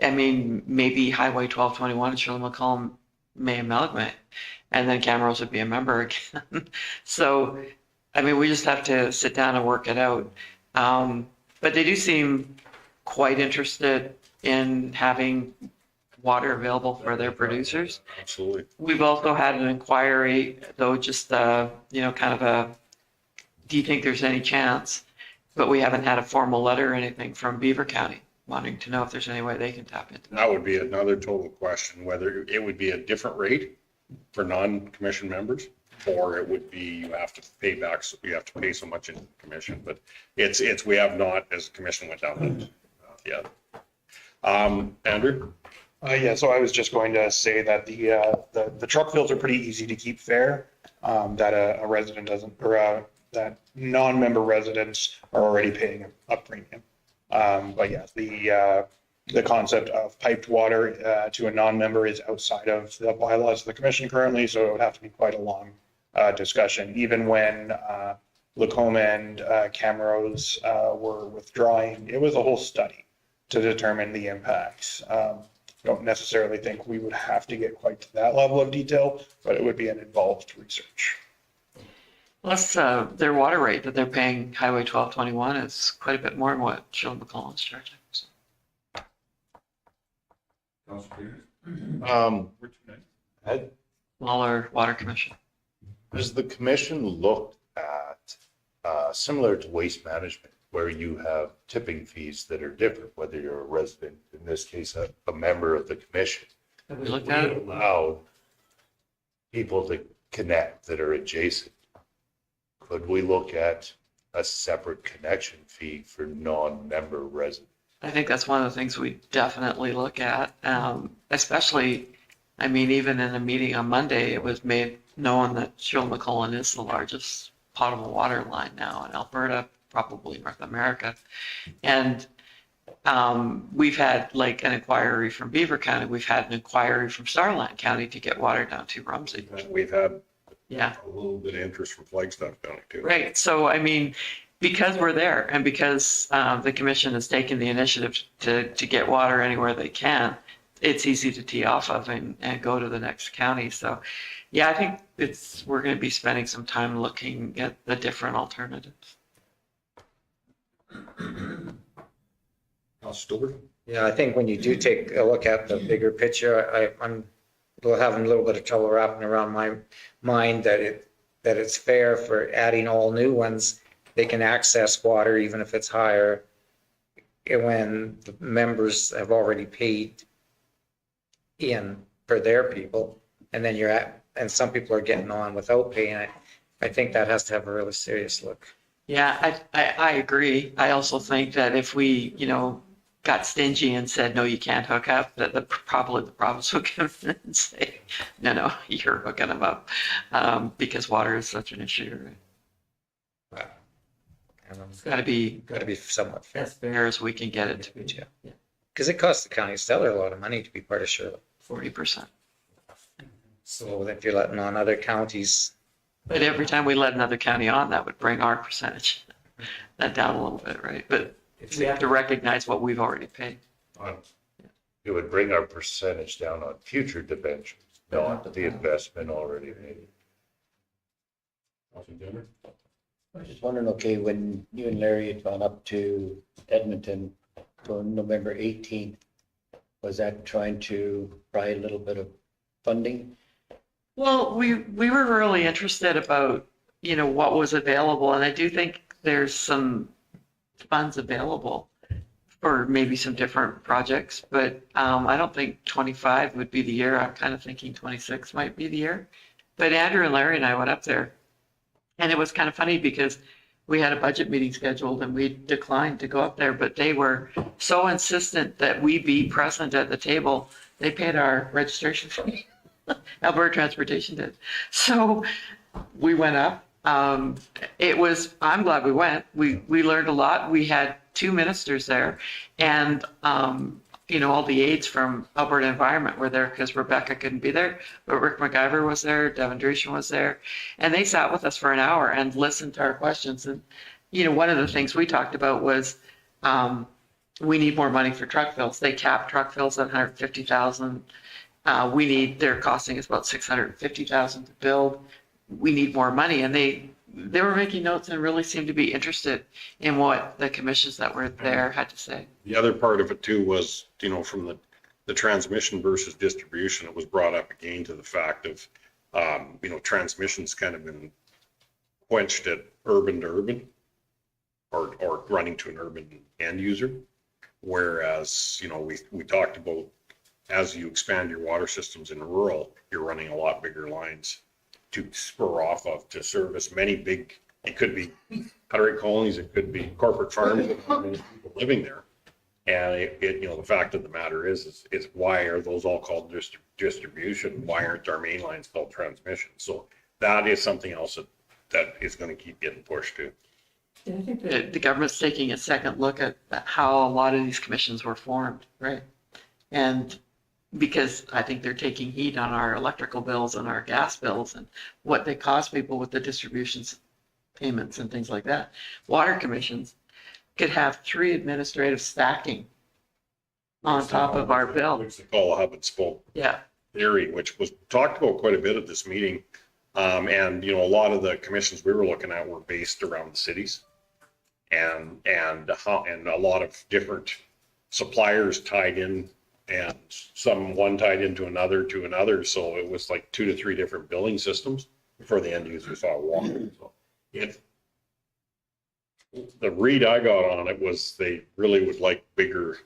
I mean, maybe Highway 1221 and Shirley-McCollum may amalgamate, and then Camrose would be a member again. So, I mean, we just have to sit down and work it out. But they do seem quite interested in having water available for their producers. Absolutely. We've also had an inquiry, though, just, kind of do you think there's any chance? But we haven't had a formal letter or anything from Beaver County wanting to know if there's any way they can tap into That would be another total question, whether it would be a different rate for non-commission members, or it would be, you have to pay back, so you have to pay so much in commission, but we have not, as a commission, went down that yet. Andrew? Yeah, so I was just going to say that the truck fills are pretty easy to keep fair, that a resident doesn't, or that non-member residents are already paying a premium. But yeah, the concept of piped water to a non-member is outside of the bylaws of the commission currently, so it would have to be quite a long discussion. Even when Lacombe and Camrose were withdrawing, it was a whole study to determine the impacts. Don't necessarily think we would have to get quite to that level of detail, but it would be an involved research. Plus, their water rate that they're paying Highway 1221 is quite a bit more than what Shirley-McCollum is charging. So. Smaller water commission. Has the commission looked at, similar to waste management, where you have tipping fees that are different, whether you're a resident, in this case, a member of the commission? Have we looked at it? Allowed people to connect that are adjacent. Could we look at a separate connection fee for non-member residents? I think that's one of the things we definitely look at, especially, I mean, even in a meeting on Monday, it was made known that Shirley-McCollum is the largest potable water line now in Alberta, probably North America. And we've had like an inquiry from Beaver County. We've had an inquiry from Starland County to get water down to Rumsey. We've had a little bit of interest from Flagstaff County too. Right. So, I mean, because we're there and because the commission has taken the initiative to get water anywhere they can, it's easy to tee off of and go to the next county. So, yeah, I think we're going to be spending some time looking at the different alternatives. Yeah, I think when you do take a look at the bigger picture, I'm having a little bit of trouble wrapping around my mind that it's fair for adding all new ones. They can access water even if it's higher when the members have already paid in for their people, and then and some people are getting on without paying. I think that has to have a really serious look. Yeah, I agree. I also think that if we, got stingy and said, no, you can't hook up, that probably the province would come in and say, no, you're hooking them up, because water is such an issue. Right? It's got to be somewhat fair. As fair as we can get it to be. Yeah. Because it costs the county of Stettler a lot of money to be part of Shirley. 40%. So if you're letting on other counties. But every time we let another county on, that would bring our percentage that down a little bit, right? But we have to recognize what we've already paid. It would bring our percentage down on future debentures, not the investment already made. I was just wondering, okay, when you and Larry had gone up to Edmonton for November 18th, was that trying to pry a little bit of funding? Well, we were really interested about, what was available. And I do think there's some funds available for maybe some different projects, but I don't think 25 would be the year. I'm kind of thinking 26 might be the year. But Andrew and Larry and I went up there, and it was kind of funny because we had a budget meeting scheduled and we declined to go up there, but they were so insistent that we be present at the table. They paid our registration fee. Alberta Transportation did. So we went up. I'm glad we went. We learned a lot. We had 2 ministers there, and all the aides from Alberta Environment were there because Rebecca couldn't be there, but Rick McIver was there, Devin Dreeshen was there, and they sat with us for an hour and listened to our questions. And one of the things we talked about was we need more money for truck fills. They capped truck fills at 150,000. They're costing us about 650,000 to build. We need more money, and they were making notes and really seemed to be interested in what the commissions that were there had to say. The other part of it too was, from the transmission versus distribution, it was brought up again to the fact of, transmission's kind of been quenched at urban to urban or running to an urban end user. Whereas, we talked about as you expand your water systems in rural, you're running a lot bigger lines to spur off of to service many big, it could be 100 colonies, it could be corporate farms, people living there. And the fact of the matter is why are those all called distribution? Why aren't our main lines called transmission? So that is something else that is going to keep getting pushed too. I think the government's taking a second look at how a lot of these commissions were formed, right? And because I think they're taking heat on our electrical bills and our gas bills and what they cost people with the distributions payments and things like that. Water commissions could have 3 administrative stacking on top of our bill. Which they call a hub and spoke theory, which was talked about quite a bit at this meeting. And a lot of the commissions we were looking at were based around the cities, and a lot of different suppliers tied in, and one tied into another to another. So it was like 2 to 3 different billing systems before the end user saw water. So the read I got on it was they really would like bigger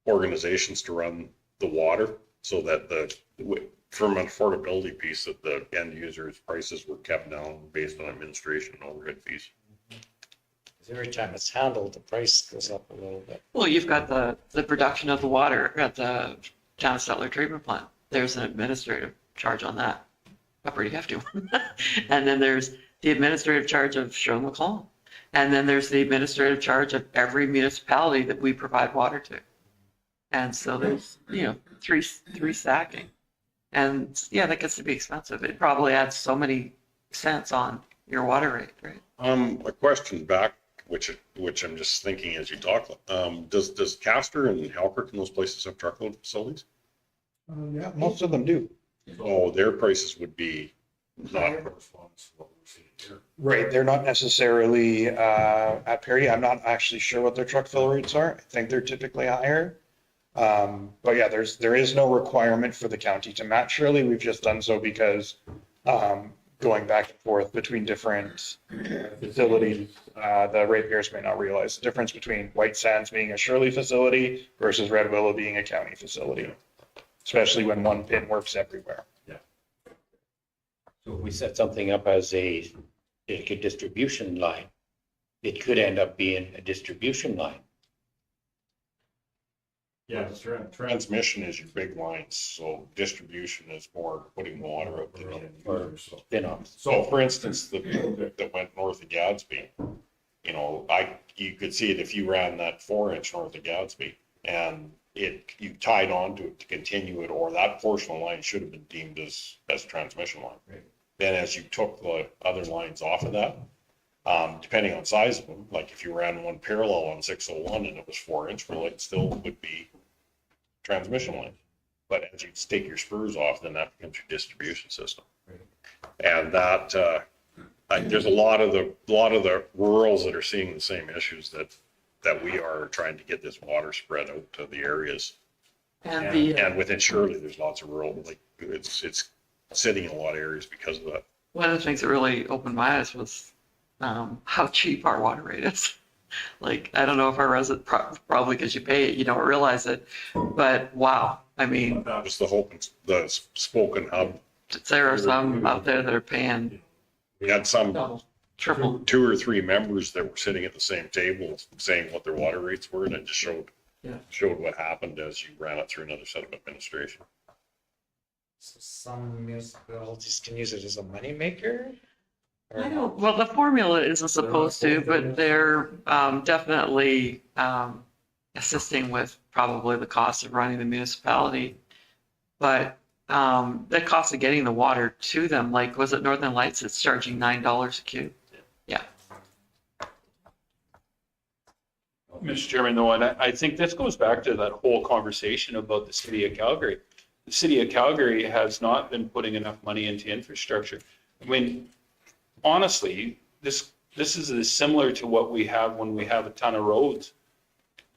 organizations to run the water, so that from an affordability piece, that the end users' prices were kept down based on administration and overhead fees. Every time it's handled, the price goes up a little bit. Well, you've got the production of the water at the town Stettler treatment plant. There's an administrative charge on that, a pretty hefty one. And then there's the administrative charge of Sherwood-McCollum. And then there's the administrative charge of every municipality that we provide water to. And so there's, three stacking. And that gets to be expensive. It probably adds so many cents on your water rate, right? A question back, which I'm just thinking as you talk, does Castor and Halkirk and those places have truckload facilities? Yeah, most of them do. So their prices would be not corresponding to what we're seeing here. Right, they're not necessarily at parity. I'm not actually sure what their truck fill rates are. I think they're typically higher. But yeah, there is no requirement for the county to match Shirley. We've just done so because going back and forth between different facilities, the ratepayers may not realize the difference between White Sands being a Shirley facility versus Red Willow being a county facility, especially when one pin works everywhere. So if we set something up as a distribution line, it could end up being a distribution line. Yeah, transmission is your big lines, so distribution is more putting water out to the end user. So for instance, the project that went north of Gadsby, you could see it if you ran that 4-inch north of Gadsby and you tied on to it to continue it, or that portion of the line should have been deemed as transmission line. Right. Then as you took the other lines off of that, depending on size of them, like if you ran one parallel on 601 and it was 4-inch, well, it still would be transmission line. But as you take your spurs off, then that becomes your distribution system. Right. And that there's a lot of the rurals that are seeing the same issues that we are trying to get this water spread out to the areas. And within Shirley, there's lots of rural, like it's sitting in a lot of areas because of that. One of the things that really opened my eyes was how cheap our water rate is. Like, I don't know if our resident, probably because you pay it, you don't realize it, but wow, I mean, That was the hope, the spoken hub. there are some out there that are paying We had some double, triple. 2 or 3 members that were sitting at the same table saying what their water rates were, and it just Yeah. showed what happened as you ran it through another set of administration. So some municipalities can use it as a moneymaker? I don't, well, the formula isn't supposed to, but they're definitely assisting with probably the cost of running the municipality. But the cost of getting the water to them, like, was it Northern Lights that's charging $9 a cube? Yeah. Mr. Chairman, though, and I think this goes back to that whole conversation about the city of Calgary. The city of Calgary has not been putting enough money into infrastructure. I mean, honestly, this is similar to what we have when we have a ton of roads.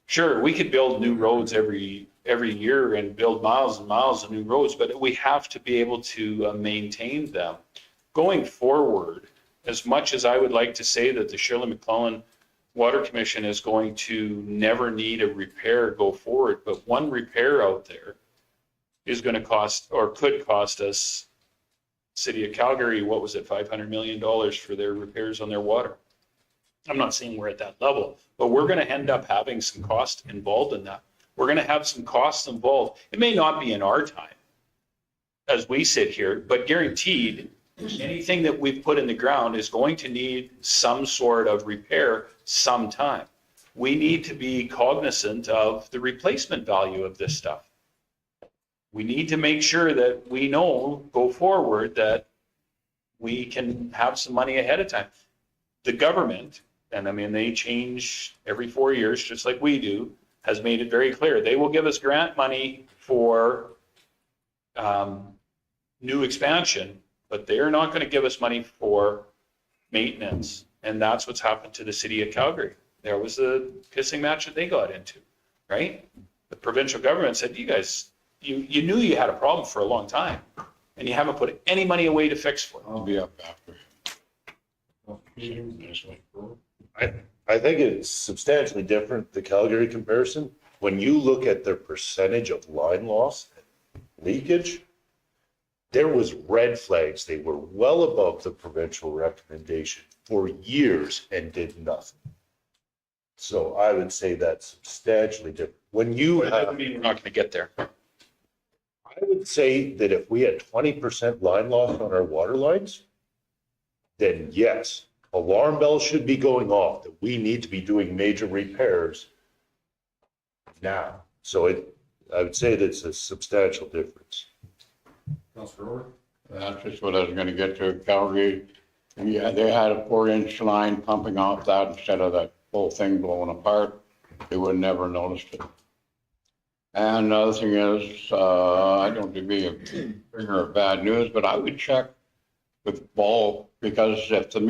Sure, we could build new roads every year and build miles and miles of new roads, but we have to be able to maintain them. Going forward, as much as I would like to say that the Shirley McClellan Water Commission is going to never need a repair go forward, but one repair out there is going to cost, or could cost us, City of Calgary, what was it, $500 million for their repairs on their water. I'm not saying we're at that level, but we're going to end up having some cost involved in that. We're going to have some costs involved. It may not be in our time as we sit here, but guaranteed anything that we've put in the ground is going to need some sort of repair sometime. We need to be cognizant of the replacement value of this stuff. We need to make sure that we know, go forward, that we can have some money ahead of time. The government, and I mean, they change every 4 years, just like we do, has made it very clear. They will give us grant money for new expansion, but they're not going to give us money for maintenance. And that's what's happened to the city of Calgary. There was a pissing match that they got into, right? The provincial government said, you guys, you knew you had a problem for a long time, and you haven't put any money away to fix for it. I'll be up after. I think it's substantially different, the Calgary comparison. When you look at their percentage of line loss, leakage, there was red flags. They were well above the provincial recommendation for years and did nothing. So I would say that's substantially different. When you That doesn't mean we're not going to get there. I would say that if we had 20% line loss on our water lines, then yes, alarm bells should be going off that we need to be doing major repairs now. So I would say that's a substantial difference. That's just what I was gonna get to. Calgary, yeah, they had a 4-inch line pumping off that instead of that whole thing blowing apart. They would never noticed it. And the other thing is, I don't to be a bringer of bad news, but I would check with Ball, because if the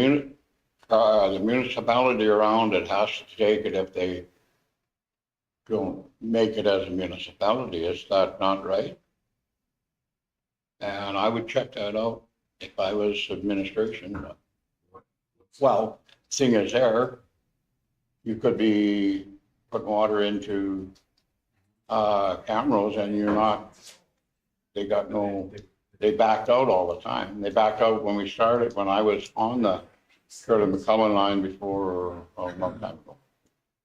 municipality around it has to take it if they don't make it as a municipality. Is that not right? And I would check that out if I was administration. Well, thing is there, you could be putting water into Camrose and you're not, they backed out all the time. They backed out when we started, when I was on the Shirley McCullough line before, a long time ago.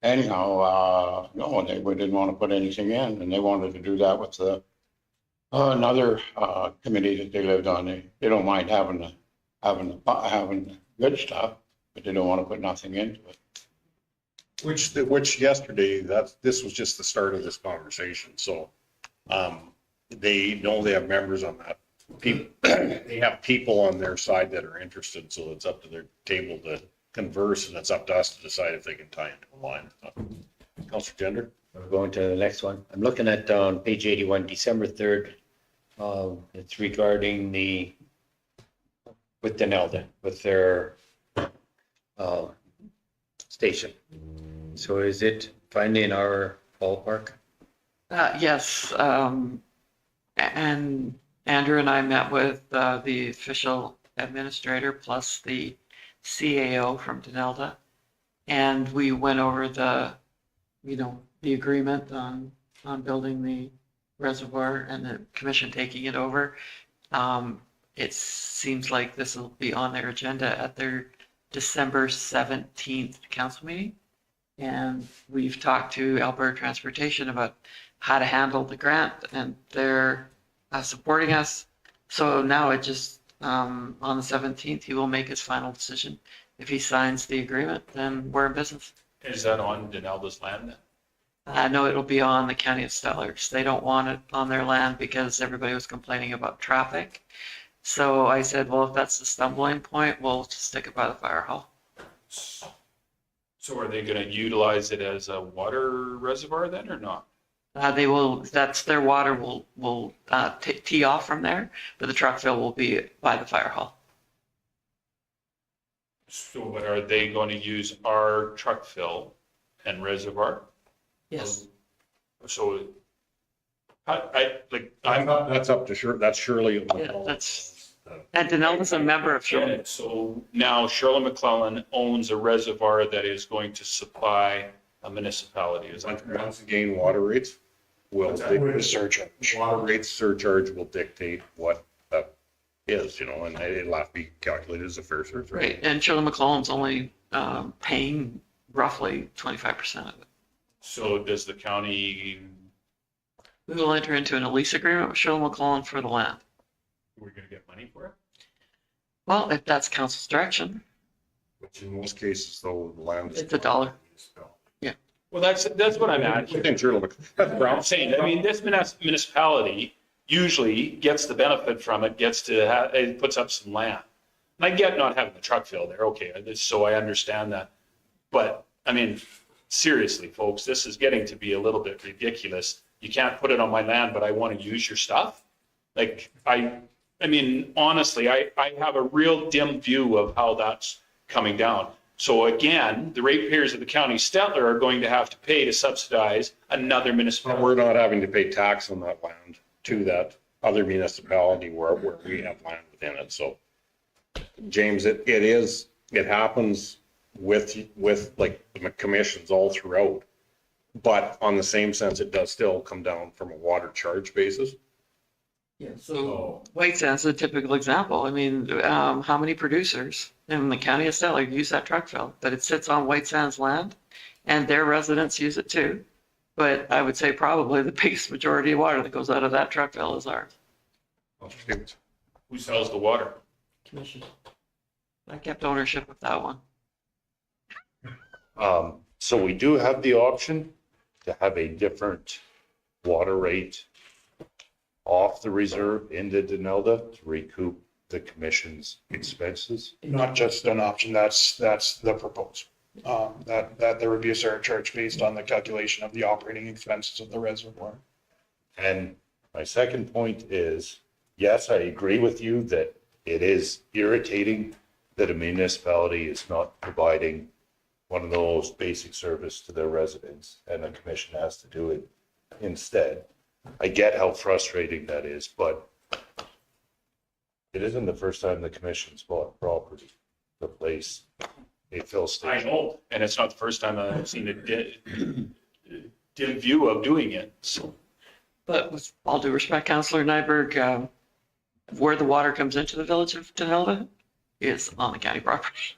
Anyhow, no, they didn't want to put anything in, and they wanted to do that with the another committee that they lived on. They don't mind having good stuff, but they don't want to put nothing into it. Which yesterday, this was just the start of this conversation. So they know they have members on that. They have people on their side that are interested, so it's up to their table to converse, and it's up to us to decide if they can tie into a line. Councillor Gender? We're going to the next one. I'm looking at on page 81, December 3rd. It's regarding with Denelda, with their station. So is it finally in our ballpark? Yes, and Andrew and I met with the official administrator plus the CAO from Denelda. And we went over the agreement on building the reservoir and the commission taking it over. It seems like this will be on their agenda at their December 17th council meeting. And we've talked to Alberta Transportation about how to handle the grant, and they're supporting us. So now it just, on the 17th, he will make his final decision. If he signs the agreement, then we're in business. Is that on Denelda's land then? No, it'll be on the county of Stellars. They don't want it on their land because everybody was complaining about traffic. So I said, well, if that's the stumbling point, we'll just stick it by the fire hall. So are they going to utilize it as a water reservoir then or not? They will, that's their water will tee off from there, but the truck fill will be by the fire hall. So but are they going to use our truck fill and reservoir? Yes. So I'm That's up to that's Shirley. Yeah, and Denelda's a member of Shirley. So now Shirley McClellan owns a reservoir that is going to supply a municipality. Is that correct? Once again, water rates will, With a surcharge. water rates surcharge will dictate what that is, and it'll have to be calculated as a fair surcharge. Right, and Shirley McClellan's only paying roughly 25% of it. So does the county, We will enter into a lease agreement with Shirley McClellan for the land. we're going to get money for it? Well, if that's council's direction, Which in most cases, though, the land is. it's $1. Well, that's what I'm at. Within Shirley McClellan. I'm saying, I mean, this municipality usually gets the benefit from it, it puts up some land. And I get not having the truck fill there, okay, so I understand that. But, I mean, seriously, folks, this is getting to be a little bit ridiculous. You can't put it on my land, but I want to use your stuff? Like, I mean, honestly, I have a real dim view of how that's coming down. So again, the ratepayers of the county Stettler are going to have to pay to subsidize another But municipality. we're not having to pay tax on that land to that other municipality where we have land within it. So, James, it happens with like the commissions all throughout. But on the same sense, it does still come down from a water charge basis. Yeah, so White Sands is a typical example. I mean, how many producers in the county of Stettler use that truck fill? But it sits on White Sands land, and their residents use it too. But I would say probably the biggest majority of water that goes out of that truck fill is ours. Who sells the water? Commission. I kept ownership of that one. So we do have the option to have a different water rate off the reserve into Denelda to recoup the commission's expenses. Not just an option, that's the proposal. That there would be a surcharge based on the calculation of the operating expenses of the reservoir. And my second point is, yes, I agree with you that it is irritating that a municipality is not providing one of those basic service to their residents and the commission has to do it instead. I get how frustrating that is, but it isn't the first time the commission's bought property to place a fill I station. know, and it's not the first time I've seen a dim view of doing it, so. But with all due respect, Councillor Nyberg, where the water comes into the village of Denelda is on the county property.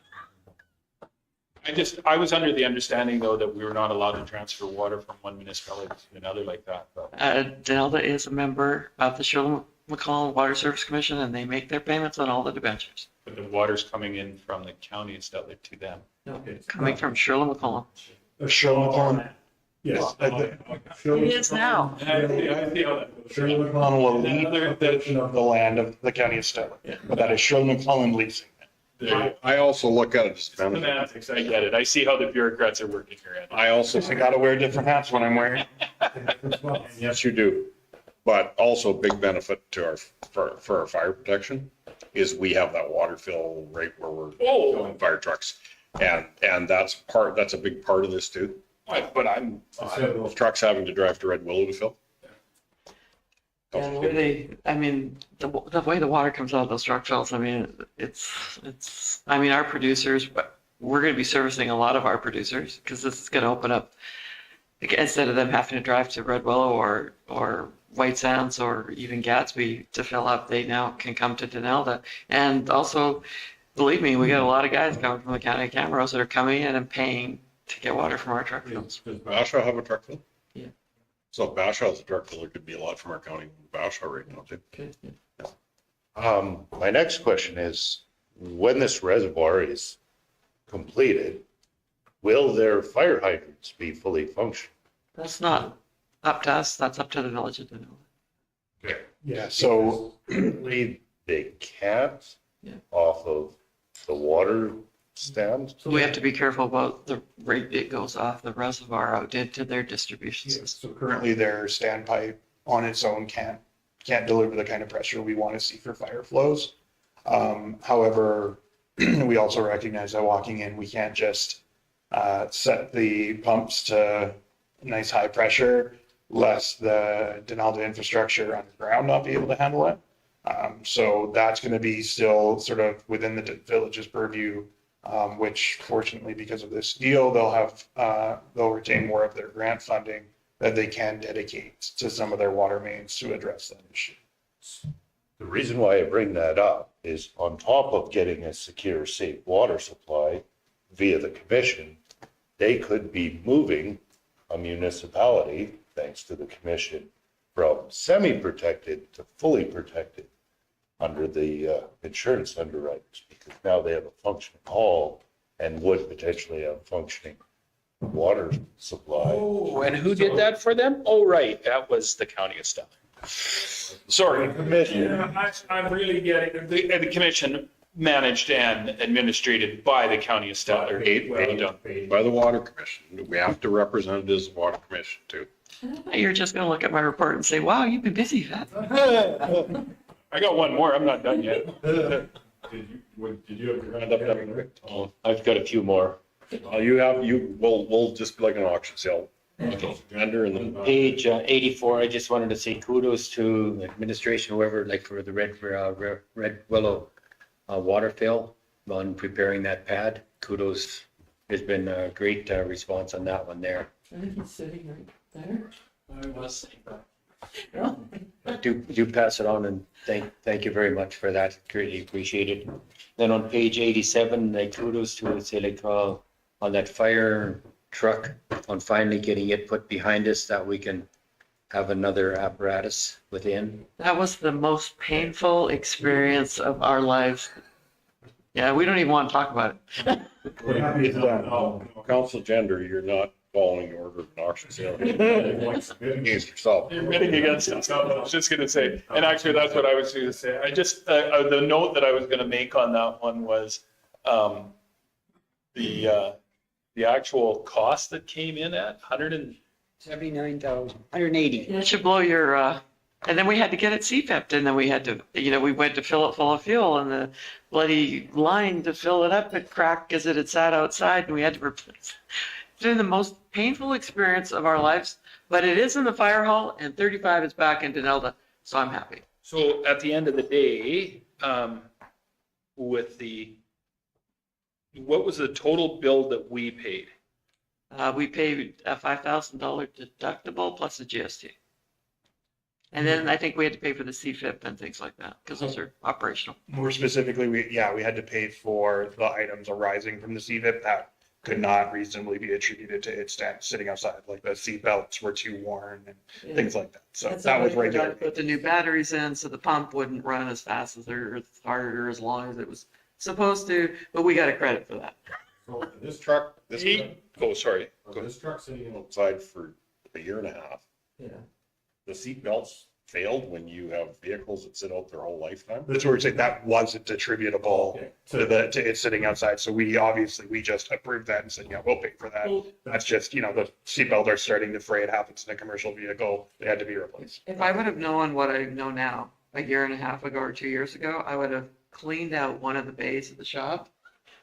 I was under the understanding though that we were not allowed to transfer water from one municipality to another like that, but. Denelda is a member of the Shirley McClellan Water Service Commission, and they make their payments on all the debentures. But the water's coming in from the county instead of to them. No, coming from Shirley McClellan. Shirley McClellan, yes. It is now. Shirley McClellan will lead the portion of the land of the county of Stettler, but that is Shirley McClellan leasing. I also look at it as benefit. Semantics, I get it. I see how the bureaucrats are working here, Ed. I also I gotta wear different hats when I'm wearing. Yes, you do. But also big benefit to for our fire protection is we have that water fill right where we're filling fire trucks. And that's a big part of this too. But I'm. Instead of those trucks having to drive to Red Willow to fill. And the way the way the water comes out of those truck fills, I mean, it's, I mean, our producers, we're going to be servicing a lot of our producers because this is going to open up, instead of them having to drive to Red Willow or White Sands or even Gatsby to fill up, they now can come to Denelda. And also, believe me, we got a lot of guys coming from the county of Camrose that are coming in and paying to get water from our truck fields. Does Bashaw have a truck field? Yeah. So if Bashaw has a truck field, there could be a lot from our county, Bashaw right now too. Okay. My next question is, when this reservoir is completed, will their fire hydrants be fully functional? That's not up to us. That's up to the village of Denelda. Yeah, so Currently, they can't Yeah. off of the water stand. So we have to be careful about the rate it goes off the reservoir out into their distribution system. so currently their standpipe on its own can't deliver the kind of pressure we want to see for fire flows. However, we also recognize that walking in, we can't just set the pumps to nice high pressure, lest the Denalda infrastructure underground not be able to handle it. So that's going to be still sort of within the village's purview, which fortunately, because of this deal, they'll retain more of their grant funding that they can dedicate to some of their water mains to address that issue. The reason why I bring that up is on top of getting a secure, safe water supply via the commission, they could be moving a municipality, thanks to the commission, from semi-protected to fully protected under the insurance underwriters, because now they have a functioning hall and would potentially have functioning water supply. Oh, and who did that for them? Oh, right, that was the county of Stettler. Sorry. Commission. I'm really getting, the commission managed and administrated by the county of Stettler. Paid by the water commission. We have to represent it as the water commission too. You're just going to look at my report and say, wow, you've been busy, Pat. I got one more, I'm not done yet. Did you have your hand up there, Rick? Oh, I've got a few more. We'll just be like an auction sale. Vendor and then. Page 84, I just wanted to say kudos to administration, whoever, like for the Red Willow water fill on preparing that pad. Kudos. There's been a great response on that one there. I think he's sitting right there. I was saying that. Do pass it on and thank you very much for that. Greatly appreciated. Then on page 87, like kudos to say like on that fire truck on finally getting it put behind us that we can have another apparatus within. That was the most painful experience of our lives. Yeah, we don't even want to talk about it. Council gender, you're not following the order of an auction sale. Against yourself. You're bidding against us. I was just going to say, and actually that's what I was going to say. I just, the note that I was going to make on that one was the actual cost that came in at 180. It should blow your, and then we had to get it CFIP'd, and then we had to, we went to fill it full of fuel, and the bloody line to fill it up had cracked because it had sat outside, and we had to replace. It's been the most painful experience of our lives, but it is in the fire hall, and 35 is back in Denelda, so I'm happy. So at the end of the day, what was the total bill that we paid? We paid a $5,000 deductible plus a GST. And then I think we had to pay for the CFIP and things like that, because those are operational. More specifically, we had to pay for the items arising from the CVIP that could not reasonably be attributed to it sitting outside, like the seat belts were too worn and things like that. So And that was we regular. forgot to put the new batteries in, so the pump wouldn't run as fast as or as hard or as long as it was supposed to, but we got a credit for that. So this truck, This truck sitting outside for a year and a half. Yeah. The seat belts failed when you have vehicles that sit out their whole lifetime. That's what we're saying, that wasn't attributable to it sitting outside. So we just approved that and said, yeah, we'll pay for that. That's just, the seatbelt are starting to fray. It happens in a commercial vehicle. They had to be replaced. If I would have known what I know now, a year and a half ago or 2 years ago, I would have cleaned out one of the bays of the shop,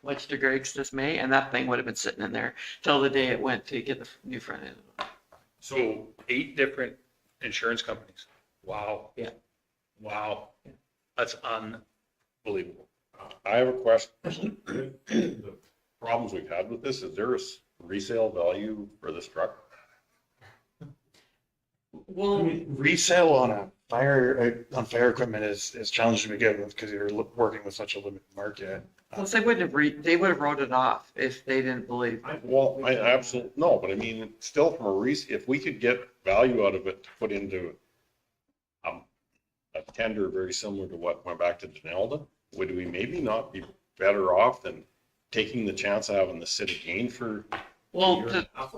much to Greg's dismay, and that thing would have been sitting in there till the day it went to get the new front end. So 8 different insurance companies. Wow. Yeah. Wow. That's unbelievable. I have a question. The problems we've had with this, is there a resale value for this truck? Well, Resale on fire equipment is challenging to begin with because you're working with such a limited market. plus they wouldn't have they would have wrote it off if they didn't believe. Well, I absolutely, no, but I mean, still from a if we could get value out of it to put into a tender very similar to what went back to Denelda, would we maybe not be better off than taking the chance of having the city gain for Well,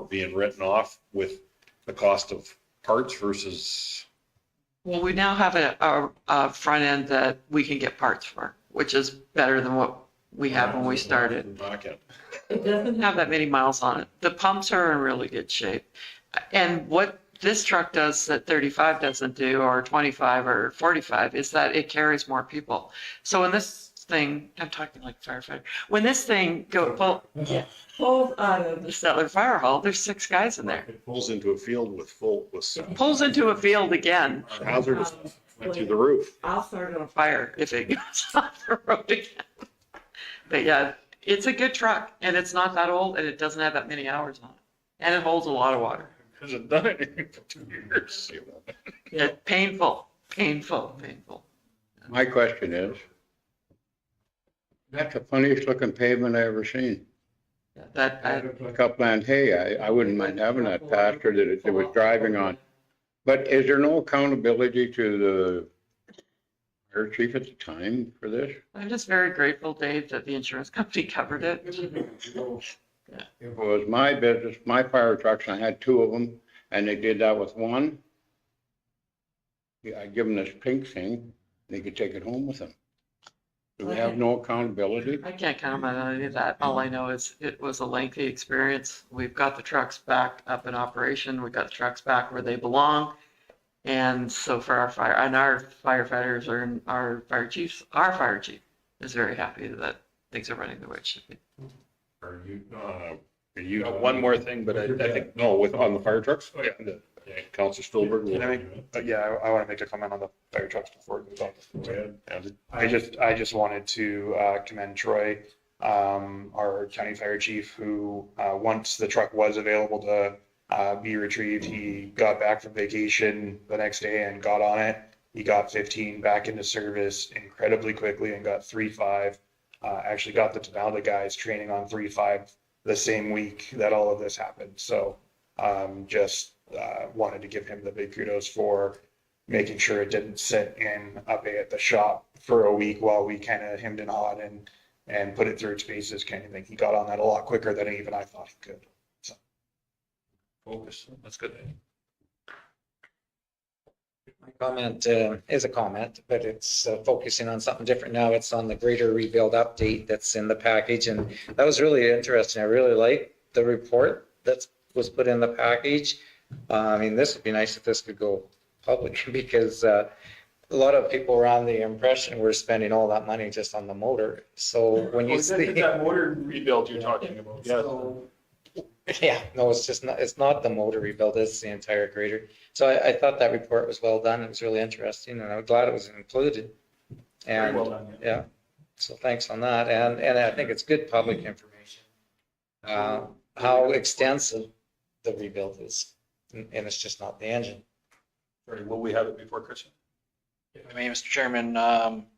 being written off with the cost of parts versus, well, we now have a front end that we can get parts for, which is better than what we had when we started. back end? It doesn't have that many miles on it. The pumps are in really good shape. And what this truck does that 35 doesn't do, or 25 or 45, is that it carries more people. So when this thing, I'm talking like firefighter, when this thing pulls out of the Stettler fire hall, there's 6 guys in there. It pulls into a field with Pulls into a field again. hazardous, went through the roof. I'll start on a fire if it goes off the road again. But yeah, it's a good truck, and it's not that old, and it doesn't have that many hours on it. And it holds a lot of water. Hasn't done anything for 2 years. Yeah, painful. My question is, that's the funniest looking pavement I ever seen. Like upland hay, I wouldn't mind having that pasture that it was driving on. But is there no accountability to the fire chief at the time for this? I'm just very grateful, Dave, that the insurance company covered it. If it was my business, my fire trucks, and I had 2 of them, and they did that with one, I'd give them this pink thing, they could take it home with them. Do we have no accountability? I can't comment on any of that. All I know is it was a lengthy experience. We've got the trucks back up in operation. We've got the trucks back where they belong. And so for our firefighters and our fire chief is very happy that things are running the way it should be. Are you? One more thing, but I think, No, on the fire trucks? Oh, yeah. Counselor Stolberg. Can I make, I want to make a comment on the fire trucks before we move on. Go ahead. I just wanted to commend Troy, our county fire chief, who once the truck was available to be retrieved, he got back from vacation the next day and got on it. He got 15 back into service incredibly quickly and got 3.5. Actually got the Denelda guys training on 3.5 the same week that all of this happened. So just wanted to give him the big kudos for making sure it didn't sit in up at the shop for a week while we kind of hemmed and hawed and put it through its paces kind of thing. He got on that a lot quicker than even I thought he could. So. focus, that's good. My comment is a comment, but it's focusing on something different now. It's on the greater rebuild update that's in the package. And that was really interesting. I really like the report that was put in the package. I mean, this would be nice if this could go public because a lot of people were on the impression we're spending all that money just on the motor. So when you see that motor rebuild you're talking about, yeah. Yeah, no, it's not the motor rebuild, it's the entire grader. So I thought that report was well done. It was really interesting and I'm glad it was included. And Very well done, yeah, so thanks on that. And I think it's good public information. How extensive the rebuild is, and it's just not the engine. Sorry, will we have it before Christmas? If I may, Mr. Chairman,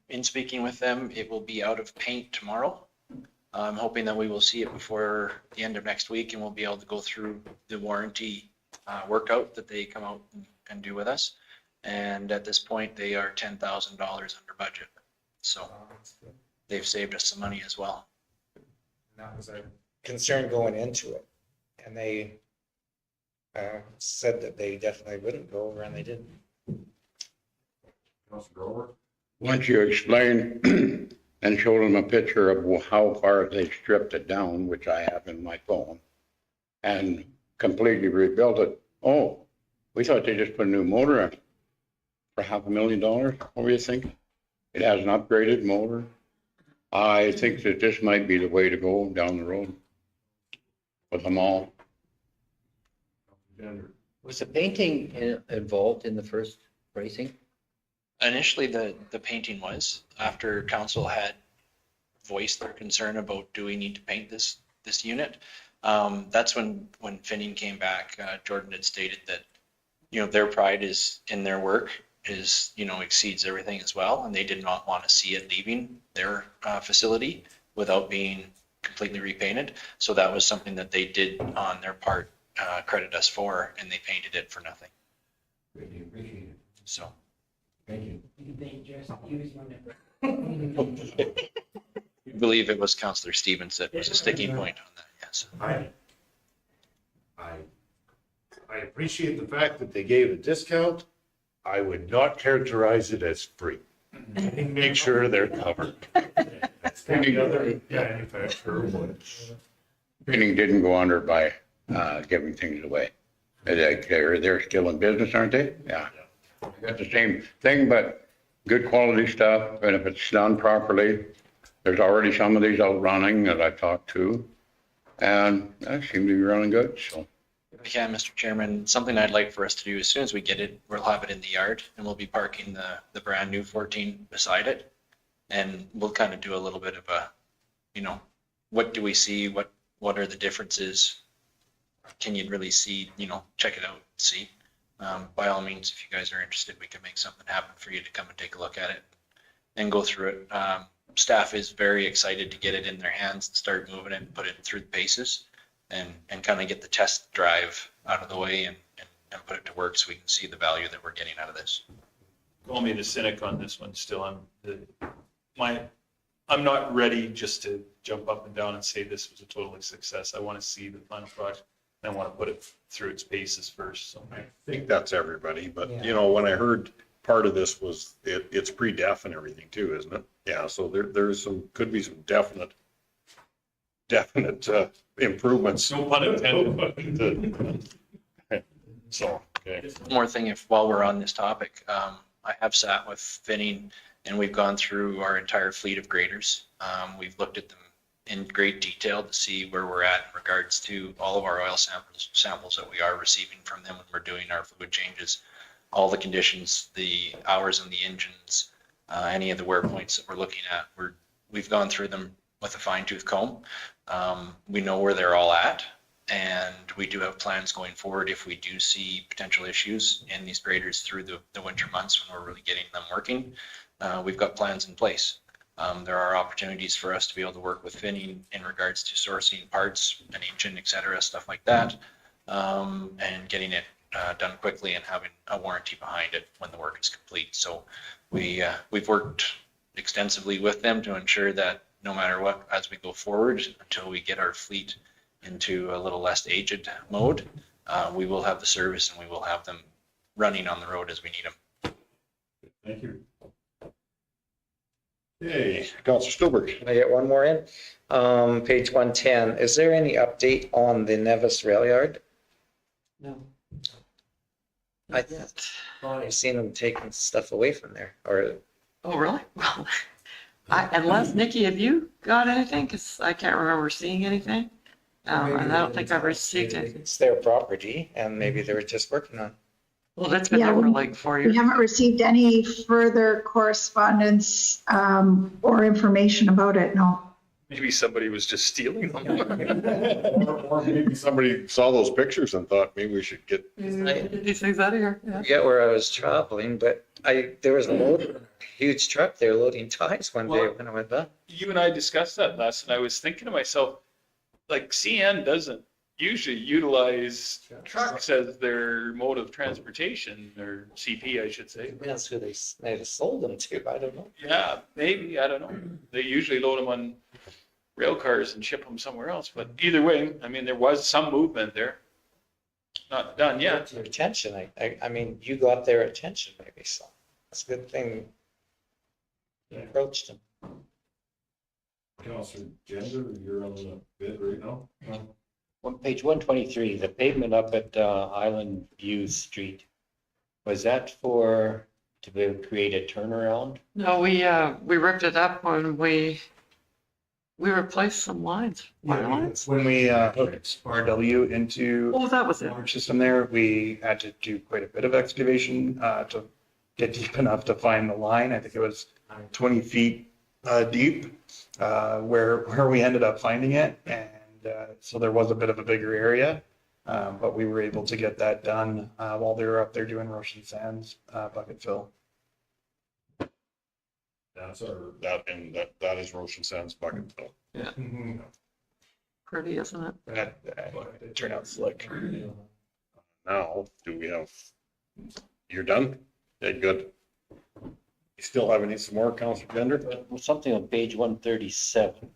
in speaking with them, it will be out of paint tomorrow. I'm hoping that we will see it before the end of next week and we'll be able to go through the warranty workout that they come out and do with us. And at this point, they are $10,000 under budget. So they've saved us some money as well. That was a concern going into it. And they said that they definitely wouldn't go over and they didn't. Once you explain and show them a picture of how far they stripped it down, which I have in my phone, and completely rebuilt it. Oh, we thought they just put a new motor in for $500,000. What were you thinking? It has an upgraded motor. I think that this might be the way to go down the road with them all. Was the painting involved in the first pricing? Initially, the painting was, after council had voiced their concern about, do we need to paint this this unit. That's when Finning came back, Jordan had stated that, their pride is in their work is, exceeds everything as well. And they did not want to see it leaving their facility without being completely repainted. So that was something that they did on their part, credit us for, and they painted it for nothing. Really appreciate it. So. Thank you. I believe it was Councillor Stevens that was a sticking point on that, yes. I appreciate the fact that they gave a discount. I would not characterize it as free. Make sure they're covered. That's any other manufacturer would. Finning didn't go under by giving things away. They're still in business, aren't they? Yeah. Got the same thing, but good quality stuff. And if it's done properly, there's already some of these out running that I talked to, and they seem to be running good. So. If I can, Mr. Chairman, something I'd like for us to do as soon as we get it, we'll have it in the yard and we'll be parking the brand new 14 beside it. And we'll kind of do a little bit of a, what do we see? What are the differences? Can you really see, check it out, see? By all means, if you guys are interested, we can make something happen for you to come and take a look at it and go through it. Staff is very excited to get it in their hands and start moving it and put it through the paces and kind of get the test drive out of the way and put it to work so we can see the value that we're getting out of this. Call me the cynic on this one still. I'm not ready just to jump up and down and say this was a total success. I want to see the final product. I want to put it through its paces first. So I think that's everybody, but when I heard part of this was it's pre-def and everything too, isn't it? Yeah, so there's could be some definite improvements. No pun intended. So, okay. One more thing, while we're on this topic, I have sat with Finning and we've gone through our entire fleet of graders. We've looked at them in great detail to see where we're at in regards to all of our oil samples that we are receiving from them when we're doing our fluid changes, all the conditions, the hours in the engines, any of the wear points that we're looking at. We've gone through them with a fine tooth comb. We know where they're all at, and we do have plans going forward if we do see potential issues in these graders through the winter months when we're really getting them working. We've got plans in place. There are opportunities for us to be able to work with Finning in regards to sourcing parts, an engine, et cetera, stuff like that, and getting it done quickly and having a warranty behind it when the work is complete. So we've worked extensively with them to ensure that no matter what, as we go forward, until we get our fleet into a little less aged mode, we will have the service and we will have them running on the road as we need them. Thank you. Hey, Councillor Stillberg. Can I get one more in? Page 110, is there any update on the Nevis rail yard? No. I thought I've seen them taking stuff away from there, or. Oh, really? Well, unless, Nikki, have you got anything? Because I can't remember seeing anything. And I don't think I've received it. It's their property, and maybe they were just working on it. Well, that's been there for like 4 years. We haven't received any further correspondence or information about it, no. maybe somebody was just stealing them. Or maybe somebody saw those pictures and thought maybe we should get. Get these things out of here. Yeah. I forget where I was traveling, but there was a huge truck there loading ties one day when I went back. You and I discussed that last, and I was thinking to myself, like CN doesn't usually utilize trucks as their mode of transportation, or CP, I should say. That's who they might have sold them to. I don't know. Yeah, maybe. I don't know. They usually load them on rail cars and ship them somewhere else. But either way, I mean, there was some movement there. Not done yet. Your attention. I mean, you got their attention, maybe. So that's a good thing. You approached them. Councillor Gender, you're on the bid right now. On page 123, the pavement up at Island View Street, was that to create a turnaround? No, we ripped it up when we replaced some lines. When we hooked RW into that was it. our system there, we had to do quite a bit of excavation to get deep enough to find the line. I think it was 20 feet deep where we ended up finding it. And so there was a bit of a bigger area. But we were able to get that done while they were up there doing Roshan Sands bucket fill. That's our, that is Roshan Sands bucket fill. Yeah, Mhm. pretty, isn't it? It turned out slick. Now, do we have, you're done? Okay, good. You still have any some more, Councilor Bender? Something on page 137.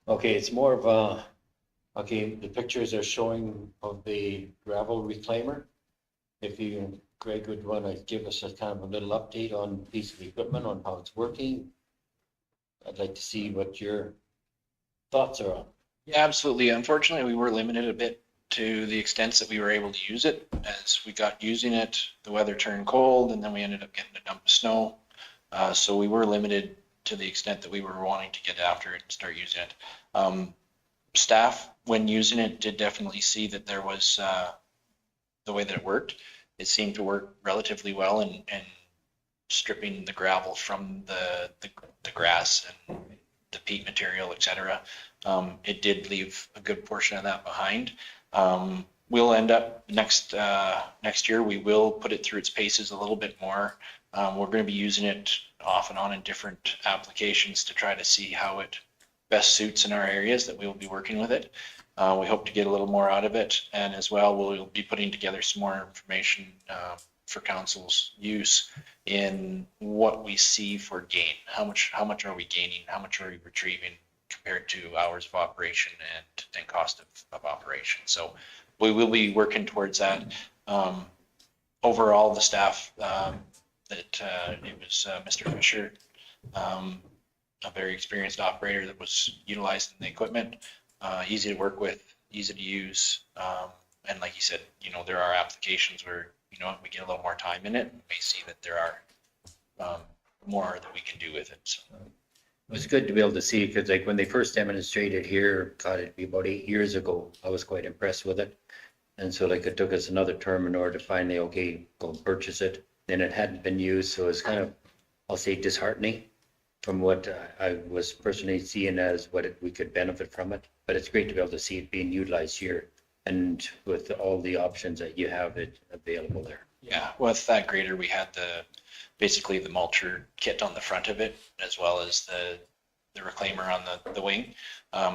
Okay, it's more of a, okay, the pictures are showing of the gravel reclaimer. If you, Greg, would want to give us a kind of a little update on the piece of equipment, on how it's working. I'd like to see what your thoughts are on. Yeah, absolutely. Unfortunately, we were limited a bit to the extent that we were able to use it. As we got using it, the weather turned cold, and then we ended up getting a dump of snow. So we were limited to the extent that we were wanting to get after it and start using it. Staff, when using it, did definitely see that there was the way that it worked. It seemed to work relatively well in stripping the gravel from the grass and the peat material, etc. It did leave a good portion of that behind. We'll end up next year, we will put it through its paces a little bit more. We're going to be using it off and on in different applications to try to see how it best suits in our areas that we will be working with it. We hope to get a little more out of it, and as well we'll be putting together some more information for council's use in what we see for gain. How much are we gaining? How much are we retrieving compared to hours of operation and cost of operation? So we will be working towards that. Overall, the staff it was Mr. Fisher, a very experienced operator that was utilizing the equipment, easy to work with, easy to use. And like you said, there are applications where, we get a little more time in it, and we see that there are more that we can do with it. So. It was good to be able to see, because like when they first demonstrated here, God, it'd be about 8 years ago, I was quite impressed with it. And so like it took us another term in order to finally, okay, go and purchase it. Then it hadn't been used, so it's kind of, I'll say, disheartening from what I was personally seeing as what we could benefit from it. But it's great to be able to see it being utilized here, and with all the options that you have it available there. Yeah, with that grader, we had basically the mulcher kit on the front of it, as well as the reclaimer on the wing.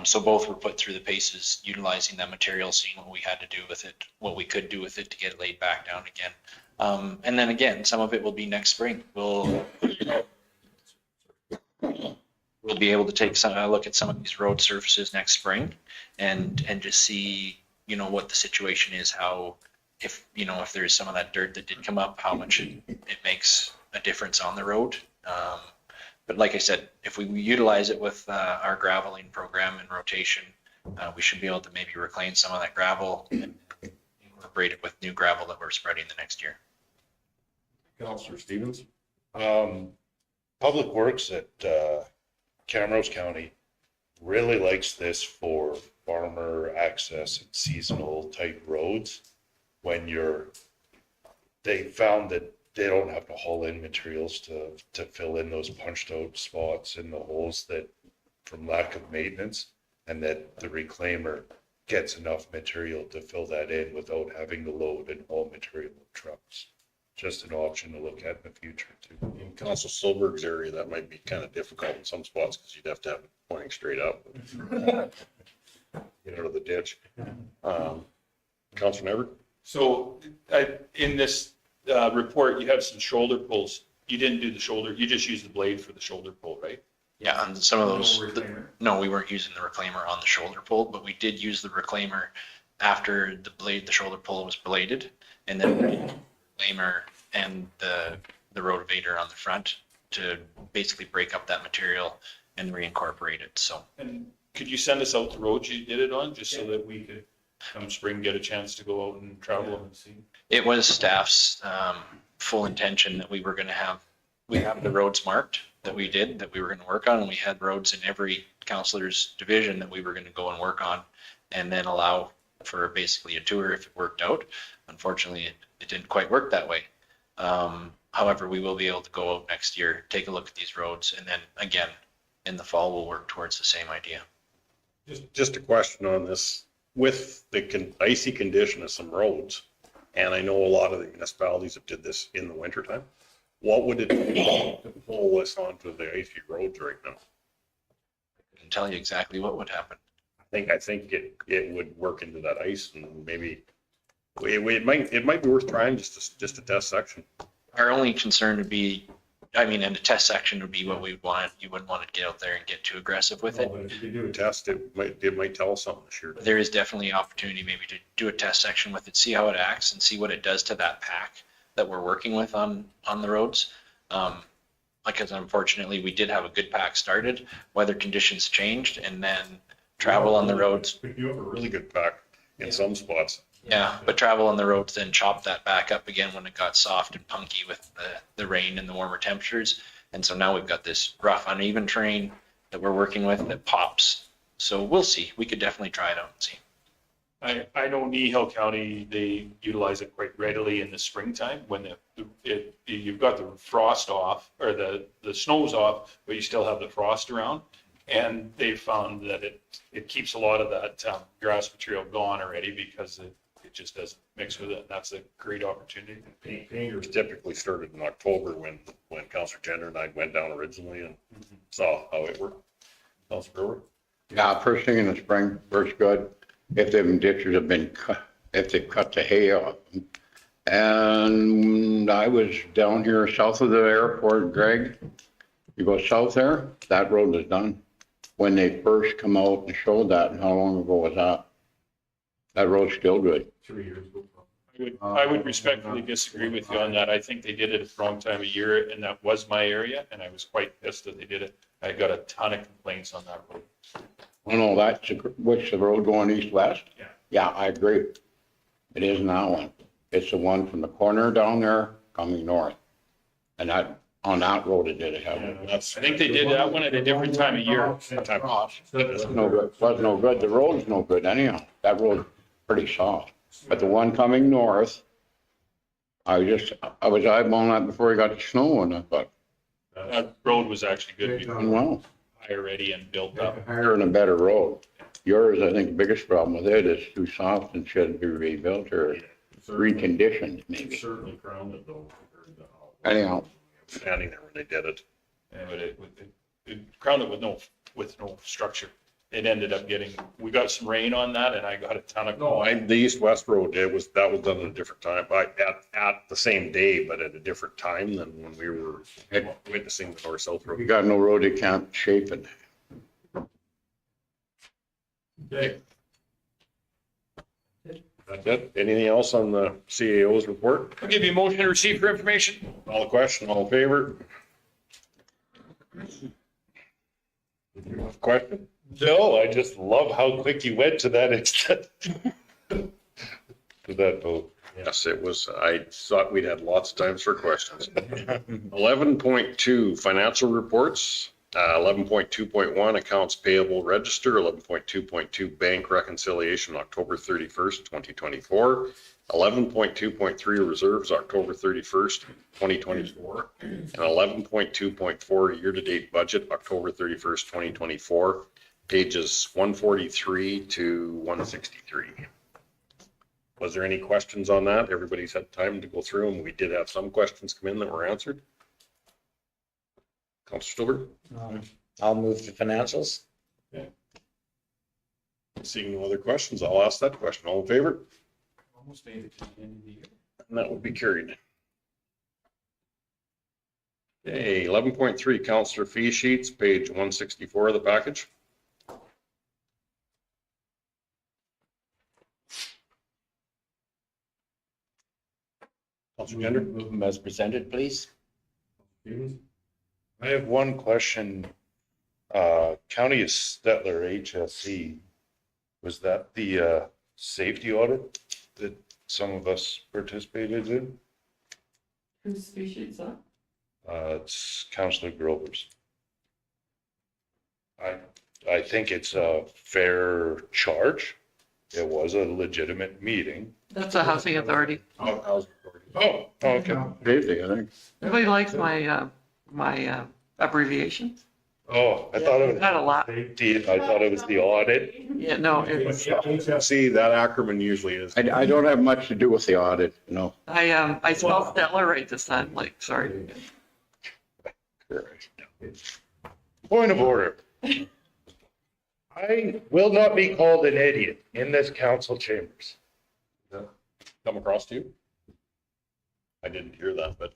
So both were put through the paces, utilizing that material, seeing what we had to do with it, what we could do with it to get it laid back down again. And then again, some of it will be next spring. We'll be able to take a look at some of these road surfaces next spring and just see, what the situation is, how, if there's some of that dirt that did come up, how much it makes a difference on the road. But like I said, if we utilize it with our graveling program and rotation, we should be able to maybe reclaim some of that gravel and incorporate it with new gravel that we're spreading the next year. Councilor Stevens? Public Works at Camrose County really likes this for farmer access and seasonal type roads. When they found that they don't have to haul in materials to fill in those punched out spots in the holes that from lack of maintenance, and that the reclaimer gets enough material to fill that in without having to load and haul material with trucks. Just an option to look at in the future too. In Council Solberg's area, that might be kind of difficult in some spots because you'd have to have it pointing straight up. Get out of the ditch. Councilor Never? So in this report, you have some shoulder pulls. You didn't do the shoulder, you just used the blade for the shoulder pull, right? Yeah, and some of those, no, we weren't using the reclaimer on the shoulder pull, but we did use the reclaimer after the shoulder pull was bladed, and then the reclaimer and the rotavator on the front to basically break up that material and reincorporate it. So. And could you send us out the roads you did it on, just so that we could come spring get a chance to go out and travel and see? It was staff's full intention that we were going to have the roads marked that we were going to work on, and we had roads in every councilor's division that we were going to go and work on, and then allow for basically a tour if it worked out. Unfortunately, it didn't quite work that way. However, we will be able to go out next year, take a look at these roads, and then again, in the fall, we'll work towards the same idea. Just a question on this, with the icy condition of some roads, and I know a lot of the municipalities have did this in the wintertime, what would it take to pull this onto the icy roads right now? I can tell you exactly what would happen. I think it would work into that ice, and maybe it might be worth trying just a test section. Our only concern would be, I mean, and the test section would be what we would want. You wouldn't want to get out there and get too aggressive with it. Well, if you do a test, it might tell us something this year. There is definitely opportunity maybe to do a test section with it, see how it acts and see what it does to that pack that we're working with on the roads. Because unfortunately we did have a good pack started, weather conditions changed, and then travel on the roads. You have a really good pack in some spots. Yeah, but travel on the roads then chopped that back up again when it got soft and punky with the rain and the warmer temperatures. And so now we've got this rough, uneven terrain that we're working with that pops. So we'll see. We could definitely try it out and see. I know Nehill County, they utilize it quite readily in the springtime when you've got the frost off or the snow's off, but you still have the frost around. And they found that it keeps a lot of that grass material gone already because it just doesn't mix with it. And that's a great opportunity. Painters typically started in October when Councillor Gender and I went down originally and saw how it worked. Councillor Brewer? Yeah, first thing in the spring, works good. If them ditches have been cut, if they cut the hay off. And I was down here south of the airport, Greg. You go south there, that road is done. When they first come out and showed that, and how long ago was that? That road's still good. 3 years ago. I would respectfully disagree with you on that. I think they did it at the wrong time of year, and that was my area, and I was quite pissed that they did it. I got a ton of complaints on that road. Oh no, that's, which the road going east-west? Yeah. Yeah, I agree. It isn't that one. It's the one from the corner down there coming north. And that, on that road it did have it. I think they did that one at a different time of year. No good, was no good. The road's no good anyhow. That road's pretty soft. But the one coming north, I was eyeballing that before we got the snow and I thought, That road was actually good before, well, higher ready and built up. higher and a better road. Yours, I think the biggest problem with it is too soft and should be rebuilt or reconditioned maybe. Certainly crowned it though. Anyhow. Standing there when they did it. Yeah, but it crowned it with no structure. It ended up we got some rain on that and I got a ton of. No, the east-west road, that was done at a different time, at the same day, but at a different time than when we were witnessing the north-south road. You got no road, you can't shape it. Okay. That's it. Anything else on the CAO's report? I'll give you a motion to receive for information. All the question, all in favor? Question? No, I just love how quick you went to that extent. To that vote. Yes, it was, I thought we'd had lots of times for questions. 11.2 financial reports, 11.2.1 accounts payable register, 11.2.2 bank reconciliation October 31st, 2024, 11.2.3 reserves October 31st, 2024, and 11.2.4 year-to-date budget October 31st, 2024, pages 143 to 163. Was there any questions on that? Everybody's had time to go through them. We did have some questions come in that were answered. Councillor Stillberg? I'll move the financials. Okay. Seeing no other questions, I'll ask that question. All in favor? Almost made it to the end of the year. And that would be carried. Okay, 11.3 councillor fee sheets, page 164 of the package. Councillor Gender? Move them as presented, please. I have one question. County of Stettler HSE, was that the safety audit that some of us participated in? Whose species, huh? It's Councillor Grover's. I think it's a fair charge. It was a legitimate meeting. That's a housing authority. Oh, okay. Safety, I think. Everybody likes my abbreviation. Oh, I thought it was Not a lot. safety. I thought it was the audit. Yeah, no, it was, HSE, that acronym usually is. I don't have much to do with the audit, no. I spelled Stettler right this time, like, sorry. Point of order. I will not be called an idiot in this council chambers. Come across to you? I didn't hear that, but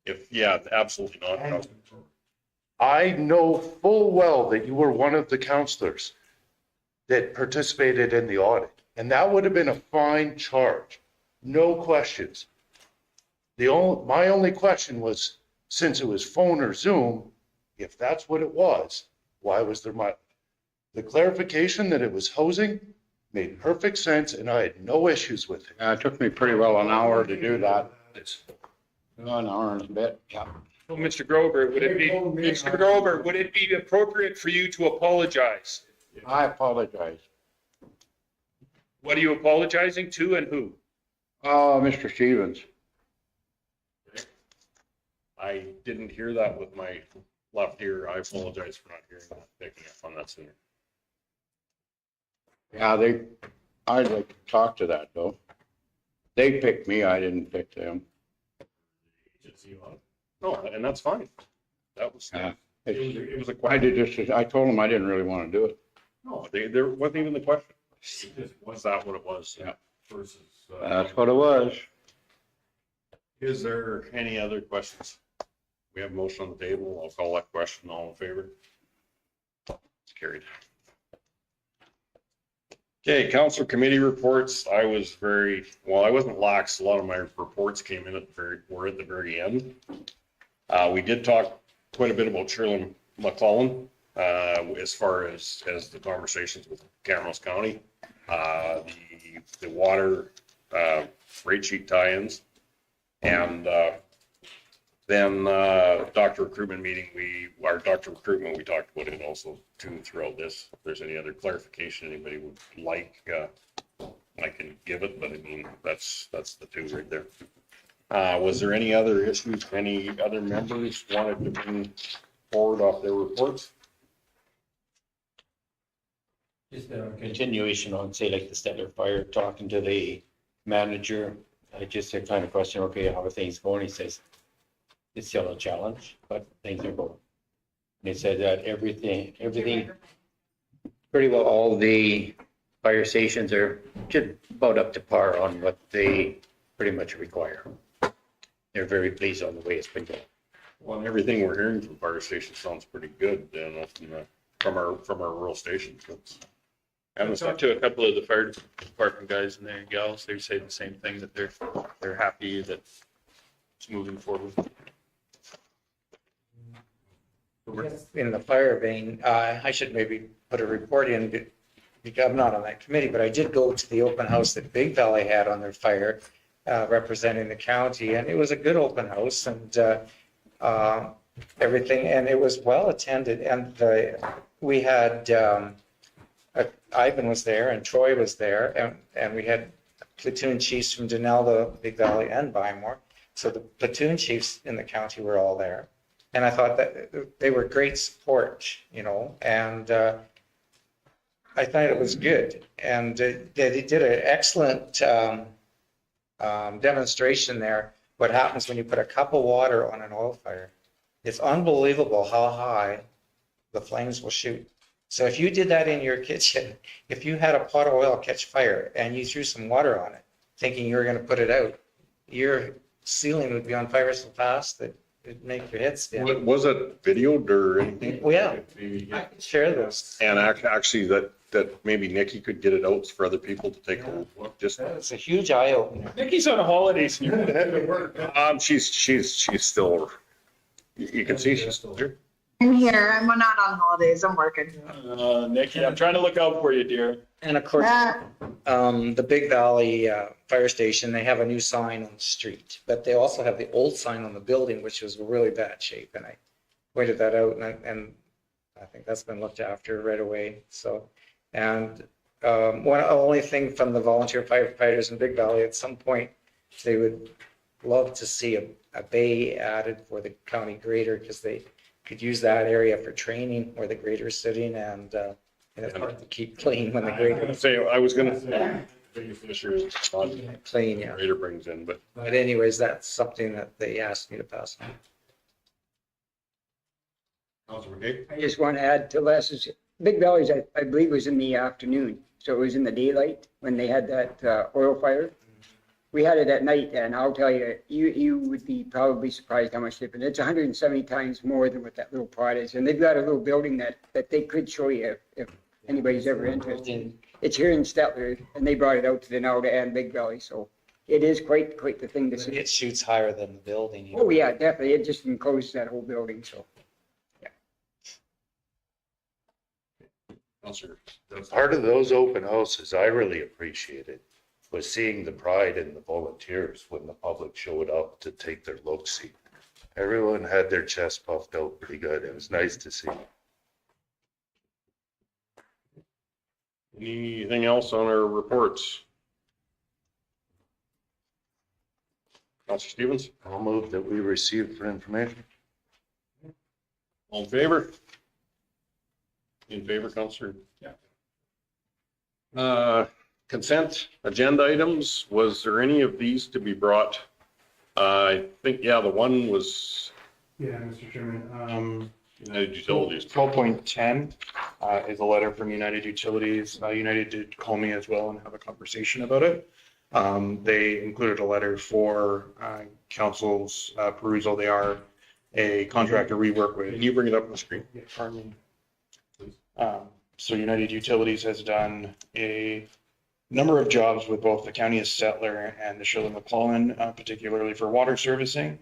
if, yeah, absolutely not. I know full well that you were one of the counselors that participated in the audit, and that would have been a fine charge, no questions. My only question was, since it was phone or Zoom, if that's what it was, why was there the clarification that it was housing made perfect sense, and I had no issues with it. It took me pretty well an hour to do that. An hour and a bit, yeah. Well, Mr. Grover, would it be appropriate for you to apologize? I apologize. What are you apologizing to and who? Mr. Stevens. I didn't hear that with my left ear. I apologize for not hearing that, picking up on that sooner. Yeah, I'd like to talk to that though. They picked me, I didn't pick them. No, and that's fine. That was, it was a I question. I told them I didn't really want to do it. No, there wasn't even the question. Was that what it was? Yeah. Versus. That's what it was. Is there any other questions? We have a motion on the table. I'll call that question. All in favor? It's carried. Okay, council committee reports. I wasn't lax. A lot of my reports came in were at the very end. We did talk quite a bit about Shirley McClellan, as far as the conversations with Camrose County, the water, rate sheet tie-ins, and, then, doctor recruitment meeting, we talked about it also too throughout this. If there's any other clarification anybody would like, I can give it, but I mean, that's the two right there. Was there any other issues, any other members wanted to bring forward off their reports? Just a continuation on, say, like the Stettler fire, talking to the manager. I just said kind of question, okay, how are things going? He says, it's still a challenge, but things are going. And he said that everything, pretty well all the fire stations are just about up to par on what they pretty much require. They're very pleased on the way it's been going. Well, everything we're hearing from fire stations sounds pretty good, from our rural stations. I talked to a couple of the fire department guys and their gals. They say the same thing, that they're happy that it's moving forward. In the fire vein, I should maybe put a report in, because I'm not on that committee, but I did go to the open house that Big Valley had on their fire, representing the county, and it was a good open house and everything, and it was well attended. And we had Ivan was there and Troy was there, and we had platoon chiefs from Denelda, Big Valley, and Bymore. So the platoon chiefs in the county were all there. And I thought that they were great support, and I thought it was good. And they did an excellent demonstration there. What happens when you put a cup of water on an oil fire? It's unbelievable how high the flames will shoot. So if you did that in your kitchen, if you had a pot of oil catch fire and you threw some water on it, thinking you were going to put it out, your ceiling would be on fire so fast that it'd make your head spin. Was it videoed or anything? Well, yeah, I can share those. And actually that maybe Nikki could get it out for other people to take a look. Just it's a huge eye opener. Nikki's on holidays here. She's still. You can see she's still here. I'm here. I'm not on holidays. I'm working. Nikki, I'm trying to look out for you, dear. And of course, the Big Valley Fire Station, they have a new sign on the street, but they also have the old sign on the building, which was in really bad shape. And I pointed that out, and I think that's been looked after right away. So, and only thing from the volunteer firefighters in Big Valley, at some point, they would love to see a bay added for the county grader, because they could use that area for training where the grader's sitting and it's hard to keep clean when the grader. I was gonna say, the biggest issue is not Clean, yeah. grader brings in, but But anyways, that's something that they asked me to pass on. Councilor McKay? I just want to add to Les's, Big Valley's, I believe, was in the afternoon. So it was in the daylight when they had that oil fire. We had it at night, and I'll tell you, you would be probably surprised how much different. It's 170 times more than what that little pot is. And they've got a little building that they could show you if anybody's ever interested. It's here in Stettler, and they brought it out to the Nauta and Big Valley. So it is quite the thing to see. It shoots higher than the building. Oh, yeah, definitely. It just enclosed that whole building, so. Councilor. Part of those open houses I really appreciated was seeing the pride in the volunteers when the public showed up to take their look-see. Everyone had their chest puffed out pretty good. It was nice to see. Anything else on our reports? Councilor Stevens? I'll move that we receive for information. All in favor? In favor, Councilor? Yeah. Consent agenda items, was there any of these to be brought? I think, yeah, the one was Yeah, Mr. Chairman. United Utilities. 12.10 is a letter from United Utilities. United did call me as well and have a conversation about it. They included a letter for council's perusal. They are a contractor we work with. Can you bring it up on the screen? Yeah, pardon me. So United Utilities has done a number of jobs with both the county of Stettler and the Shirley-McClellan, particularly for water servicing.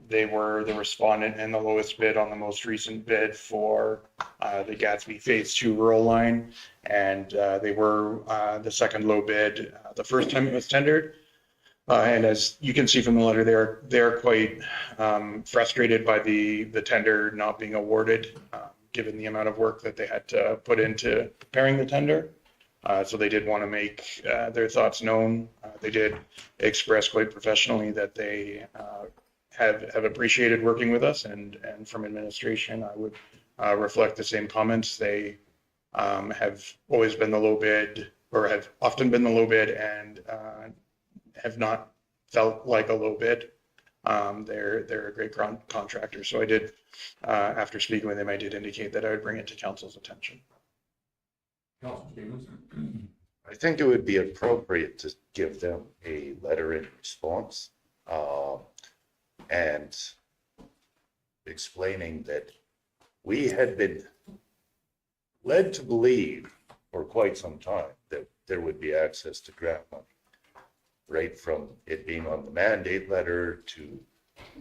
They were the respondent and the lowest bid on the most recent bid for the Gatsby Phase 2 rural line. And they were the second low bid the first time it was tendered. And as you can see from the letter, they're quite frustrated by the tender not being awarded, given the amount of work that they had to put into preparing the tender. So they did want to make their thoughts known. They did express quite professionally that they have appreciated working with us, and from administration, I would reflect the same comments. They have always been the low bid, or have often been the low bid, and have not felt like a low bid. They're a great contractor. So I did, after speaking with them, I did indicate that I would bring it to council's attention. I think it would be appropriate to give them a letter in response, and explaining that we had been led to believe for quite some time that there would be access to grant money, right from it being on the mandate letter to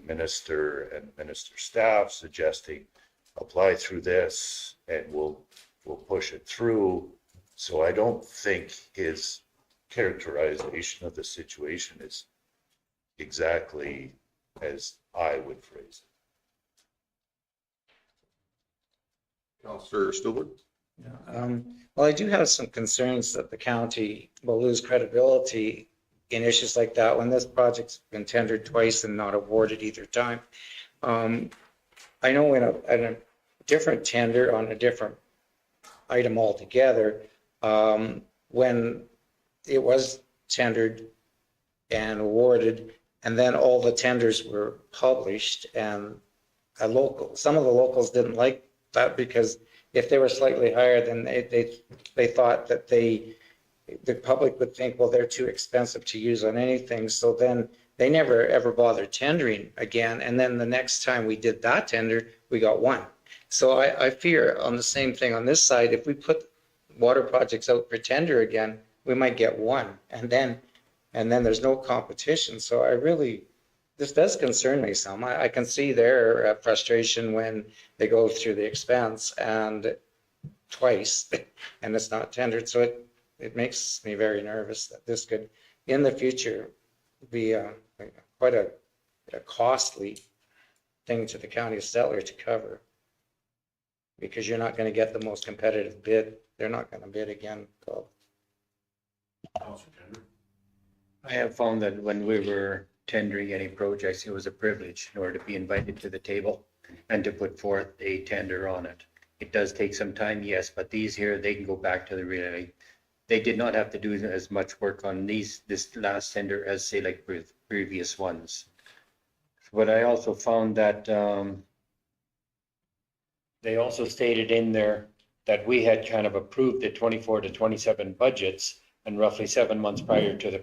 minister and minister staff suggesting apply through this and we'll push it through. So I don't think his characterization of the situation is exactly as I would phrase it. Councilor Stewart? Well, I do have some concerns that the county will lose credibility in issues like that when this project's been tendered twice and not awarded either time. I know in a different tender on a different item altogether, when it was tendered and awarded, and then all the tenders were published, and some of the locals didn't like that because if they were slightly higher, then they thought that the public would think, well, they're too expensive to use on anything. So then they never ever bothered tendering again. And then the next time we did that tender, we got one. So I fear on the same thing on this side, if we put water projects out for tender again, we might get one, and then there's no competition. So this does concern me some. I can see their frustration when they go through the expense and twice and it's not tendered. So it makes me very nervous that this could, in the future, be quite a costly thing to the county of Stettler to cover, because you're not going to get the most competitive bid. They're not going to bid again. So. I have found that when we were tendering any projects, it was a privilege in order to be invited to the table. and to put forth a tender on it. It does take some time, yes, but these here, they can go back to the relay. They did not have to do as much work on this last tender as say like previous ones. But I also found that they also stated in there that we had kind of approved the 24 to 27 budgets and roughly 7 months prior to the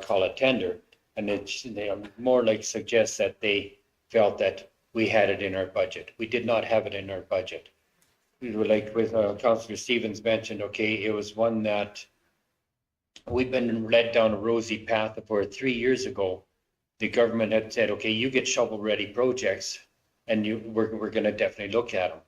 call it tender. And they more like suggest that they felt that we had it in our budget. We did not have it in our budget. We were like with Councillor Stevens mentioned, okay, it was one that we've been led down a rosy path for 3 years ago. The government had said, okay, you get shovel-ready projects, and we're going to definitely look at them.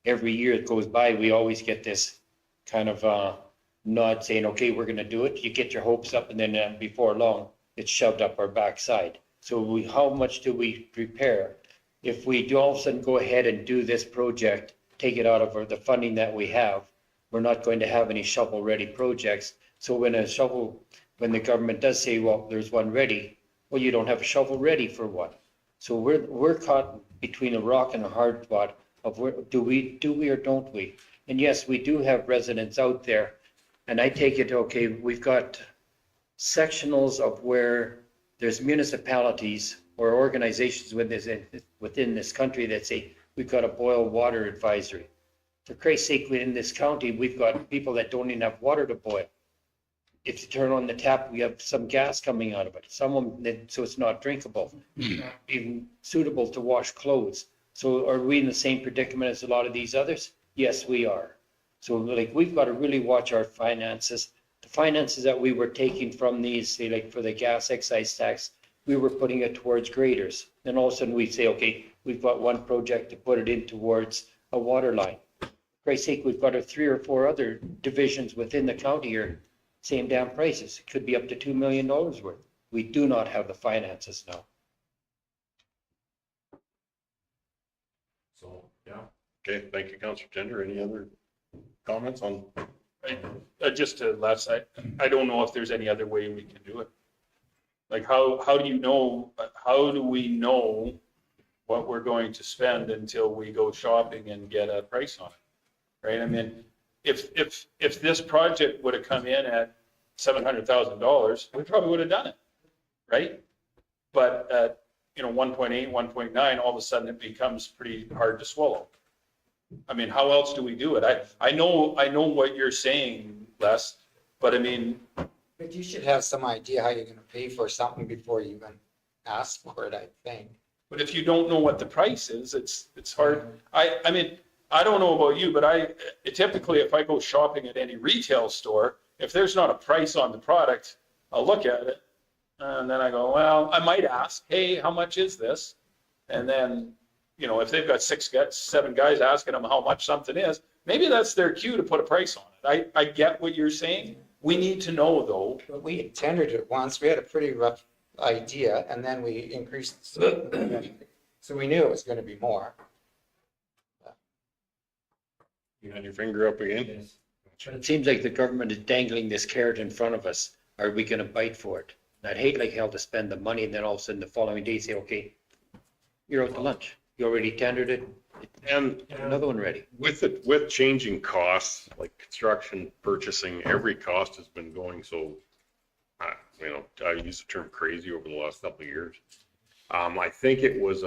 Every year it goes by, we always get this kind of nod saying, okay, we're going to do it. You get your hopes up, and then before long, it's shoved up our backside. So how much do we prepare? If we do all of a sudden go ahead and do this project, take it out of the funding that we have, we're not going to have any shovel-ready projects. So when the government does say, well, there's one ready, well, you don't have a shovel ready for one. So we're caught between a rock and a hard spot of where do we or don't we? And yes, we do have residents out there, and I take it, okay, we've got sectionals of where there's municipalities or organizations within this country that say, we've got a boil water advisory. For Christ's sake, in this county, we've got people that don't even have water to boil. If you turn on the tap, we have some gas coming out of it. So it's not drinkable, not even suitable to wash clothes. So are we in the same predicament as a lot of these others? Yes, we are. So like we've got to really watch our finances. The finances that we were taking from these, say like for the gas excise tax, we were putting it towards graders. Then all of a sudden we say, okay, we've got one project to put it in towards a water line. For Christ's sake, we've got 3 or 4 other divisions within the county here, same damn prices. It could be up to $2 million worth. We do not have the finances now. So, yeah. Okay, thank you, Councillor Tender. Any other comments on? Just to last side, I don't know if there's any other way we can do it. Like how do you know, how do we know what we're going to spend until we go shopping and get a price on it, right? I mean, if this project would have come in at $700,000, we probably would have done it, right? But at 1.8, 1.9, all of a sudden it becomes pretty hard to swallow. I mean, how else do we do it? I know what you're saying, Les, but I mean. But you should have some idea how you're going to pay for something before you even ask for it, I think. But if you don't know what the price is, it's hard. I mean, I don't know about you, but typically if I go shopping at any retail store, if there's not a price on the product, I'll look at it and then I go, well, I might ask, hey, how much is this? And then, if they've got 7 guys asking them how much something is, maybe that's their cue to put a price on it. I get what you're saying. We need to know though. But we tendered it once. We had a pretty rough idea and then we increased it. So we knew it was going to be more. You had your finger up again? But it seems like the government is dangling this carrot in front of us. Are we going to bite for it? And I'd hate like hell to spend the money and then all of a sudden the following day say, okay, you're out to lunch. You already tendered it. And another one ready. With changing costs, like construction, purchasing, every cost has been going so, I use the term crazy over the last couple of years. I think it was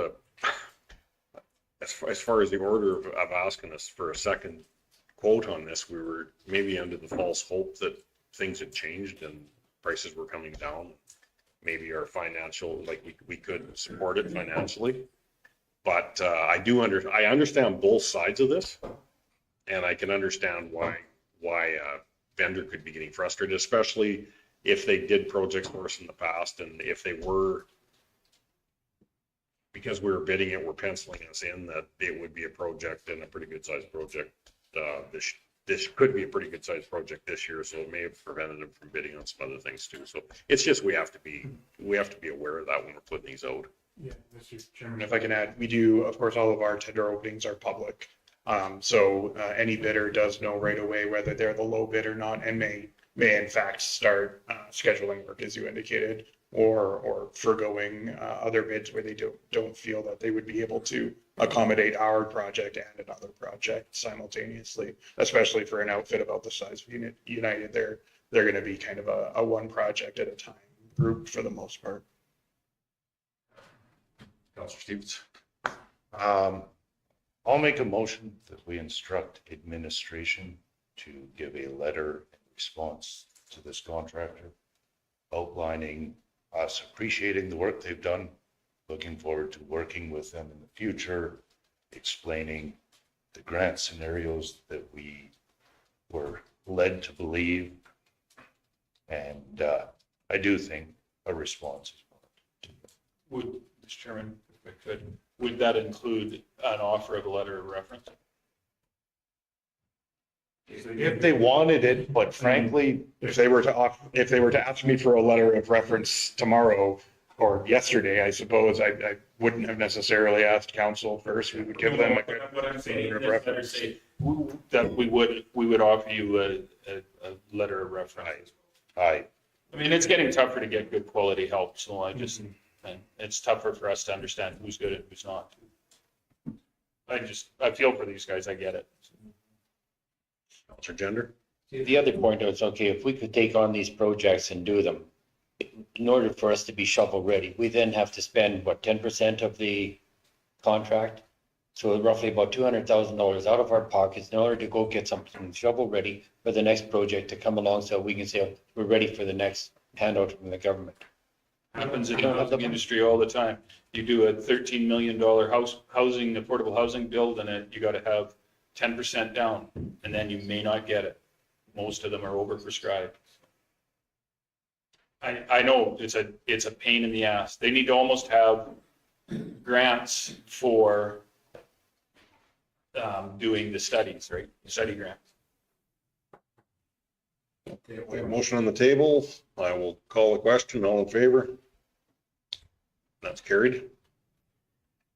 as far as the order of asking us for a second quote on this, we were maybe under the false hope that things had changed and prices were coming down. Maybe our financial, like we could support it financially. But I understand both sides of this, and I can understand why a vendor could be getting frustrated, especially if they did projects for us in the past, and if they were, because we were bidding it, we're penciling us in that it would be a project and a pretty good sized project. This could be a pretty good sized project this year, so it may have prevented them from bidding on some other things too. So it's just we have to be aware of that when we're putting these out. Yeah, Mr. Chairman, if I can add, we do, of course, all of our tender openings are public. So any bidder does know right away whether they're the low bid or not and may may in fact start scheduling work as you indicated, or forgoing other bids where they don't feel that they would be able to accommodate our project and another project simultaneously, especially for an outfit about the size of United. They're going to be kind of a one project at a time group for the most part. Councillor Stevens. I'll make a motion that we instruct administration to give a letter in response to this contractor, outlining us appreciating the work they've done, looking forward to working with them in the future, explaining the grant scenarios that we were led to believe. And I do think a response is warranted. Would, Mr. Chairman, if I could, would that include an offer of a letter of reference? If they wanted it, but frankly, If they were to ask me for a letter of reference tomorrow or yesterday, I suppose I wouldn't have necessarily asked council first. We would give them a good What I'm saying letter of is reference. that we would offer you a letter of reference. I I mean, it's getting tougher to get good quality help, so I just, and it's tougher for us to understand who's good and who's not. I feel for these guys, I get it. Councillor Gender. The other point is, okay, if we could take on these projects and do them, in order for us to be shovel ready, we then have to spend, what, 10% of the contract? So roughly about $200,000 out of our pockets in order to go get something shovel ready for the next project to come along so we can say, oh, we're ready for the next handout from the government. Happens in the housing industry all the time. You do a $13 million affordable housing build, and you got to have 10% down, and then you may not get it. Most of them are overprescribed. I know it's a pain in the ass. They need to almost have grants for doing the studies, right? Study grants. Okay, we have a motion on the table. I will call the question. All in favor? That's carried.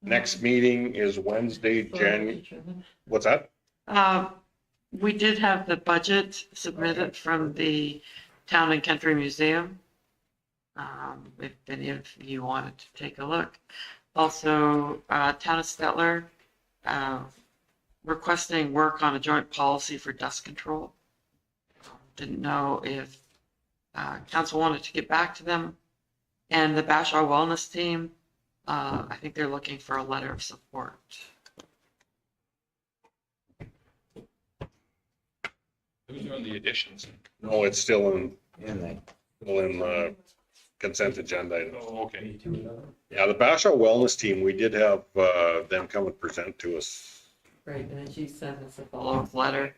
Next meeting is Wednesday, January. What's that? We did have the budget submitted from the Town and Country Museum. If any of you wanted to take a look. Also, Town of Stettler requesting work on a joint policy for dust control. Didn't know if council wanted to get back to them. And the Bashaw Wellness Team, I think they're looking for a letter of support. Who's doing the additions? No, it's still in consent agenda. Oh, okay. Yeah, the Bashaw Wellness Team, we did have them come and present to us, Right, and then she sent us a follow-up letter,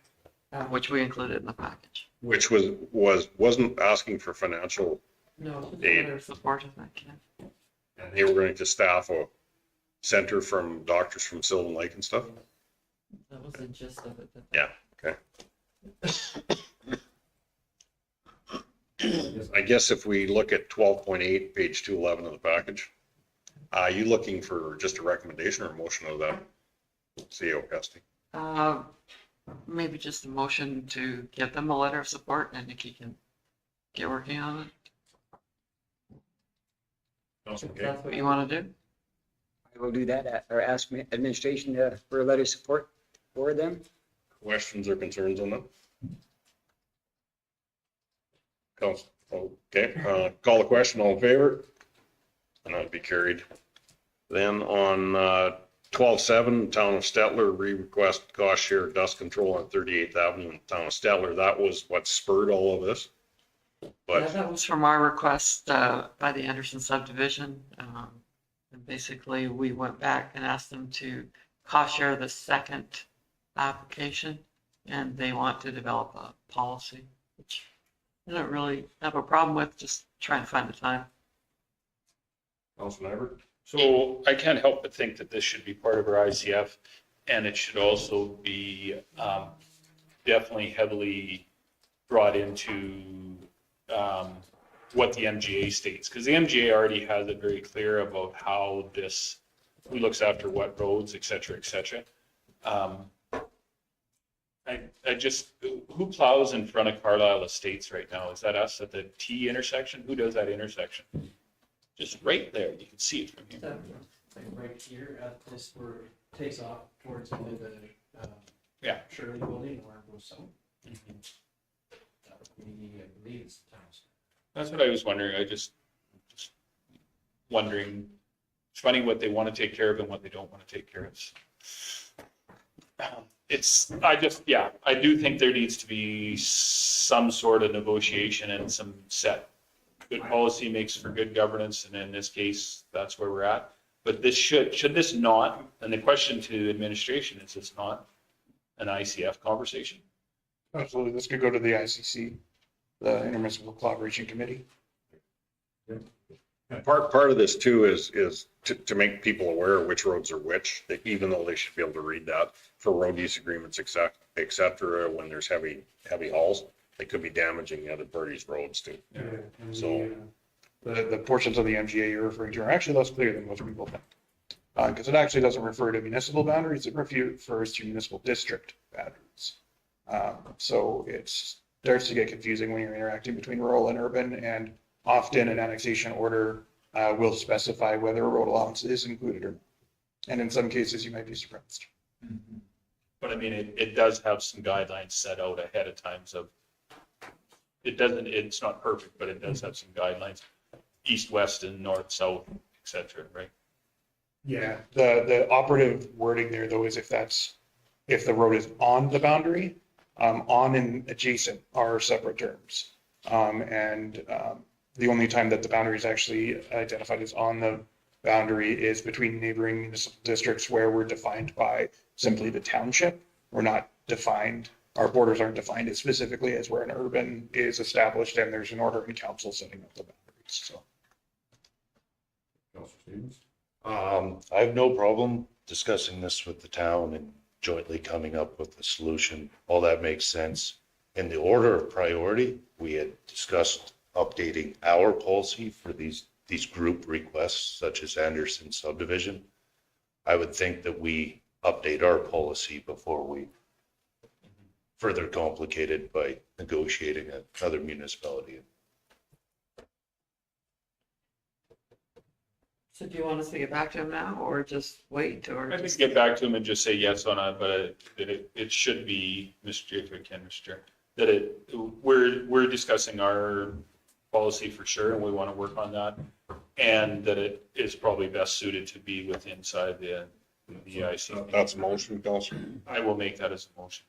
which we included in the package. which wasn't asking for financial, No, just a Aid. letter of support if I can. and they were going to staff a center from doctors from Sylvan Lake and stuff. That was the gist of it. Yeah, okay. I guess if we look at 12.8, page 211 of the package, are you looking for just a recommendation or a motion of that? CEO Custy. Maybe just a motion to give them a letter of support and Nikki can get working on it. If that's what you want to do. I will do that, or ask administration for a letter of support for them. Questions or concerns on that? Okay, call the question, all in favor? And that'd be carried. Then on 12.7, Town of Stettler, request cost share dust control on 38th Avenue in Town of Stettler. That was what spurred all of this. Yeah, But that was from our request by the Anderson subdivision. And basically, we went back and asked them to cost share the second application, and they want to develop a policy, which I don't really have a problem with, just try and find the time. Councilman Everett? So I can't help but think that this should be part of our ICF, and it should also be definitely heavily brought into what the MGA states, because the MGA already has it very clear about how this, who looks after what roads, et cetera, et cetera. I just, who plows in front of Carlisle Estates right now? Is that us at the T intersection? Who does that intersection? Just right there. You can see it from here. Like right here at this where it takes off towards the Yeah. Shirley building or goes south. That would be, I believe it's the town's. That's what I was wondering. just wondering. It's funny what they want to take care of and what they don't want to take care of. I do think there needs to be some sort of negotiation and some set. Good policy makes for good governance, and in this case, that's where we're at. But this should this not, and the question to administration is, it's not an ICF conversation? Absolutely. This could go to the ICC, the Intermunicipal Collaboration Committee. And part of this too is to make people aware of which roads are which, that even though they should be able to read that for road use agreements, et cetera, when there's heavy hauls, they could be damaging the other party's roads too. Yeah. So The portions of the MGA you're referring to are actually less clear than most people think. Because it actually doesn't refer to municipal boundaries, it refers to municipal district boundaries. So it starts to get confusing when you're interacting between rural and urban, and often an annexation order will specify whether a road allowance is included or not. And in some cases, you might be surprised. But I mean, it does have some guidelines set out ahead of times of, it's not perfect, but it does have some guidelines, east, west, and north, south, et cetera, right? Yeah, the operative wording there though is if the road is on the boundary, on and adjacent are separate terms. The only time that the boundary is actually identified as on the boundary is between neighboring municipal districts where we're defined by simply the township. We're not defined, our borders aren't defined as specifically as where an urban is established and there's an order in council setting up the boundaries, so. I have no problem discussing this with the town and jointly coming up with a solution. All that makes sense. In the order of priority, we had discussed updating our policy for these group requests, such as Anderson subdivision. I would think that we update our policy before we further complicate it by negotiating another municipality. So do you want us to get back to him now or just wait or? I think get back to him and just say yes on it, but it should be, Mr. Chair, that we're discussing our policy for sure, and we want to work on that. And that it is probably best suited to be inside the IC. that's a motion, Counselor. I will make that as a motion.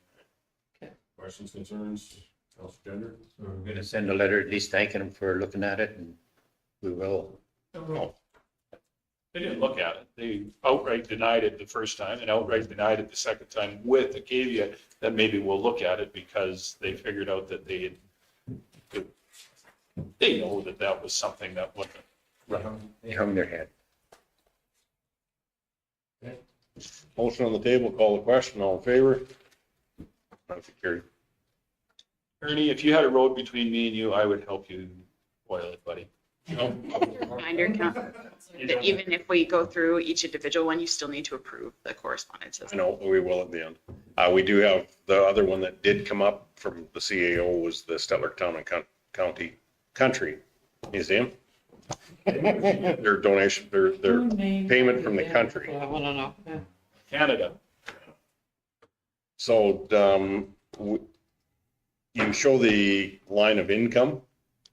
Questions, concerns? Counselor Gender? We're going to send a letter at least thanking them for looking at it, and we will. Oh. They didn't look at it. They outright denied it the first time and outright denied it the second time, with the caveat that maybe we'll look at it because they figured out that they know that was something that wasn't right. They hung their head. Okay. Motion on the table, call the question, all in favor? Motion carried. Ernie, if you had a road between me and you, I would help you boil it, buddy. Reminder, that even if we go through each individual one, you still need to approve the correspondences. I know, we will at the end. We do have the other one that did come up from the CAO was the Stettler Town and Country Museum. Their donation, their payment from the country. I want to know. Yeah. Canada. So you show the line of income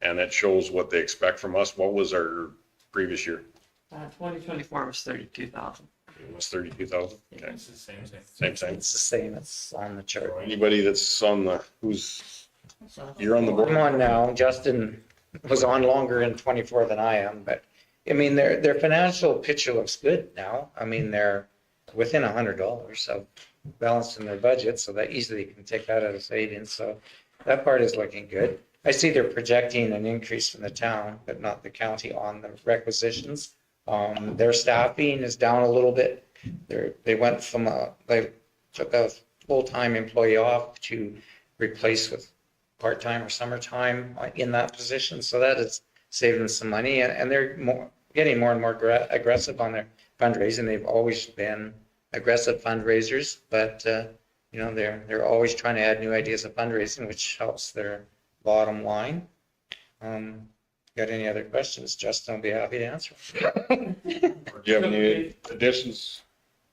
and it shows what they expect from us. What was our previous year? 2024 was 32,000. It was 32,000. Okay. It's the same. Same. It's the same, it's on the chart. Anybody that's you're on the board? I'm on now. Justin was on longer in 24 than I am, but I mean, their financial picture looks good now. I mean, they're within $100 of balance in their budget, so that easily can take that out of savings. So that part is looking good. I see they're projecting an increase from the town, but not the county on the requisitions. Their staffing is down a little bit. They went from they took a full-time employee off to replace with part-time or summertime in that position. So that is saving some money, and they're getting more and more aggressive on their fundraising. They've always been aggressive fundraisers, but You know, they're always trying to add new ideas of fundraising, which helps their bottom line. Got any other questions? Justin will be happy to answer. Do you have any additions?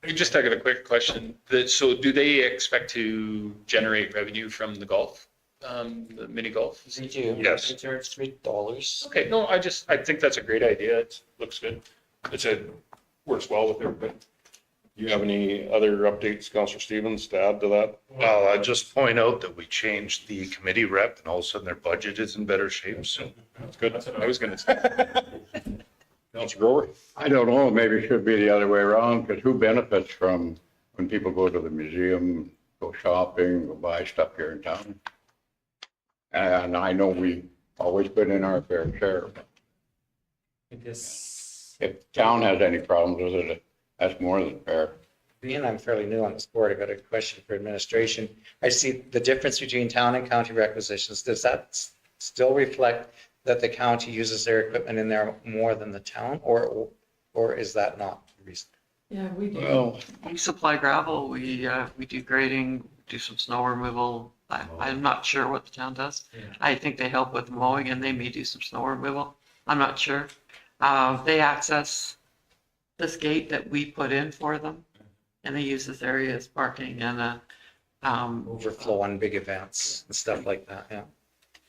I just got a quick question. So do they expect to generate revenue from the golf, the mini golf? They do. Yes. They charge $3. Okay, no, I think that's a great idea. It looks good. Works well with everybody. Do you have any other updates, Councillor Stevens, to add to that? Well, I'd just point out that we changed the committee rep and all of a sudden their budget is in better shape, so. That's good. That's what I was gonna say. Councillor Grover? I don't know, maybe it should be the other way around, because who benefits from when people go to the museum, go shopping, go buy stuff here in town? And I know we always put in our fair share. If town has any problems with it, that's more than fair. Being I'm fairly new on this board, I've got a question for administration. I see the difference between town and county requisitions. Does that still reflect that the county uses their equipment in there more than the town, or is that not the reason? Yeah, we do. Well, We supply gravel, we do grading, do some snow removal. I'm not sure what the town does. I think they help with mowing and they may do some snow removal. I'm not sure. They access this gate that we put in for them and they use this area as parking and Overflow on big events and stuff like that, yeah.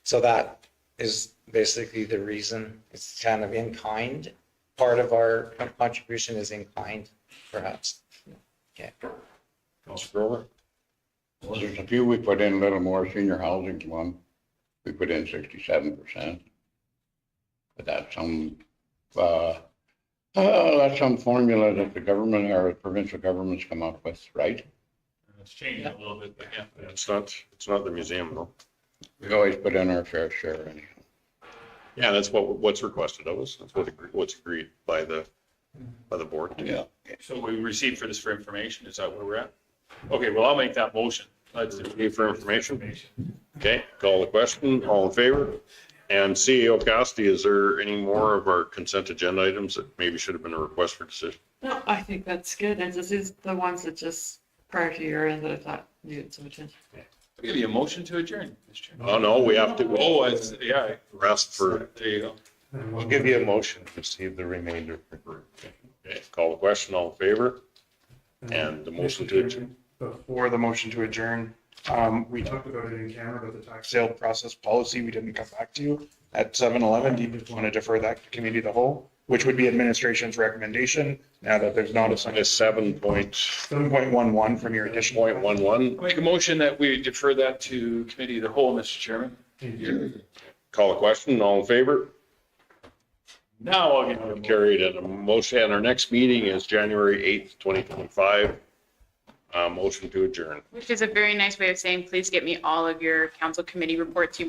So that is basically the reason. It's kind of in kind. Part of our contribution is in kind, perhaps. Okay. Councillor Grover? there's a few we put in a little more, senior housing one, we put in 67%. But that's some formula that the government or provincial governments come up with, right? It's changing a little bit, but yeah. It's not the museum though. We always put in our fair share anyhow. Yeah, that's what's requested of us. That's what's agreed by the board. Yeah. So we received for this for information. Is that where we're at? Okay, well, I'll make that motion. Let's Need for information? Okay, call the question. All in favor? And CEO Cassidy, is there any more of our consent agenda items that maybe should have been a request for decision? no, I think that's good. And this is the ones that just prior to your end that I thought needed some attention. I'll give you a motion to adjourn, Mr. Chairman. Oh, no, we have to. Oh, yeah. Rest for, There you go. I'll give you a motion to receive the remainder. okay, call the question. All in favor? And the motion to adjourn. Before the motion to adjourn, we talked about it in camera, but the tax sale process policy, we didn't come back to you at 7-11. Do you just want to defer that to committee of the whole, which would be administration's recommendation now that there's not a It's 7.11 from your additional. 7.11. I'll make a motion that we defer that to committee of the whole, Mr. Chairman. Call the question. All in favor? Now I'll give you a motion. Carried and a motion. And our next meeting is January 8th, 2025. Motion to adjourn. Which is a very nice way of saying, please get me all of your council committee reports you